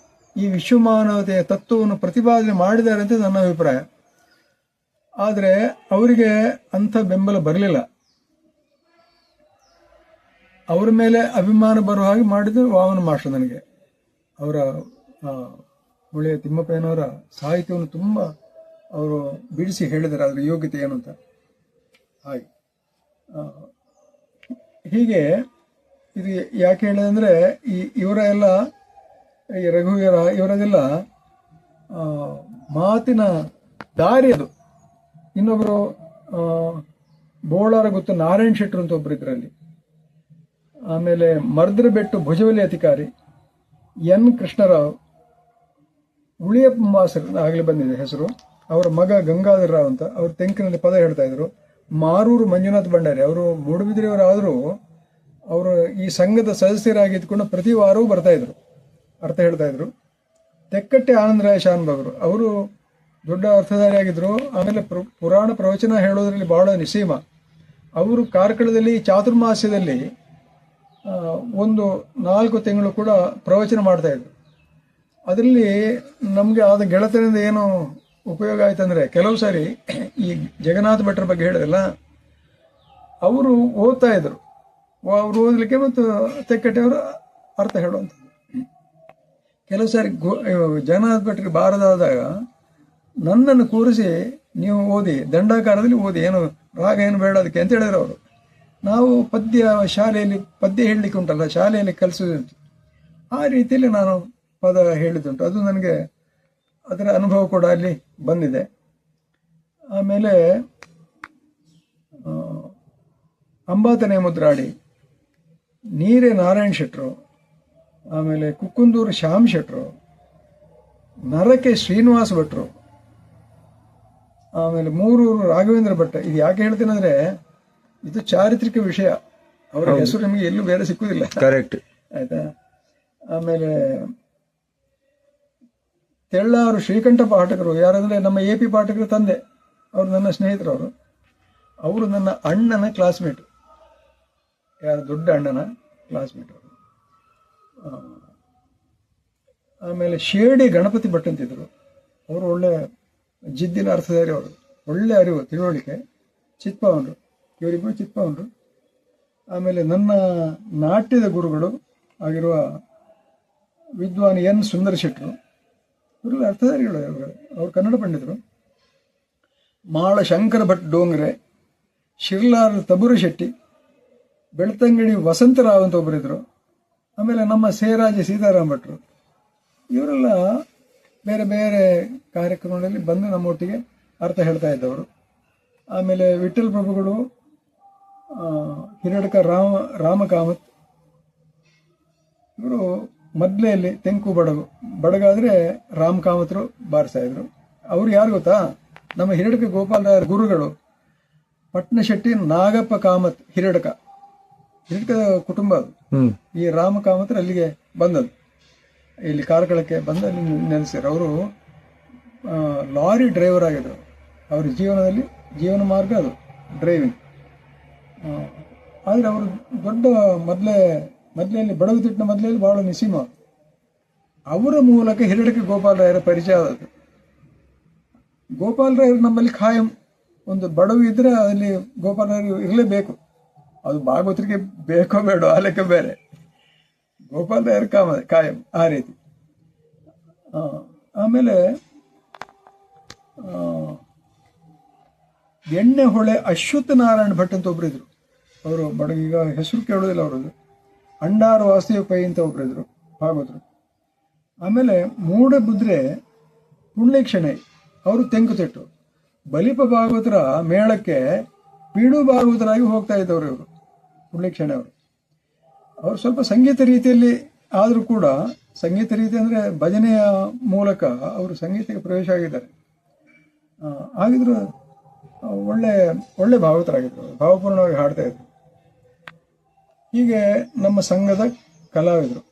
ಈ ವಿಶ್ವಮಾನವತೆಯ ತತ್ವವನ್ನು ಪ್ರತಿಪಾದನೆ ಮಾಡಿದ್ದಾರೆ ಅಂತ ನನ್ನ ಅಭಿಪ್ರಾಯ. ಆದರೆ ಅವರಿಗೆ ಅಂಥ ಬೆಂಬಲ ಬರಲಿಲ್ಲ. ಅವರ ಮೇಲೆ ಅಭಿಮಾನ ಬರುವ ಹಾಗೆ ಮಾಡಿದ್ದು ವಾಮನ ಮಾಸ್ಟರ್. ನನಗೆ ಅವರ ಮುಳ್ಳಿಯ ತಿಮ್ಮಪ್ಪಯ್ಯನವರ ಸಾಹಿತ್ಯವನ್ನು ತುಂಬ ಅವರು ಬಿಡಿಸಿ ಹೇಳಿದ್ದಾರೆ ಅದರ ಯೋಗ್ಯತೆ ಏನು ಅಂತ. ಹಾಗೆ ಹೀಗೆ ಇದು ಯಾಕೆ ಹೇಳಿದಂದರೆ ಇವರ ಎಲ್ಲ ಈ ರಘುವೀರ ಇವರದೆಲ್ಲ ಮಾತಿನ ದಾರಿ ಅದು. ಇನ್ನೊಬ್ಬರು ಬೋಳಾರ ಗೊತ್ತು ನಾರಾಯಣ್ ಶೆಟ್ಟರು ಅಂತ ಒಬ್ಬರು ಇದರಲ್ಲಿ. ಆಮೇಲೆ ಮರ್ದ್ರಬೆಟ್ಟು ಭುಜವಲಿ ಅಧಿಕಾರಿ, ಎನ್ ಕೃಷ್ಣರಾವ್, ಉಳಿಯಪ್ಪ ಮಾಸರ್ ಆಗಲೇ ಬಂದಿದೆ ಹೆಸರು. ಅವರ ಮಗ ಗಂಗಾಧರ ರಾವ್ ಅಂತ ಅವರು ತೆಂಕಿನಲ್ಲಿ ಪದ ಹೇಳ್ತಾ ಇದ್ರು. ಮಾರೂರು ಮಂಜುನಾಥ್ ಭಂಡಾರಿ ಅವರು ಮೂಡುಬಿದಿರೆಯವರಾದರೂ ಅವರು ಈ ಸಂಘದ ಸದಸ್ಯರಾಗಿದ್ದುಕೊಂಡು ಪ್ರತಿ ವಾರವೂ ಬರ್ತಾ ಇದ್ರು, ಅರ್ಥ ಹೇಳ್ತಾ ಇದ್ರು. ತೆಕ್ಕಟ್ಟೆ ಆನಂದರಾಯ ಶಾನ್ಭಾಗರು ಅವರು ದೊಡ್ಡ ಅರ್ಥಧಾರಿಯಾಗಿದ್ದರು. ಆಮೇಲೆ ಪುರಾಣ ಪ್ರವಚನ ಹೇಳೋದ್ರಲ್ಲಿ ಬಹಳ ನಿಸೀಮ. ಅವರು ಕಾರ್ಕಳದಲ್ಲಿ ಚಾತುರ್ಮಾಸ್ಯದಲ್ಲಿ ಒಂದು 4 ತಿಂಗಳು ಕೂಡ ಪ್ರವಚನ ಮಾಡ್ತಾ ಇದ್ರು. ಅದರಲ್ಲಿ ನಮಗೆ ಆದ ಗೆಳತನದಿಂದ ಏನು ಉಪಯೋಗ ಆಯ್ತಂದ್ರೆ, ಕೆಲವು ಸಾರಿ ಈ ಜಗನ್ನಾಥ ಭಟ್ರ ಬಗ್ಗೆ ಹೇಳಿದಲ್ಲ, ಅವರು ಓದ್ತಾ ಇದ್ರು. ಅವರು ಓದಲಿಕ್ಕೆ ಮತ್ತು ತೆಕ್ಕಟ್ಟೆಯವರು ಅರ್ಥ ಹೇಳುವಂಥದ್ದು. ಕೆಲವು ಸಾರಿ ಜಗನ್ನಾಥ ಭಟ್ರಿಗೆ ಬಾರದಾದಾಗ ನನ್ನನ್ನು ಕೂರಿಸಿ ನೀವು ಓದಿ, ದಂಡಾಕಾರದಲ್ಲಿ ಓದಿ, ಏನು ರಾಗ ಏನು ಬೇಡ ಅದಕ್ಕೆ ಅಂತ ಹೇಳಿದ್ರು ಅವರು. ನಾವು ಶಾಲೆಯಲ್ಲಿ ಪದ್ಯ ಹೇಳಲಿಕ್ಕೆ ಉಂಟಲ್ಲ, ಶಾಲೆಯಲ್ಲಿ ಕಲಿಸೋದುಂಟು. ಆ ರೀತಿಯಲ್ಲಿ ನಾನು ಪದ ಹೇಳಿದ್ದುಂಟು. ಅದು ನನಗೆ ಅದರ ಅನುಭವ ಕೂಡ ಅಲ್ಲಿ ಬಂದಿದೆ. ಆಮೇಲೆ ಅಂಬಾತನೆ ಮುದ್ರಾಡಿ, ನೀರೆ ನಾರಾಯಣ್ ಶೆಟ್ರು, ಆಮೇಲೆ ಕುಕ್ಕುಂದೂರು ಶ್ಯಾಮ್ ಶೆಟ್ರು, ನರಕೆ ಶ್ರೀನಿವಾಸ ಭಟ್ರು, ಆಮೇಲೆ ಮೂರೂರು ರಾಘವೇಂದ್ರ ಭಟ್ಟ. ಇದು ಯಾಕೆ ಹೇಳ್ತೇನೆಂದರೆ ಇದು ಚಾರಿತ್ರಿಕ ವಿಷಯ. ಅವರ ಹೆಸರು ನಿಮಗೆ ಎಲ್ಲೂ ಬೇರೆ ಸಿಕ್ಕುದಿಲ್ಲ. ಕರೆಕ್ಟ್. ಆಯ್ತಾ. ಆಮೇಲೆ ತೆಳ್ಳಾರು ಶ್ರೀಕಂಠ ಪಾಠಕರು ಯಾರಂದ್ರೆ ನಮ್ಮ AP ಪಾಠಕರ ತಂದೆ, ಅವರು ನನ್ನ ಸ್ನೇಹಿತರು. ಅವರು ನನ್ನ ಅಣ್ಣನ ಕ್ಲಾಸ್ಮೇಟ್, ಯಾರ ದೊಡ್ಡ ಅಣ್ಣನ ಕ್ಲಾಸ್ಮೇಟ್ ಅವರು. ಆಮೇಲೆ ಶೇಡಿ ಗಣಪತಿ ಭಟ್ ಅಂತಿದ್ರು, ಅವರು ಒಳ್ಳೆ ಜಿದ್ದಿನ ಅರ್ಥಧಾರಿ, ಅವರು ಒಳ್ಳೆ ಅರಿವು ತಿಳುವಳಿಕೆ, ಚಿತ್ಪವನರು, ಇವರಿಬ್ಬರು ಚಿತ್ಪವನರು. ಆಮೇಲೆ ನನ್ನ ನಾಟ್ಯದ ಗುರುಗಳು ಆಗಿರುವ ವಿದ್ವಾನ್ N ಸುಂದರ ಶೆಟ್ಟರು, ಇವರೆಲ್ಲ ಅರ್ಥಧಾರಿಗಳು, ಅವರು ಕನ್ನಡ ಪಂಡಿತರು. ಮಾಳ ಶಂಕರ ಭಟ್ ಡೋಂಗ್ರೆ, ಶಿರ್ಲಾರ್ ತಬುರು ಶೆಟ್ಟಿ, ಬೆಳ್ತಂಗಡಿ ವಸಂತರಾವ್ ಅಂತ ಒಬ್ಬರಿದ್ರು. ಆಮೇಲೆ ನಮ್ಮ ಸೇರಾಜ ಸೀತಾರಾಮ್ ಭಟ್ರು, ಇವರೆಲ್ಲ ಬೇರೆ ಬೇರೆ ಕಾರ್ಯಕ್ರಮಗಳಲ್ಲಿ ಬಂದು ನಮ್ಮೊಟ್ಟಿಗೆ ಅರ್ಥ ಹೇಳ್ತಾ ಇದ್ದವರು. ಆಮೇಲೆ ವಿಠಲ್ ಪ್ರಭುಗಳು, ಹಿರಡ್ಕ ರಾಮಕಾಮತ್, ಇವರು ಮದ್ಲೆಯಲ್ಲಿ ತೆಂಕು ಬಡಗು, ಬಡಗಾದ್ರೆ ರಾಮಕಾಮತ್ರು ಬಾರಿಸ್ತಾ ಇದ್ರು. ಅವ್ರು ಯಾರು ಗೊತ್ತಾ, ನಮ್ಮ ಹಿರಡ್ಕ ಗೋಪಾಲರಾಯರ ಗುರುಗಳು ಪಟ್ನಶೆಟ್ಟಿ ನಾಗಪ್ಪ ಕಾಮತ್. ಹಿರಡ್ಕದ ಕುಟುಂಬ ಅದು. ಈ ರಾಮಕಾಮತ್ರ ಅಲ್ಲಿಗೆ ಬಂದದ್ದು, ಇಲ್ಲಿ ಕಾರ್ಕಳಕ್ಕೆ ಬಂದು ಅಲ್ಲಿ ನೆಲೆಸಿದ್ರು. ಅವರು ಲಾರಿ ಡ್ರೈವರ್ ಆಗಿದ್ರು. ಅವ್ರ ಜೀವನ ಮಾರ್ಗ ಅದು ಡ್ರೈವಿಂಗ್. ಆದರೆ ಅವರು ದೊಡ್ಡ ಮೊದಲಲ್ಲಿ ಬಡಗುತಿಟ್ಟಿನ ಮೊದಲಲ್ಲಿ ಬಹಳ ನಿಸೀಮ. ಅವರ ಮೂಲಕ ಹಿರಡ್ಕ ಗೋಪಾಲರಾಯರ ಪರಿಚಯ ಆದದ್ದು. ಗೋಪಾಲರಾಯರು ನಮ್ಮಲ್ಲಿ ಖಾಯಂ, ಒಂದು ಬಡವು ಇದ್ರೆ ಅಲ್ಲಿ ಗೋಪಾಲರಾಯರು ಇರಲೇಬೇಕು. ಅದು ಭಾಗವತರಿಗೆ ಬೇಕೋ ಬೇಡೋ ಆ ಲೆಕ್ಕ ಬೇರೆ, ಗೋಪಾಲರಾಯರು ಕಾಯಂ ಆ ರೀತಿ. ಆಮೇಲೆ ಎಣ್ಣೆ ಹೊಳೆ ಅಶ್ವತ್ಥ ನಾರಾಯಣ ಭಟ್ ಅಂತ ಒಬ್ಬರಿದ್ರು. ಅವರು ಬಡಗೀಗ ಹೆಸರು ಕೇಳೋದಿಲ್ಲ ಅವರದ್ದು. ಅಂಡಾರು ವಾಸುದೇವ ಪೈ ಅಂತ ಒಬ್ಬರಿದ್ರು ಭಾಗವತರು. ಆಮೇಲೆ ಮೂಡಬುದ್ರೆ ಪುಣ್ಯಕ್ಷಣೆ, ಅವರು ತೆಂಕುತಿಟ್ಟು. ಬಲಿಪ ಭಾಗವತರ ಮೇಳಕ್ಕೆ ಬೀಡು ಭಾಗವತರಾಗಿ ಹೋಗ್ತಾ ಇದ್ದವರು ಇವರು, ಪುಣ್ಯಕ್ಷಣೆ ಅವರು. ಅವರು ಸ್ವಲ್ಪ ಸಂಗೀತ ರೀತಿಯಲ್ಲಿ ಆದರೂ ಕೂಡ, ಸಂಗೀತ ರೀತಿ ಅಂದರೆ ಭಜನೆಯ ಮೂಲಕ ಅವರು ಸಂಗೀತಕ್ಕೆ ಪ್ರವೇಶ ಆಗಿದ್ದಾರೆ. ಆಗಿದ್ರು ಒಳ್ಳೆ ಭಾಗವತರಾಗಿದ್ದರು, ಭಾವಪೂರ್ಣವಾಗಿ ಹಾಡ್ತಾ ಇದ್ರು. ಹೀಗೆ ನಮ್ಮ ಸಂಘದ ಕಲಾವಿದರು.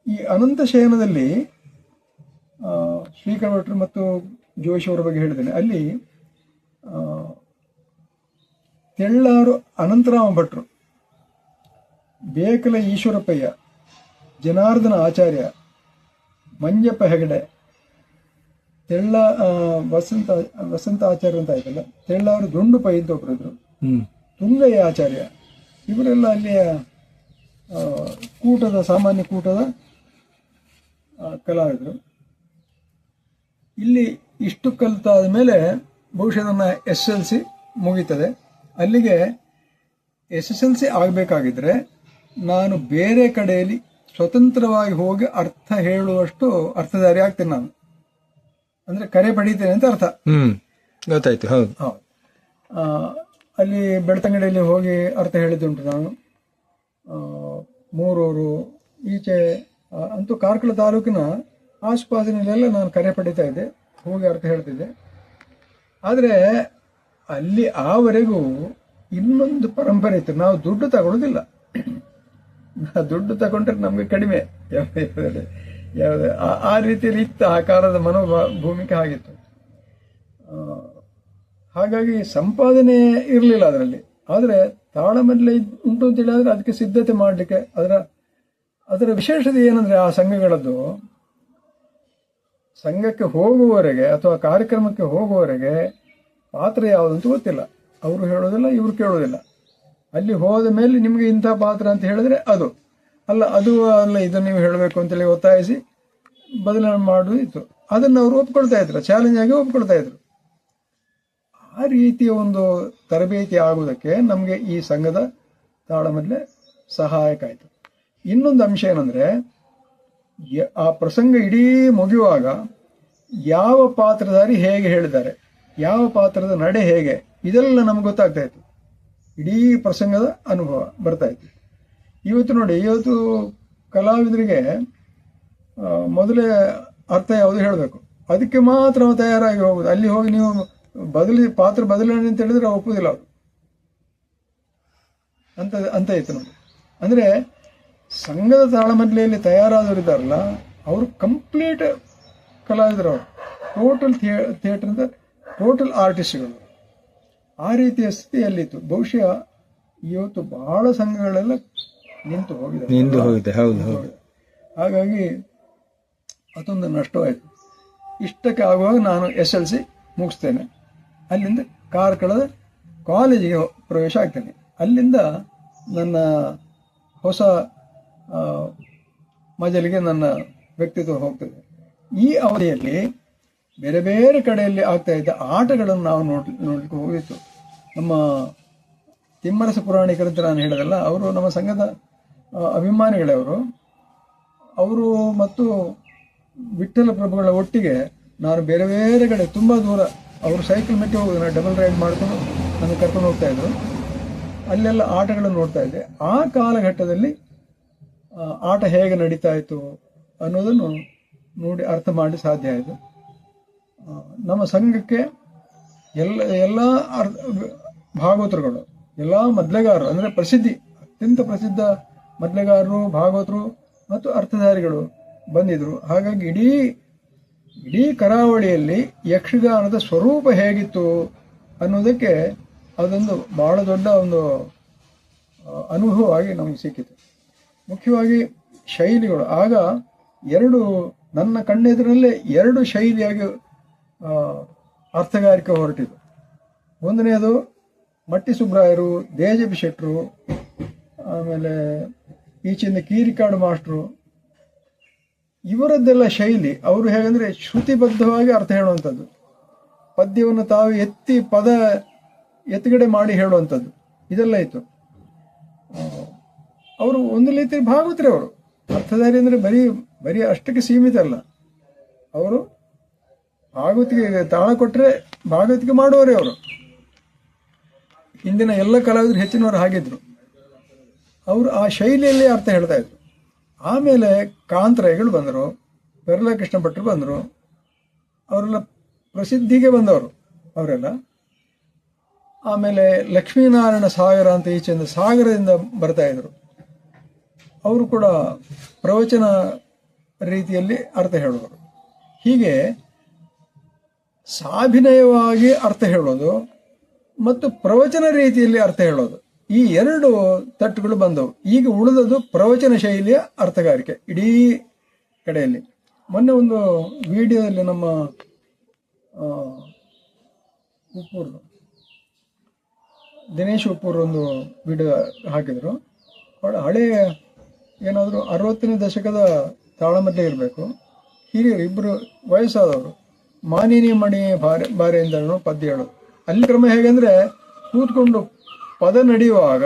ಈ ಅನಂತ ಶಯನದಲ್ಲಿ ಶ್ರೀಕರ ಭಟ್ರು ಮತ್ತು ಜೋಶಿ ಅವರ ಬಗ್ಗೆ ಹೇಳಿದ್ದೇನೆ. ಅಲ್ಲಿ ತೆಳ್ಳಾರು ಅನಂತರಾಮ ಭಟ್ರು, ಬೇಕಲ ಈಶ್ವರಪ್ಪಯ್ಯ, ಜನಾರ್ದನ ಆಚಾರ್ಯ, ಮಂಜಪ್ಪ ಹೆಗಡೆ, ವಸಂತ ಆಚಾರ್ಯ ಅಂತ ಆಯ್ತಲ್ಲ, ತೆಳ್ಳಾರು ದುಂಡು ಪೈ ಅಂತ ಒಬ್ಬರಿದ್ರು, ತುಂಗಯ್ಯ ಆಚಾರ್ಯ, ಇವರೆಲ್ಲ ಅಲ್ಲಿಯ ಸಾಮಾನ್ಯ ಕೂಟದ ಕಲಾವಿದರು. ಇಲ್ಲಿ ಇಷ್ಟು ಕಲಿತಾದ ಮೇಲೆ ಬಹುಶಃ ನನ್ನ SSLC ಮುಗೀತದೆ. ಅಲ್ಲಿಗೆ SSLC ಆಗಬೇಕಾಗಿದ್ರೆ ನಾನು ಬೇರೆ ಕಡೆಯಲ್ಲಿ ಸ್ವತಂತ್ರವಾಗಿ ಹೋಗಿ ಅರ್ಥ ಹೇಳುವಷ್ಟು ಅರ್ಥಧಾರಿ ಆಗ್ತೇನೆ ನಾನು, ಅಂದ್ರೆ ಕರೆ ಪಡೀತೇನೆ ಅಂತ ಅರ್ಥ. ಗೊತ್ತಾಯ್ತು. ಹೌದು. ಅಲ್ಲಿ ಬೆಳ್ತಂಗಡಿಯಲ್ಲಿ ಹೋಗಿ ಅರ್ಥ ಹೇಳಿದ್ದುಂಟು ನಾನು. ಮೂರೂರು ಈಚೆ ಅಂತೂ ಕಾರ್ಕಳ ತಾಲೂಕಿನ ಆಸುಪಾಸಿನಲ್ಲೆಲ್ಲ ನಾನು ಕರೆ ಪಡೀತಾ ಇದ್ದೆ, ಹೋಗಿ ಅರ್ಥ ಹೇಳ್ತಿದ್ದೆ. ಆದರೆ ಅಲ್ಲಿ ಆವರೆಗೂ ಇನ್ನೊಂದು ಪರಂಪರೆ ಇತ್ತು, ನಾವು ದುಡ್ಡು ತಗೊಳ್ಳೋದಿಲ್ಲ. ದುಡ್ಡು ತಗೊಂಡ್ರೆ ನಮಗೆ ಕಡಿಮೆ, ಯಾವುದೇ ಆ ರೀತಿಯಲ್ಲಿ ಇತ್ತು ಆ ಕಾಲದ ಭೂಮಿಕೆ ಆಗಿತ್ತು. ಹಾಗಾಗಿ ಸಂಪಾದನೆ ಇರಲಿಲ್ಲ ಅದರಲ್ಲಿ. ಆದರೆ ತಾಳಮದ್ದಲೆ ಉಂಟು ಅಂತ ಹೇಳಿದ್ರೆ ಅದಕ್ಕೆ ಸಿದ್ಧತೆ ಮಾಡಲಿಕ್ಕೆ ಅದರ ವಿಶೇಷತೆ ಏನಂದ್ರೆ, ಆ ಸಂಘಗಳದ್ದು ಸಂಘಕ್ಕೆ ಹೋಗುವವರೆಗೆ ಅಥವಾ ಕಾರ್ಯಕ್ರಮಕ್ಕೆ ಹೋಗುವವರೆಗೆ ಪಾತ್ರ ಯಾವುದಂತೂ ಗೊತ್ತಿಲ್ಲ. ಅವರು ಹೇಳೋದಿಲ್ಲ, ಇವರು ಕೇಳೋದಿಲ್ಲ. ಅಲ್ಲಿ ಹೋದ ಮೇಲೆ ನಿಮಗೆ ಇಂಥ ಪಾತ್ರ ಅಂತ ಹೇಳಿದ್ರೆ ಅದು ಅಲ್ಲ ಇದನ್ನು ನೀವು ಹೇಳಬೇಕು ಅಂತೇಳಿ ಒತ್ತಾಯಿಸಿ ಬದಲಾವಣೆ ಮಾಡೋದು ಇತ್ತು. ಅದನ್ನು ಅವರು ಒಪ್ಕೊಳ್ತಾ ಇದ್ರು, ಚಾಲೆಂಜ್ ಆಗಿ ಒಪ್ಕೊಳ್ತಾ ಇದ್ರು. ಆ ರೀತಿಯ ಒಂದು ತರಬೇತಿ ಆಗುವುದಕ್ಕೆ ನಮಗೆ ಈ ಸಂಘದ ತಾಳಮದ್ದಲೆ ಸಹಾಯಕ ಆಯಿತು. ಇನ್ನೊಂದು ಅಂಶ ಏನಂದರೆ, ಆ ಪ್ರಸಂಗ ಇಡೀ ಮುಗಿಯುವಾಗ ಯಾವ ಪಾತ್ರಧಾರಿ ಹೇಗೆ ಹೇಳಿದ್ದಾರೆ, ಯಾವ ಪಾತ್ರದ ನಡೆ ಹೇಗೆ, ಇದೆಲ್ಲ ನಮ್ಗೆ ಗೊತ್ತಾಗ್ತಾ ಇತ್ತು. ಇಡೀ ಪ್ರಸಂಗದ ಅನುಭವ ಬರ್ತಾ ಇತ್ತು. ಇವತ್ತು ನೋಡಿ, ಇವತ್ತು ಕಲಾವಿದರಿಗೆ ಮೊದಲೇ ಅರ್ಥ ಯಾವುದು ಹೇಳಬೇಕು, ಅದಕ್ಕೆ ಮಾತ್ರ ನಾವು ತಯಾರಾಗಿ ಹೋಗುದು. ಅಲ್ಲಿ ಹೋಗಿ ನೀವು ಪಾತ್ರ ಬದಲಾವಣೆ ಅಂತ ಹೇಳಿದ್ರೆ ಒಪ್ಪುದಿಲ್ಲ ಅವರು. ಅಂತ ಇತ್ತು ನೋಡಿ. ಅಂದರೆ ಸಂಘದ ತಾಳಮದ್ದಲೆಯಲ್ಲಿ ತಯಾರಾದವರು ಇದ್ದಾರಲ್ಲ, ಅವರು ಕಂಪ್ಲೀಟ್ ಕಲಾವಿದರು, ಅವರು ಟೋಟಲ್ ಥಿಯೇಟರ್ದ ಟೋಟಲ್ ಆರ್ಟಿಸ್ಟ್ಗಳು. ಆ ರೀತಿಯ ಸ್ಥಿತಿಯಲ್ಲಿತ್ತು. ಬಹುಶಃ ಇವತ್ತು ಬಹಳ ಸಂಘಗಳೆಲ್ಲ ನಿಂತು ಹೋಗಿದೆ. ಹಾಗಾಗಿ ಅದೊಂದು ನಷ್ಟವಾಯಿತು. ಇಷ್ಟಕ್ಕೆ ಆಗುವಾಗ ನಾನು SLC ಮುಗಿಸ್ತೇನೆ. ಅಲ್ಲಿಂದ ಕಾರ್ಕಳದ ಕಾಲೇಜಿಗೆ ಪ್ರವೇಶ ಆಗ್ತೇನೆ. ಅಲ್ಲಿಂದ ನನ್ನ ಹೊಸ ಮಜಲಿಗೆ ನನ್ನ ವ್ಯಕ್ತಿತ್ವ ಹೋಗ್ತದೆ. ಈ ಅವಧಿಯಲ್ಲಿ ಬೇರೆ ಬೇರೆ ಕಡೆಯಲ್ಲಿ ಆಗ್ತಾ ಇದ್ದ ಆಟಗಳನ್ನು ನಾವು ನೋಡ್ಲಿಕ್ಕೆ ಹೋಗಿತ್ತು. ನಮ್ಮ ತಿಮ್ಮರಸ ಪುರಾಣಿಕರಂತ ನಾನು ಹೇಳಿದಲ್ಲ, ಅವರು ನಮ್ಮ ಸಂಘದ ಅಭಿಮಾನಿಗಳೇ. ಅವರು ಮತ್ತು ವಿಠ್ಠಲ ಪ್ರಭುಗಳ ಒಟ್ಟಿಗೆ ನಾನು ಬೇರೆ ಬೇರೆ ಕಡೆ ತುಂಬ ದೂರ, ಅವರು ಸೈಕಲ್ ಮೆಟ್ಟಿ ಹೋಗೋದು, ನಾನು ಡಬಲ್ ರೈಡ್ ಮಾಡ್ಕೊಂಡು ನನಗೆ ಕರ್ಕೊಂಡು ಹೋಗ್ತಾ ಇದ್ರು. ಅಲ್ಲೆಲ್ಲ ಆಟಗಳನ್ನು ನೋಡ್ತಾ ಇದ್ದೆ. ಆ ಕಾಲಘಟ್ಟದಲ್ಲಿ ಆಟ ಹೇಗೆ ನಡೀತಾ ಇತ್ತು ಅನ್ನೋದನ್ನು ನೋಡಿ ಅರ್ಥ ಮಾಡಿ ಸಾಧ್ಯ ಆಯಿತು. ನಮ್ಮ ಸಂಘಕ್ಕೆ ಎಲ್ಲ ಭಾಗವತರುಗಳು, ಎಲ್ಲ ಮದ್ಲೆಗಾರರು, ಅಂದರೆ ಅತ್ಯಂತ ಪ್ರಸಿದ್ಧ ಮದ್ಲೆಗಾರರು, ಭಾಗವತರು ಮತ್ತು ಅರ್ಥಧಾರಿಗಳು ಬಂದಿದ್ರು. ಹಾಗಾಗಿ ಇಡೀ ಕರಾವಳಿಯಲ್ಲಿ ಯಕ್ಷಗಾನದ ಸ್ವರೂಪ ಹೇಗಿತ್ತು ಅನ್ನೋದಕ್ಕೆ ಅದೊಂದು ಬಹಳ ದೊಡ್ಡ ಒಂದು ಅನುಭವವಾಗಿ ನಮಗೆ ಸಿಕ್ಕಿತು. ಮುಖ್ಯವಾಗಿ ಶೈಲಿಗಳು ಆಗ ನನ್ನ ಕಣ್ಣೆದುರಲ್ಲೇ ಎರಡು ಶೈಲಿಯಾಗಿ ಅರ್ಥಗಾರಿಕೆ ಹೊರಟಿದ್ದು. ಒಂದನೇದು ಮಟ್ಟಿ ಸುಬ್ರಾಯರು, ದೇಜಬಿ ಶೆಟ್ರು, ಆಮೇಲೆ ಈಚಿಂದ ಕೀರಿಕಾಡು ಮಾಸ್ಟ್ರು, ಇವರದ್ದೆಲ್ಲ ಶೈಲಿ. ಅವರು ಹೇಗಂದ್ರೆ ಶ್ರುತಿಬದ್ಧವಾಗಿ ಅರ್ಥ ಹೇಳುವಂಥದ್ದು, ಪದ್ಯವನ್ನು ತಾವು ಪದ ಎತ್ತುಗಡೆ ಮಾಡಿ ಹೇಳುವಂಥದ್ದು, ಇದೆಲ್ಲ ಇತ್ತು. ಅವರು ಒಂದು ರೀತಿ ಭಾಗವತರೇ. ಅವರು ಅರ್ಥಧಾರಿ ಅಂದರೆ ಬರೀ ಅಷ್ಟಕ್ಕೆ ಸೀಮಿತ ಅಲ್ಲ. ಅವರು ಭಾಗವತಿಗೆ ತಾಳ ಕೊಟ್ಟರೆ ಭಾಗವತಿಗೆ ಮಾಡುವವರೇ ಅವರು. ಇಂದಿನ ಎಲ್ಲ ಕಲಾವಿದರು ಹೆಚ್ಚಿನವರು ಹಾಗಿದ್ರು. ಅವರು ಆ ಶೈಲಿಯಲ್ಲಿ ಅರ್ಥ ಹೇಳ್ತಾ ಇದ್ರು. ಆಮೇಲೆ ಕಾಂತರಾಯಗಳು ಬಂದರು, ಪೆರ್ಲ ಕೃಷ್ಣ ಭಟ್ರು ಬಂದರು. ಅವರೆಲ್ಲ ಪ್ರಸಿದ್ಧಿಗೆ ಬಂದವರು ಅವರೆಲ್ಲ. ಆಮೇಲೆ ಲಕ್ಷ್ಮೀನಾರಾಯಣ ಸಾಗರ ಅಂತ ಈಚೆಯಿಂದ ಸಾಗರದಿಂದ ಬರ್ತಾ ಇದ್ರು. ಅವರು ಕೂಡ ಪ್ರವಚನ ರೀತಿಯಲ್ಲಿ ಅರ್ಥ ಹೇಳುವರು. ಹೀಗೆ ಸಾಭಿನಯವಾಗಿ ಅರ್ಥ ಹೇಳೋದು ಮತ್ತು ಪ್ರವಚನ ರೀತಿಯಲ್ಲಿ ಅರ್ಥ ಹೇಳೋದು, ಈ ಎರಡು ತಟ್ಟುಗಳು ಬಂದವು. ಈಗ ಉಳಿದದ್ದು ಪ್ರವಚನ ಶೈಲಿಯ ಅರ್ಥಗಾರಿಕೆ ಇಡೀ ಕಡೆಯಲ್ಲಿ. ಮೊನ್ನೆ ಒಂದು ವಿಡಿಯೋದಲ್ಲಿ ನಮ್ಮ ದಿನೇಶ್ ಉಪ್ಪೂರ್ ಒಂದು ವಿಡಿಯೋ ಹಾಕಿದ್ರು. ಹಳೆಯ ಏನಾದರೂ 60ನೇ ದಶಕದ ತಾಳಮದ್ಲೆ ಇರಬೇಕು. ಹಿರಿಯರು ಇಬ್ಬರು ವಯಸ್ಸಾದವರು, ಮಾನಿನಿ ಮಣಿ ಬಾರೆಯಿಂದ ಪದ್ಯ ಹೇಳೋದು. ಅಲ್ಲಿ ಕ್ರಮ ಹೇಗೆಂದರೆ, ಕೂತ್ಕೊಂಡು ಪದ ನಡೆಯುವಾಗ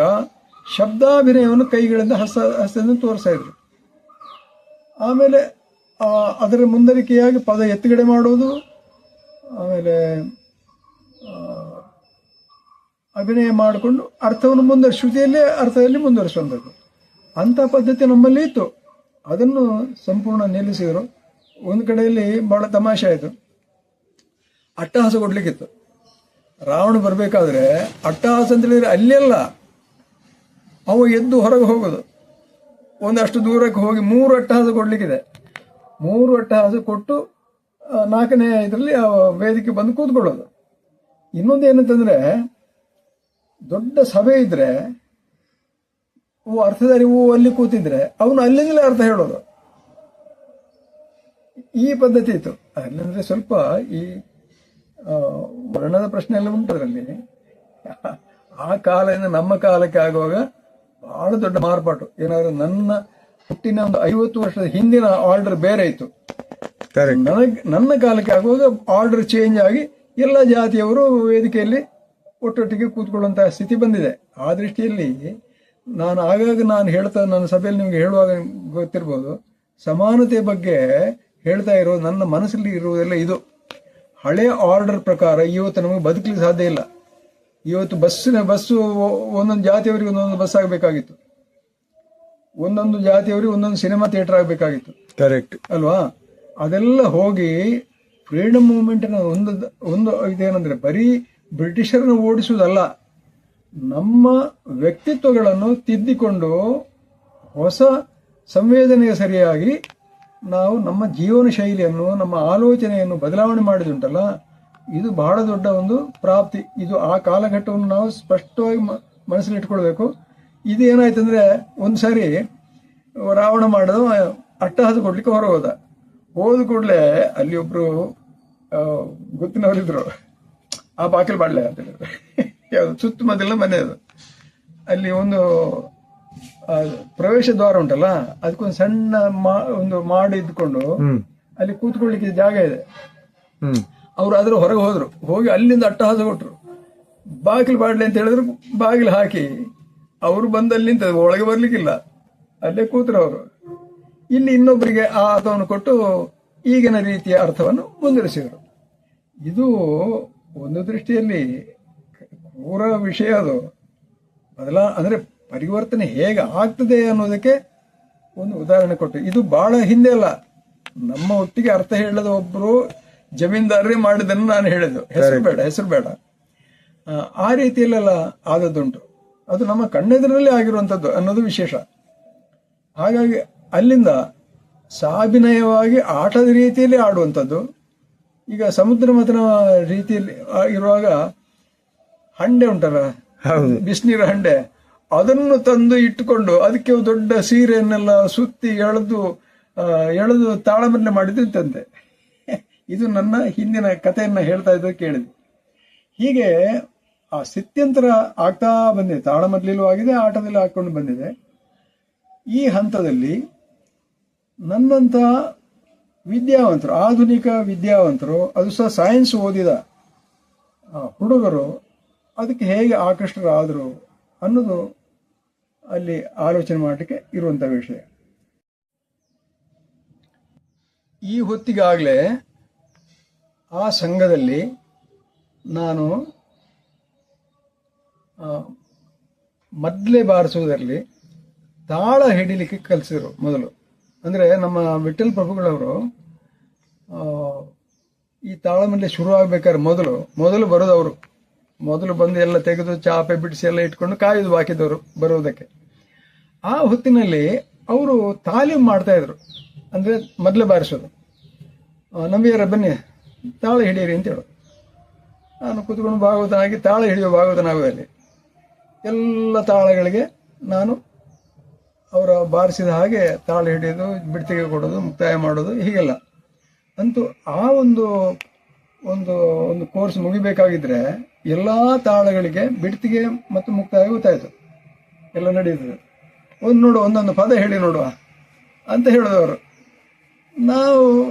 ಶಬ್ದಾಭಿನಯವನ್ನು ಕೈಗಳಿಂದ ಹಸ್ತದಿಂದ ತೋರಿಸ್ತಾ ಇದ್ರು. ಆಮೇಲೆ ಅದರ ಮುಂದರಿಕೆಯಾಗಿ ಪದ ಎತ್ತುಗಡೆ ಮಾಡೋದು, ಆಮೇಲೆ ಅಭಿನಯ ಮಾಡಿಕೊಂಡು ಅರ್ಥವನ್ನು ಶ್ರುತಿಯಲ್ಲೇ ಅರ್ಥದಲ್ಲಿ ಮುಂದುವರಿಸುವಂಥದ್ದು. ಅಂಥ ಪದ್ಧತಿ ನಮ್ಮಲ್ಲಿ ಇತ್ತು. ಅದನ್ನು ಸಂಪೂರ್ಣ ನಿಲ್ಲಿಸಿದರು. ಒಂದು ಕಡೆಯಲ್ಲಿ ಬಹಳ ತಮಾಷೆ ಆಯಿತು. ಅಟ್ಟಹಾಸ ಕೊಡ್ಲಿಕ್ಕಿತ್ತು. ರಾವಣ ಬರಬೇಕಾದ್ರೆ ಅಟ್ಟಹಾಸ ಅಂತ ಹೇಳಿದ್ರೆ ಅಲ್ಲೆಲ್ಲ ಅವ ಎದ್ದು ಹೊರಗೆ ಹೋಗೋದು. ಒಂದಷ್ಟು ದೂರಕ್ಕೆ ಹೋಗಿ 3 ಅಟ್ಟಹಾಸ ಕೊಡ್ಲಿಕ್ಕಿದೆ. 3 ಅಟ್ಟಹಾಸ ಕೊಟ್ಟು 4ನೇ ಇದರಲ್ಲಿ ಆ ವೇದಿಕೆ ಬಂದು ಕೂತ್ಕೊಳ್ಳೋದು. ಇನ್ನೊಂದು ಏನಂತಂದ್ರೆ, ದೊಡ್ಡ ಸಭೆ ಇದ್ರೆ ಅರ್ಥಧಾರಿ ಅಲ್ಲಿ ಕೂತಿದ್ರೆ ಅವನು ಅಲ್ಲಿಂದಲೇ ಅರ್ಥ ಹೇಳೋದು. ಈ ಪದ್ಧತಿ ಇತ್ತು. ಅಲ್ಲಂದ್ರೆ ಸ್ವಲ್ಪ ಈ ವರ್ಣದ ಪ್ರಶ್ನೆ ಎಲ್ಲ ಉಂಟು ಅದರಲ್ಲಿ. ಆ ಕಾಲದಿಂದ ನಮ್ಮ ಕಾಲಕ್ಕೆ ಆಗುವಾಗ ಬಹಳ ದೊಡ್ಡ ಮಾರ್ಪಾಟು. ಏನಾದ್ರು ನನ್ನ ಹುಟ್ಟಿನ ಒಂದು 50 ವರ್ಷದ ಹಿಂದಿನ ಆರ್ಡರ್ ಬೇರೆ ಇತ್ತು. ನನ್ನ ಕಾಲಕ್ಕೆ ಆಗುವಾಗ ಆರ್ಡರ್ ಚೇಂಜ್ ಆಗಿ ಎಲ್ಲ ಜಾತಿಯವರು ವೇದಿಕೆಯಲ್ಲಿ ಒಟ್ಟೊಟ್ಟಿಗೆ ಕೂತ್ಕೊಳ್ಳುವಂತಹ ಸ್ಥಿತಿ ಬಂದಿದೆ. ಆ ದೃಷ್ಟಿಯಲ್ಲಿ ನಾನು ಹೇಳ್ತಾ ನನ್ನ ಸಭೆಯಲ್ಲಿ ನಿಮಗೆ ಹೇಳುವಾಗ ಗೊತ್ತಿರ್ಬೋದು, ಸಮಾನತೆ ಬಗ್ಗೆ ಹೇಳ್ತಾ ಇರೋ ನನ್ನ ಮನಸ್ಸಲ್ಲಿ ಇರುವುದೆಲ್ಲ ಇದು. ಹಳೆಯ ಆರ್ಡರ್ ಪ್ರಕಾರ ಇವತ್ತು ನಮಗೆ ಬದುಕಲಿಕ್ಕೆ ಸಾಧ್ಯ ಇಲ್ಲ. ಇವತ್ತು ಬಸ್ಸು ಒಂದೊಂದು ಜಾತಿಯವರಿಗೆ ಒಂದೊಂದು ಬಸ್ ಆಗಬೇಕಾಗಿತ್ತು, ಒಂದೊಂದು ಜಾತಿಯವರಿಗೆ ಒಂದೊಂದು ಸಿನಿಮಾ ಥಿಯೇಟರ್ ಆಗಬೇಕಾಗಿತ್ತು. ಕರೆಕ್ಟ್ ಅಲ್ವಾ? ಅದೆಲ್ಲ ಹೋಗಿ ಫ್ರೀಡಮ್ ಮೂವ್ಮೆಂಟಿನ ಒಂದು ಇದೇನಂದ್ರೆ, ಬರೀ ಬ್ರಿಟಿಷರನ್ನು ಓಡಿಸುವುದಲ್ಲ, ನಮ್ಮ ವ್ಯಕ್ತಿತ್ವಗಳನ್ನು ತಿದ್ದಿಕೊಂಡು ಹೊಸ ಸಂವೇದನೆಯ ಸರಿಯಾಗಿ ನಾವು ನಮ್ಮ ಜೀವನ ಶೈಲಿಯನ್ನು, ನಮ್ಮ ಆಲೋಚನೆಯನ್ನು ಬದಲಾವಣೆ ಮಾಡಿದುಂಟಲ್ಲ, ಇದು ಬಹಳ ದೊಡ್ಡ ಒಂದು ಪ್ರಾಪ್ತಿ. ಇದು ಆ ಕಾಲಘಟ್ಟವನ್ನು ನಾವು ಸ್ಪಷ್ಟವಾಗಿ ಮನಸ್ಸಲ್ಲಿ ಇಟ್ಕೊಳ್ಬೇಕು. ಇದು ಏನಾಯ್ತಂದ್ರೆ, ಒಂದು ಸಾರಿ ರಾವಣ ಮಾಡೋದು ಅಟ್ಟಹಾಸ ಕೊಡ್ಲಿಕ್ಕೆ ಹೊರ ಹೋದ ಕೂಡಲೇ ಅಲ್ಲಿ ಒಬ್ರು ಗೊತ್ತಿನವರಿದ್ರು, ಆ ಬಾಗಿಲು ಬಾಡ್ಲೆ ಅಂತ ಹೇಳಿದ್ರು. ಯಾವುದು ಸುತ್ತಮುತ್ತಲ ಮನೆ ಅದು. ಅಲ್ಲಿ ಒಂದು ಪ್ರವೇಶ ದ್ವಾರ ಉಂಟಲ್ಲ, ಅದಕ್ಕೊಂದು ಸಣ್ಣ ಒಂದು ಮಾಡಿ ಇದ್ಕೊಂಡು ಅಲ್ಲಿ ಕೂತ್ಕೊಳ್ಳಿಕ್ಕೆ ಜಾಗ ಇದೆ. ಅವ್ರು ಅದ್ರ ಹೊರಗೆ ಹೋಗಿ ಅಲ್ಲಿಂದ ಅಟ್ಟಹಾಸ ಕೊಟ್ರು. ಬಾಗಿಲು ಬಾಡ್ಲೆ ಅಂತ ಹೇಳಿದ್ರು, ಬಾಗಿಲು ಹಾಕಿ ಅವರು ಬಂದಲ್ಲಿ ನಿಂತ, ಒಳಗೆ ಬರ್ಲಿಕ್ಕಿಲ್ಲ, ಅಲ್ಲೇ ಕೂತ್ರು ಅವರು. ಇಲ್ಲಿ ಇನ್ನೊಬ್ಬರಿಗೆ ಆ ಅರ್ಥವನ್ನು ಕೊಟ್ಟು ಈಗಿನ ರೀತಿಯ ಅರ್ಥವನ್ನು ಮುಂದುವರಿಸಿದರು. ಇದು ಒಂದು ದೃಷ್ಟಿಯಲ್ಲಿ ಕ್ರೂರ ವಿಷಯ. ಅದು ಅಂದ್ರೆ ಪರಿವರ್ತನೆ ಹೇಗೆ ಆಗ್ತದೆ ಅನ್ನೋದಕ್ಕೆ ಒಂದು ಉದಾಹರಣೆ ಕೊಟ್ಟು. ಇದು ಬಹಳ ಹಿಂದೆ ಅಲ್ಲ, ನಮ್ಮ ಒಟ್ಟಿಗೆ ಅರ್ಥ ಹೇಳದ ಒಬ್ರು ಜಮೀನ್ದಾರರೇ ಮಾಡಿದ್ದನ್ನು ನಾನು ಹೇಳಿದ್ದು. ಹೆಸರು ಬೇಡ. ಆ ರೀತಿಯಲ್ಲೆಲ್ಲ ಆದದ್ದುಂಟು. ಅದು ನಮ್ಮ ಕಣ್ಣೆದುರಲ್ಲಿ ಆಗಿರುವಂಥದ್ದು ಅನ್ನೋದು ವಿಶೇಷ. ಹಾಗಾಗಿ ಅಲ್ಲಿಂದ ಸಾಭಿನಯವಾಗಿ ಆಟದ ರೀತಿಯಲ್ಲಿ ಆಡುವಂಥದ್ದು. ಈಗ ಸಮುದ್ರ ಮಥನ ರೀತಿಯಲ್ಲಿ ಇರುವಾಗ ಹಂಡೆ ಉಂಟಲ್ಲ, ಬಿಸಿನೀರು ಹಂಡೆ, ಅದನ್ನು ತಂದು ಇಟ್ಟುಕೊಂಡು ಅದಕ್ಕೆ ದೊಡ್ಡ ಸೀರೆಯನ್ನೆಲ್ಲ ಸುತ್ತಿ ಎಳೆದು ತಾಳಮದ್ದಲೆ ಮಾಡಿದ್ದಂತೆ. ಇದು ನನ್ನ ಹಿಂದಿನ ಕಥೆಯನ್ನ ಹೇಳ್ತಾ ಇದ್ದ ಕೇಳಿದೆ. ಹೀಗೆ ಆ ಸ್ಥಿತ್ಯಂತರ ಆಗ್ತಾ ಬಂದಿದೆ. ತಾಳಮದ್ದಲೆಯಲ್ಲೂ ಆಗಿದೆ, ಆಟದಲ್ಲಿ ಹಾಕೊಂಡು ಬಂದಿದೆ. ಈ ಹಂತದಲ್ಲಿ ನನ್ನಂತ ವಿದ್ಯಾವಂತರು, ಆಧುನಿಕ ವಿದ್ಯಾವಂತರು, ಅದು ಸಹ ಸೈನ್ಸ್ ಓದಿದ ಹುಡುಗರು ಅದಕ್ಕೆ ಹೇಗೆ ಆಕೃಷ್ಟರಾದರು ಅನ್ನೋದು ಅಲ್ಲಿ ಆಲೋಚನೆ ಮಾಡಲಿಕ್ಕೆ ಇರುವಂಥ ವಿಷಯ. ಈ ಹೊತ್ತಿಗಾಗಲೇ ಆ ಸಂಘದಲ್ಲಿ ನಾನು ಮದ್ಲೆ ಬಾರಿಸುವುದರಲ್ಲಿ ತಾಳ ಹಿಡಿಲಿಕ್ಕೆ ಕಲಿಸಿದ್ರು ಮೊದಲು. ಅಂದರೆ ನಮ್ಮ ವಿಠಲ್ ಪ್ರಭುಗಳವರು ಈ ತಾಳಮದ್ದಲೆ ಶುರು ಆಗ್ಬೇಕಾದ್ರೆ ಮೊದಲು ಬರೋದು ಅವರು. ಮೊದಲು ಬಂದು ಎಲ್ಲ ತೆಗೆದು ಚಾಪೆ ಬಿಡಿಸಿ ಎಲ್ಲ ಇಟ್ಕೊಂಡು ಕಾಯ್ದು ಹಾಕಿದವರು ಬರುವುದಕ್ಕೆ. ಆ ಹೊತ್ತಿನಲ್ಲಿ ಅವರು ತಾಲೀಮ್ ಮಾಡ್ತಾ ಇದ್ರು, ಅಂದರೆ ಮದ್ಲೆ ಬಾರಿಸೋದು. ನಂಬಿಯರ ಬನ್ನಿ ತಾಳ ಹಿಡಿಯಿರಿ ಅಂತ ಹೇಳೋದು. ನಾನು ಕೂತ್ಕೊಂಡು ಭಾಗವತನಾಗಿ ತಾಳ ಹಿಡಿಯುವ ಭಾಗವತನಾಗುವಲ್ಲಿ ಎಲ್ಲ ತಾಳಗಳಿಗೆ ನಾನು ಅವರ ಬಾರಿಸಿದ ಹಾಗೆ ತಾಳ ಹಿಡಿಯೋದು, ಬಿಡ್ತಿಗೆ ಕೊಡೋದು, ಮುಕ್ತಾಯ ಮಾಡೋದು, ಹೀಗೆಲ್ಲ. ಅಂತೂ ಆ ಒಂದು ಒಂದು ಒಂದು ಕೋರ್ಸ್ ಮುಗಿಬೇಕಾಗಿದ್ರೆ ಎಲ್ಲ ತಾಳಗಳಿಗೆ ಬಿಡ್ತಿಗೆ ಮತ್ತು ಮುಕ್ತಾಯ ಗೊತ್ತಾಯಿತು, ಎಲ್ಲ ನಡೆಯುತ್ತದೆ. ಒಂದೊಂದು ಪದ ಹೇಳಿ ನೋಡುವ ಅಂತ ಹೇಳಿದವರು. ನಾವು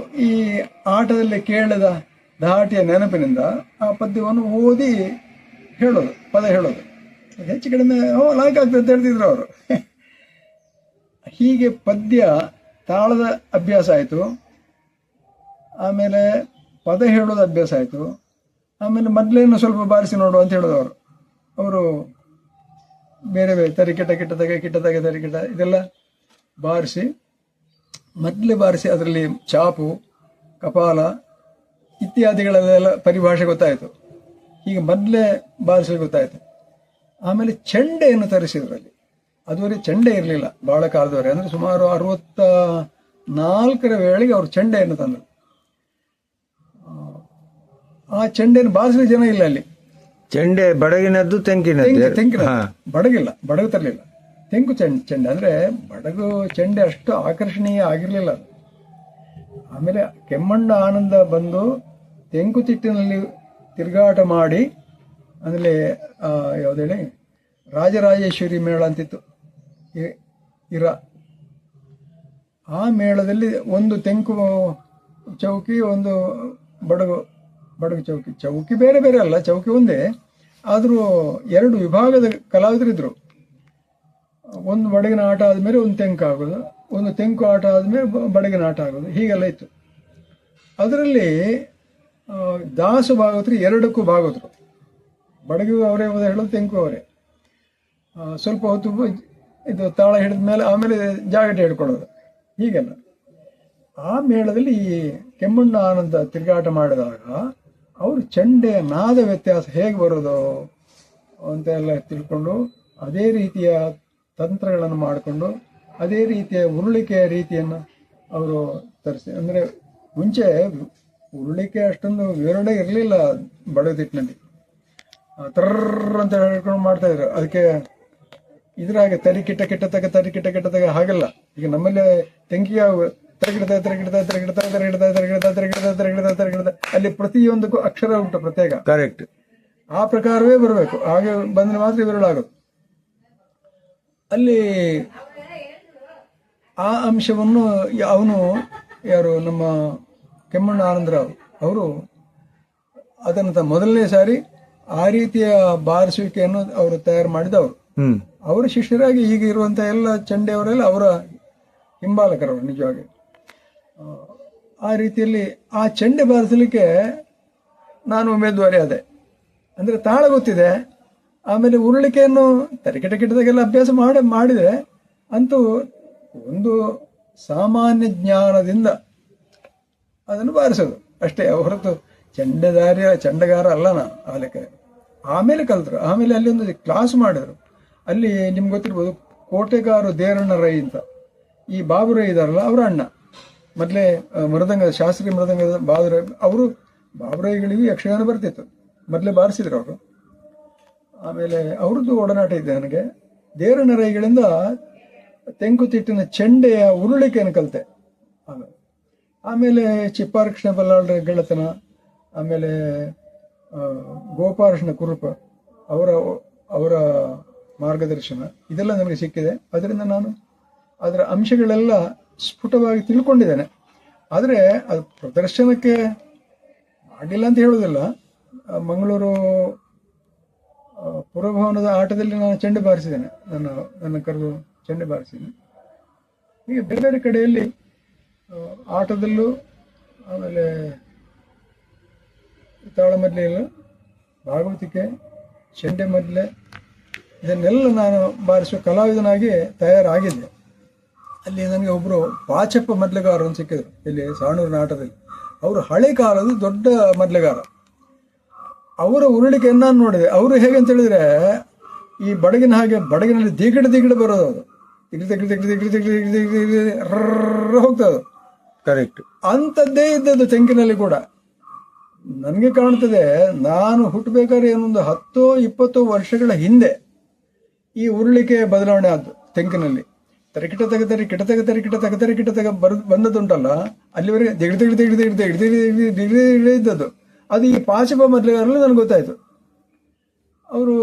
ಈ ಆಟದಲ್ಲಿ ಕೇಳಿದ ಧಾಟಿಯ ನೆನಪಿನಿಂದ ಆ ಪದ್ಯವನ್ನು ಓದಿ ಹೇಳೋದು, ಪದ ಹೇಳೋದು. ಹೆಚ್ಚು ಕಡಿಮೆ ಲಾಯ್ಕ್ ಆಗ್ತದೆ ಅಂತ ಹೇಳ್ತಿದ್ರು ಅವರು. ಹೀಗೆ ಪದ್ಯ ತಾಳದ ಅಭ್ಯಾಸ ಆಯಿತು, ಆಮೇಲೆ ಪದ ಹೇಳೋದು ಅಭ್ಯಾಸ ಆಯಿತು, ಆಮೇಲೆ ಮೊದಲೇನು ಸ್ವಲ್ಪ ಬಾರಿಸಿ ನೋಡು ಅಂತ ಹೇಳಿದವರು. ಅವರು ಬೇರೆ ಬೇರೆ ತರಿಕಿಟ ಕಿಟತಗೆ ತರಿಕಿಟ ಇದೆಲ್ಲ ಬಾರಿಸಿ, ಮೊದಲೇ ಬಾರಿಸಿ ಅದರಲ್ಲಿ ಚಾಪು, ಕಪಾಲ ಇತ್ಯಾದಿಗಳಲ್ಲೆಲ್ಲ ಪರಿಭಾಷೆ ಗೊತ್ತಾಯಿತು. ಹೀಗೆ ಮೊದಲೇ ಬಾರಿಸಿ ಗೊತ್ತಾಯಿತು. ಆಮೇಲೆ ಚೆಂಡೆಯನ್ನು ತರಿಸಿದ್ರಲ್ಲಿ, ಅದುವರೆಗೆ ಚೆಂಡೆ ಇರಲಿಲ್ಲ ಬಹಳ ಕಾಲದವರೆ. ಅಂದರೆ ಸುಮಾರು 64ರ ವೇಳೆಗೆ ಅವರು ಚೆಂಡೆಯನ್ನು ತಂದರು. ಆ ಚೆಂಡೆಯನ್ನು ಬಾರಿಸಲಿಕ್ಕೆ ಜನ ಇಲ್ಲ ಅಲ್ಲಿ. ಚೆಂಡೆ ಬಡಗಿನದ್ದು, ತೆಂಕಿನ ಬಡಗು ತರಲಿಲ್ಲ. ತೆಂಕು ಚೆಂಡೆ ಅಂದರೆ ಬಡಗು ಚೆಂಡೆ ಅಷ್ಟು ಆಕರ್ಷಣೀಯ ಆಗಿರಲಿಲ್ಲ ಅದು. ಆಮೇಲೆ ಕೆಮ್ಮಣ್ಣ ಆನಂದ ಬಂದು ತೆಂಕುತಿಟ್ಟಿನಲ್ಲಿ ತಿರುಗಾಟ ಮಾಡಿ, ಆಮೇಲೆ ಯಾವುದೇಳಿ ರಾಜರಾಜೇಶ್ವರಿ ಮೇಳ ಅಂತಿತ್ತು ಆ ಮೇಳದಲ್ಲಿ ಒಂದು ತೆಂಕು ಚೌಕಿ, ಒಂದು ಬಡಗು ಚೌಕಿ ಬೇರೆ ಬೇರೆ ಅಲ್ಲ, ಚೌಕಿ ಒಂದೇ, ಆದರೂ 2 ವಿಭಾಗದ ಕಲಾವಿದರಿದ್ರು. ಒಂದು ಬಡಗಿನ ಆಟ ಆದಮೇಲೆ ಒಂದು ತೆಂಕು ಆಗೋದು, ಒಂದು ತೆಂಕು ಆಟ ಆದಮೇಲೆ ಬಡಗಿನ ಆಟ ಆಗೋದು, ಹೀಗೆಲ್ಲ ಇತ್ತು. ಅದರಲ್ಲಿ ದಾಸು ಭಾಗವತರು 2ಕ್ಕೂ ಭಾಗವತರು, ಬಡಗಿಗೂ ಅವರೇ ಹೇಳೋದು, ತೆಂಕು ಅವರೇ. ಸ್ವಲ್ಪ ಹೊತ್ತು ಇದು ತಾಳ ಹಿಡಿದ ಮೇಲೆ ಆಮೇಲೆ ಜಾಗಟೆ ಹಿಡ್ಕೊಳ್ಳೋದು, ಹೀಗೆಲ್ಲ. ಆ ಮೇಳದಲ್ಲಿ ಈ ಕೆಮ್ಮಣ್ಣ ಆನಂದ ತಿರುಗಾಟ ಮಾಡಿದಾಗ ಅವರು ಚೆಂಡೆಯ ನಾದ ವ್ಯತ್ಯಾಸ ಹೇಗೆ ಬರೋದು ಅಂತ ಎಲ್ಲ ತಿಳ್ಕೊಂಡು ಅದೇ ರೀತಿಯ ತಂತ್ರಗಳನ್ನು ಮಾಡಿಕೊಂಡು ಅದೇ ರೀತಿಯ ಉರುಳಿಕೆಯ ರೀತಿಯನ್ನು ಅವರು ತರಿಸಿ. ಅಂದರೆ ಮುಂಚೆ ಉರುಳಿಕೆ ಅಷ್ಟೊಂದು ವಿವರಣೆ ಇರಲಿಲ್ಲ ಬಡದಿಟ್ಟಿನಲ್ಲಿ, ತರ್ರ ಅಂತ ಹೇಳ್ಕೊಂಡು ಮಾಡ್ತಾ ಇದ್ರು. ಅದಕ್ಕೆ ಇದ್ರಾಗೆ ತರಿ ಕಿಟ್ಟ ಕಿಟ್ಟ ತಗ ಹಾಗೆಲ್ಲ. ಈಗ ನಮ್ಮಲ್ಲಿ ತೆಂಕಿಗೆ ತರಗಿಡ್ತಾ ಅಲ್ಲಿ ಪ್ರತಿಯೊಂದಕ್ಕೂ ಅಕ್ಷರ ಉಂಟು ಪ್ರತ್ಯೇಕ, ಕರೆಕ್ಟ್. ಆ ಪ್ರಕಾರವೇ ಬರಬೇಕು. ಹಾಗೆ ಬಂದ್ರೆ ಮಾತ್ರ ವಿರಳಾಗೋದು. ಅಲ್ಲಿ ಆ ಅಂಶವನ್ನು ಅವನು ಯಾರು ನಮ್ಮ ಕೆಮ್ಮಣ್ಣ ಆನಂದರಾವ್ ಅವರು ಅದನ್ನು ಮೊದಲನೇ ಸಾರಿ ಆ ರೀತಿಯ ಬಾರಿಸುವಿಕೆಯನ್ನು ಅವರು ತಯಾರು ಮಾಡಿದವರು. ಅವರ ಶಿಷ್ಯರಾಗಿ ಈಗ ಇರುವಂತ ಎಲ್ಲ ಚಂಡೆಯವರೆಲ್ಲ ಅವರ ಹಿಂಬಾಲಕರವರು. ನಿಜವಾಗಿ ಆ ರೀತಿಯಲ್ಲಿ ಆ ಚಂಡೆ ಬಾರಿಸಲಿಕ್ಕೆ ನಾನು ಉಮೇದುವಾರಿ ಆದೆ. ಅಂದ್ರೆ ತಾಳ ಗೊತ್ತಿದೆ, ಆಮೇಲೆ ಉರುಳಿಕೆಯನ್ನು ತರಿಕೆಟದಾಗೆಲ್ಲ ಅಭ್ಯಾಸ ಮಾಡಿದ್ರೆ ಅಂತೂ ಒಂದು ಸಾಮಾನ್ಯ ಜ್ಞಾನದಿಂದ ಅದನ್ನು ಬಾರಿಸೋದು ಅಷ್ಟೇ ಹೊರತು ಚಂಡಗಾರ ಅಲ್ಲ ನಾನು ಆ ಲೆಕ್ಕ. ಆಮೇಲೆ ಕಲ್ತರು. ಆಮೇಲೆ ಅಲ್ಲಿ ಒಂದು ಕ್ಲಾಸ್ ಮಾಡಿದ್ರು. ಅಲ್ಲಿ ನಿಮ್ಗೆ ಗೊತ್ತಿರ್ಬೋದು, ಕೋಟೆಗಾರು ದೇರಣ್ಣ ರೈ ಅಂತ, ಈ ಬಾಬು ರೈ ಇದಾರಲ್ಲ ಅವರ ಅಣ್ಣ. ಮೊದಲೇ ಶಾಸ್ತ್ರೀಯ ಮೃದಂಗದ ಬಾಬು ರೈ ಅವರು. ಬಾಬು ರೈಗಳಿಗೂ ಯಕ್ಷಗಾನ ಬರ್ತಿತ್ತು, ಮೊದಲೇ ಬಾರಿಸಿದ್ರು ಅವರು. ಆಮೇಲೆ ಅವ್ರದ್ದು ಒಡನಾಟ ಇದೆ ನನಗೆ. ದೇರಣ್ಣ ರೈಗಳಿಂದ ತೆಂಕುತಿಟ್ಟಿನ ಚೆಂಡೆಯ ಉರುಳಿಕೆಯನ್ನು ಕಲಿತೆ. ಆಮೇಲೆ ಚಿಪ್ಪಾರ ಕೃಷ್ಣ ಬಲ್ಲಾಳ್ರ ಗೆಳತನ, ಆಮೇಲೆ ಗೋಪಾಲಕೃಷ್ಣ ಕುರುಪ ಅವರ ಮಾರ್ಗದರ್ಶನ ಇದೆಲ್ಲ ನನಗೆ ಸಿಕ್ಕಿದೆ. ಅದರಿಂದ ನಾನು ಅದರ ಅಂಶಗಳೆಲ್ಲ ಸ್ಫುಟವಾಗಿ ತಿಳ್ಕೊಂಡಿದ್ದೇನೆ. ಆದರೆ ಅದು ಪ್ರದರ್ಶನಕ್ಕೆ ಆಗಿಲ್ಲ ಅಂತ ಹೇಳೋದಿಲ್ಲ. ಮಂಗಳೂರು ಪುರಭವನದ ಆಟದಲ್ಲಿ ನಾನು ಚೆಂಡೆ ಬಾರಿಸಿದ್ದೇನೆ, ನನ್ನ ಕರೆದು ಚೆಂಡೆ ಬಾರಿಸಿದ್ದೇನೆ. ಹೀಗೆ ಬೇರೆ ಬೇರೆ ಕಡೆಯಲ್ಲಿ ಆಟದಲ್ಲೂ, ಆಮೇಲೆ ತಾಳಮದ್ಲೆಯಲ್ಲೂ, ಭಾಗವತಿಕೆ, ಚೆಂಡೆ ಮದ್ಲೆ ಇದನ್ನೆಲ್ಲ ನಾನು ಬಾರಿಸುವ ಕಲಾವಿದನಾಗಿ ತಯಾರಾಗಿದ್ದೆ. ಅಲ್ಲಿ ನನಗೆ ಒಬ್ಬರು ಪಾಚಪ್ಪ ಮದ್ಲೆಗಾರರು ಅಂತ ಸಿಕ್ಕಿದ್ರು ಇಲ್ಲಿ ಸಾಣೂರಿನ ಆಟದಲ್ಲಿ. ಅವರು ಹಳೆ ಕಾಲದ ದೊಡ್ಡ ಮದ್ಲೆಗಾರ. ಅವರ ಉರುಳಿಕೆಯನ್ನು ನಾನು ನೋಡಿದೆ. ಅವರು ಹೇಗೆ ಅಂತ ಹೇಳಿದ್ರೆ, ಈ ಬಡಗಿನ ಹಾಗೆ ಬಡಗಿನಲ್ಲಿ ದಿಗಿಡ ಬರೋದು. ಅದು ಹೋಗ್ತದೆ ಕರೆಕ್ಟ್. ಅಂಥದ್ದೇ ಇದ್ದದ್ದು ತೆಂಕಿನಲ್ಲಿ ಕೂಡ. ನನಗೆ ಕಾಣ್ತದೆ, ನಾನು ಹುಟ್ಟಬೇಕಾದ್ರೆ ಏನೊಂದು 10-20 ವರ್ಷಗಳ ಹಿಂದೆ ಈ ಉರುಳಿಕೆ ಬದಲಾವಣೆ ಆದ್ದು ತೆಂಕಿನಲ್ಲಿ. ತರಿಕಿಟ ತಗ ಬಂದದ್ದುಂಟಲ್ಲ, ಅಲ್ಲಿವರೆಗೆ ದಿಗಿಡ ಇದ್ದದ್ದು. ಅದು ಈ ಪಾಚಪ ಮೊದಲಿಗಾರಲ್ಲ ನನಗೆ ಗೊತ್ತಾಯ್ತು. ಅವರು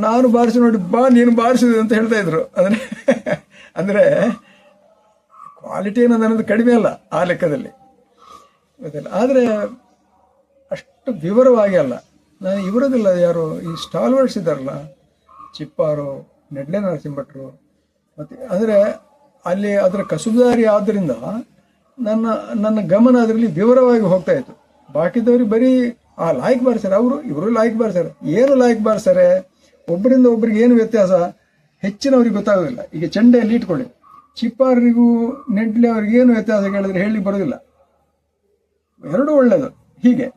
ನಾನು ಬಾರಿಸಿ ನೋಡಿ, ಬಾ ನೀನು ಬಾರಿಸಿದೆ ಅಂತ ಹೇಳ್ತಾ ಇದ್ರು. ಅಂದ್ರೆ ಕ್ವಾಲಿಟಿ ಏನೋ ನನ್ನದು ಕಡಿಮೆ ಅಲ್ಲ ಆ ಲೆಕ್ಕದಲ್ಲಿ, ಗೊತ್ತಿಲ್ಲ. ಆದರೆ ಅಷ್ಟು ವಿವರವಾಗಿ ಅಲ್ಲ. ನಾನು ಇವರದಿಲ್ಲ, ಯಾರು ಈ ಸ್ಟಾಲ್ವರ್ಡ್ಸ್ ಇದ್ದಾರಲ್ಲ, ಚಿಪ್ಪಾರು, ನೆಡ್ಲೆ ನರಸಿಂಹಭಟ್ರು, ಮತ್ತೆ ಅಂದರೆ ಅಲ್ಲಿ ಅದರ ಕಸುಬುದಾರಿ ಆದ್ದರಿಂದ ನನ್ನ ಗಮನ ಅದರಲ್ಲಿ ವಿವರವಾಗಿ ಹೋಗ್ತಾ ಇತ್ತು. ಬಾಕಿದವ್ರಿಗೆ ಬರೀ ಆ ಲಾಯ್ಕ್ ಬಾರಿಸ್ತಾರೆ, ಇವರು ಲಾಯ್ಕ್ ಬಾರಿಸ್ತಾರೆ. ಏನು ಲಾಯ್ಕ್ ಬಾರಿಸ್ತಾರೆ, ಒಬ್ಬರಿಂದ ಒಬ್ಬರಿಗೆ ಏನು ವ್ಯತ್ಯಾಸ ಹೆಚ್ಚಿನವ್ರಿಗೆ ಗೊತ್ತಾಗೋದಿಲ್ಲ. ಈಗ ಚೆಂಡೆಯಲ್ಲಿ ಇಟ್ಕೊಳ್ಳಿ, ಚಿಪ್ಪಾರಿಗೂ ನೆಡ್ಲೆ ಅವ್ರಿಗೆ ಏನು ವ್ಯತ್ಯಾಸ ಕೇಳಿದ್ರೆ ಹೇಳಿ ಬರೋದಿಲ್ಲ, ಎರಡೂ ಒಳ್ಳೆಯದು. ಹೀಗೆ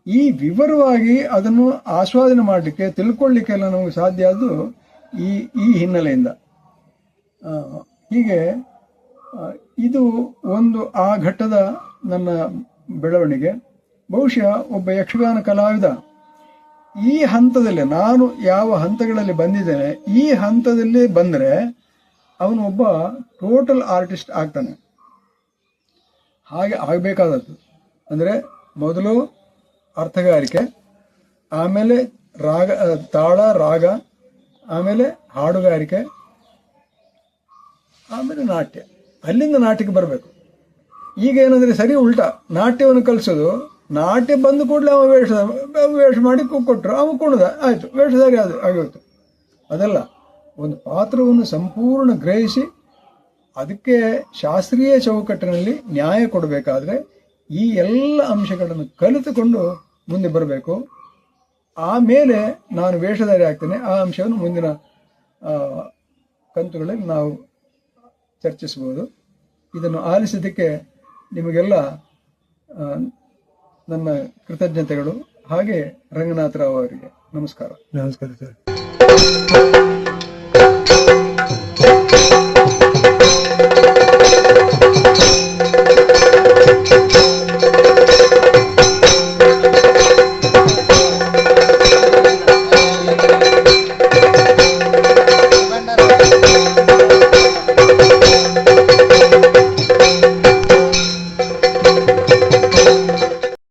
ಈ ವಿವರವಾಗಿ ಅದನ್ನು ಆಸ್ವಾದನೆ ಮಾಡಲಿಕ್ಕೆ, ತಿಳ್ಕೊಳ್ಳಿಕ್ಕೆಲ್ಲ ನಮಗೆ ಸಾಧ್ಯ ಆದ್ದು ಈ ಹಿನ್ನೆಲೆಯಿಂದ. ಹೀಗೆ ಇದು ಒಂದು ಆ ಘಟ್ಟದ ನನ್ನ ಬೆಳವಣಿಗೆ. ಬಹುಶಃ ಒಬ್ಬ ಯಕ್ಷಗಾನ ಕಲಾವಿದ ಈ ಹಂತದಲ್ಲಿ, ನಾನು ಯಾವ ಹಂತಗಳಲ್ಲಿ ಬಂದಿದ್ದೇನೆ ಈ ಹಂತದಲ್ಲಿ ಬಂದರೆ ಅವನು ಒಬ್ಬ ಟೋಟಲ್ ಆರ್ಟಿಸ್ಟ್ ಆಗ್ತಾನೆ. ಹಾಗೆ ಆಗಬೇಕಾದದ್ದು ಅಂದರೆ ಮೊದಲು ಅರ್ಥಗಾರಿಕೆ, ಆಮೇಲೆ ತಾಳ ರಾಗ, ಆಮೇಲೆ ಹಾಡುಗಾರಿಕೆ, ಆಮೇಲೆ ನಾಟ್ಯ. ಅಲ್ಲಿಂದ ನಾಟ್ಯಕ್ಕೆ ಬರಬೇಕು. ಈಗ ಏನಂದ್ರೆ ಸರಿ ಉಲ್ಟಾ, ನಾಟ್ಯವನ್ನು ಕಲಿಸೋದು. ನಾಟ್ಯ ಬಂದು ಕೂಡಲೇ ಅವ ವೇಷ ಮಾಡಿ ಕೊಟ್ಟರು, ಅವ ಕುಣದ ಆಯ್ತು, ವೇಷ ಸರಿ ಆಗೋಯ್ತು. ಅದಲ್ಲ, ಒಂದು ಪಾತ್ರವನ್ನು ಸಂಪೂರ್ಣ ಗ್ರಹಿಸಿ ಅದಕ್ಕೆ ಶಾಸ್ತ್ರೀಯ ಚೌಕಟ್ಟಿನಲ್ಲಿ ನ್ಯಾಯ ಕೊಡಬೇಕಾದ್ರೆ ಈ ಎಲ್ಲ ಅಂಶಗಳನ್ನು ಕಲಿತುಕೊಂಡು ಮುಂದೆ ಬರಬೇಕು. ಆಮೇಲೆ ನಾನು ವೇಷಧಾರಿ ಆಗ್ತೇನೆ. ಆ ಅಂಶವನ್ನು ಮುಂದಿನ ಕಂತುಗಳಲ್ಲಿ ನಾವು ಚರ್ಚಿಸಬಹುದು. ಇದನ್ನು ಆಲಿಸಿದ್ದಕ್ಕೆ ನಿಮಗೆಲ್ಲ ನನ್ನ ಕೃತಜ್ಞತೆಗಳು. ಹಾಗೆ ರಂಗನಾಥರಾವ್ ಅವರಿಗೆ ನಮಸ್ಕಾರ. ನಮಸ್ಕಾರ ಸರ್.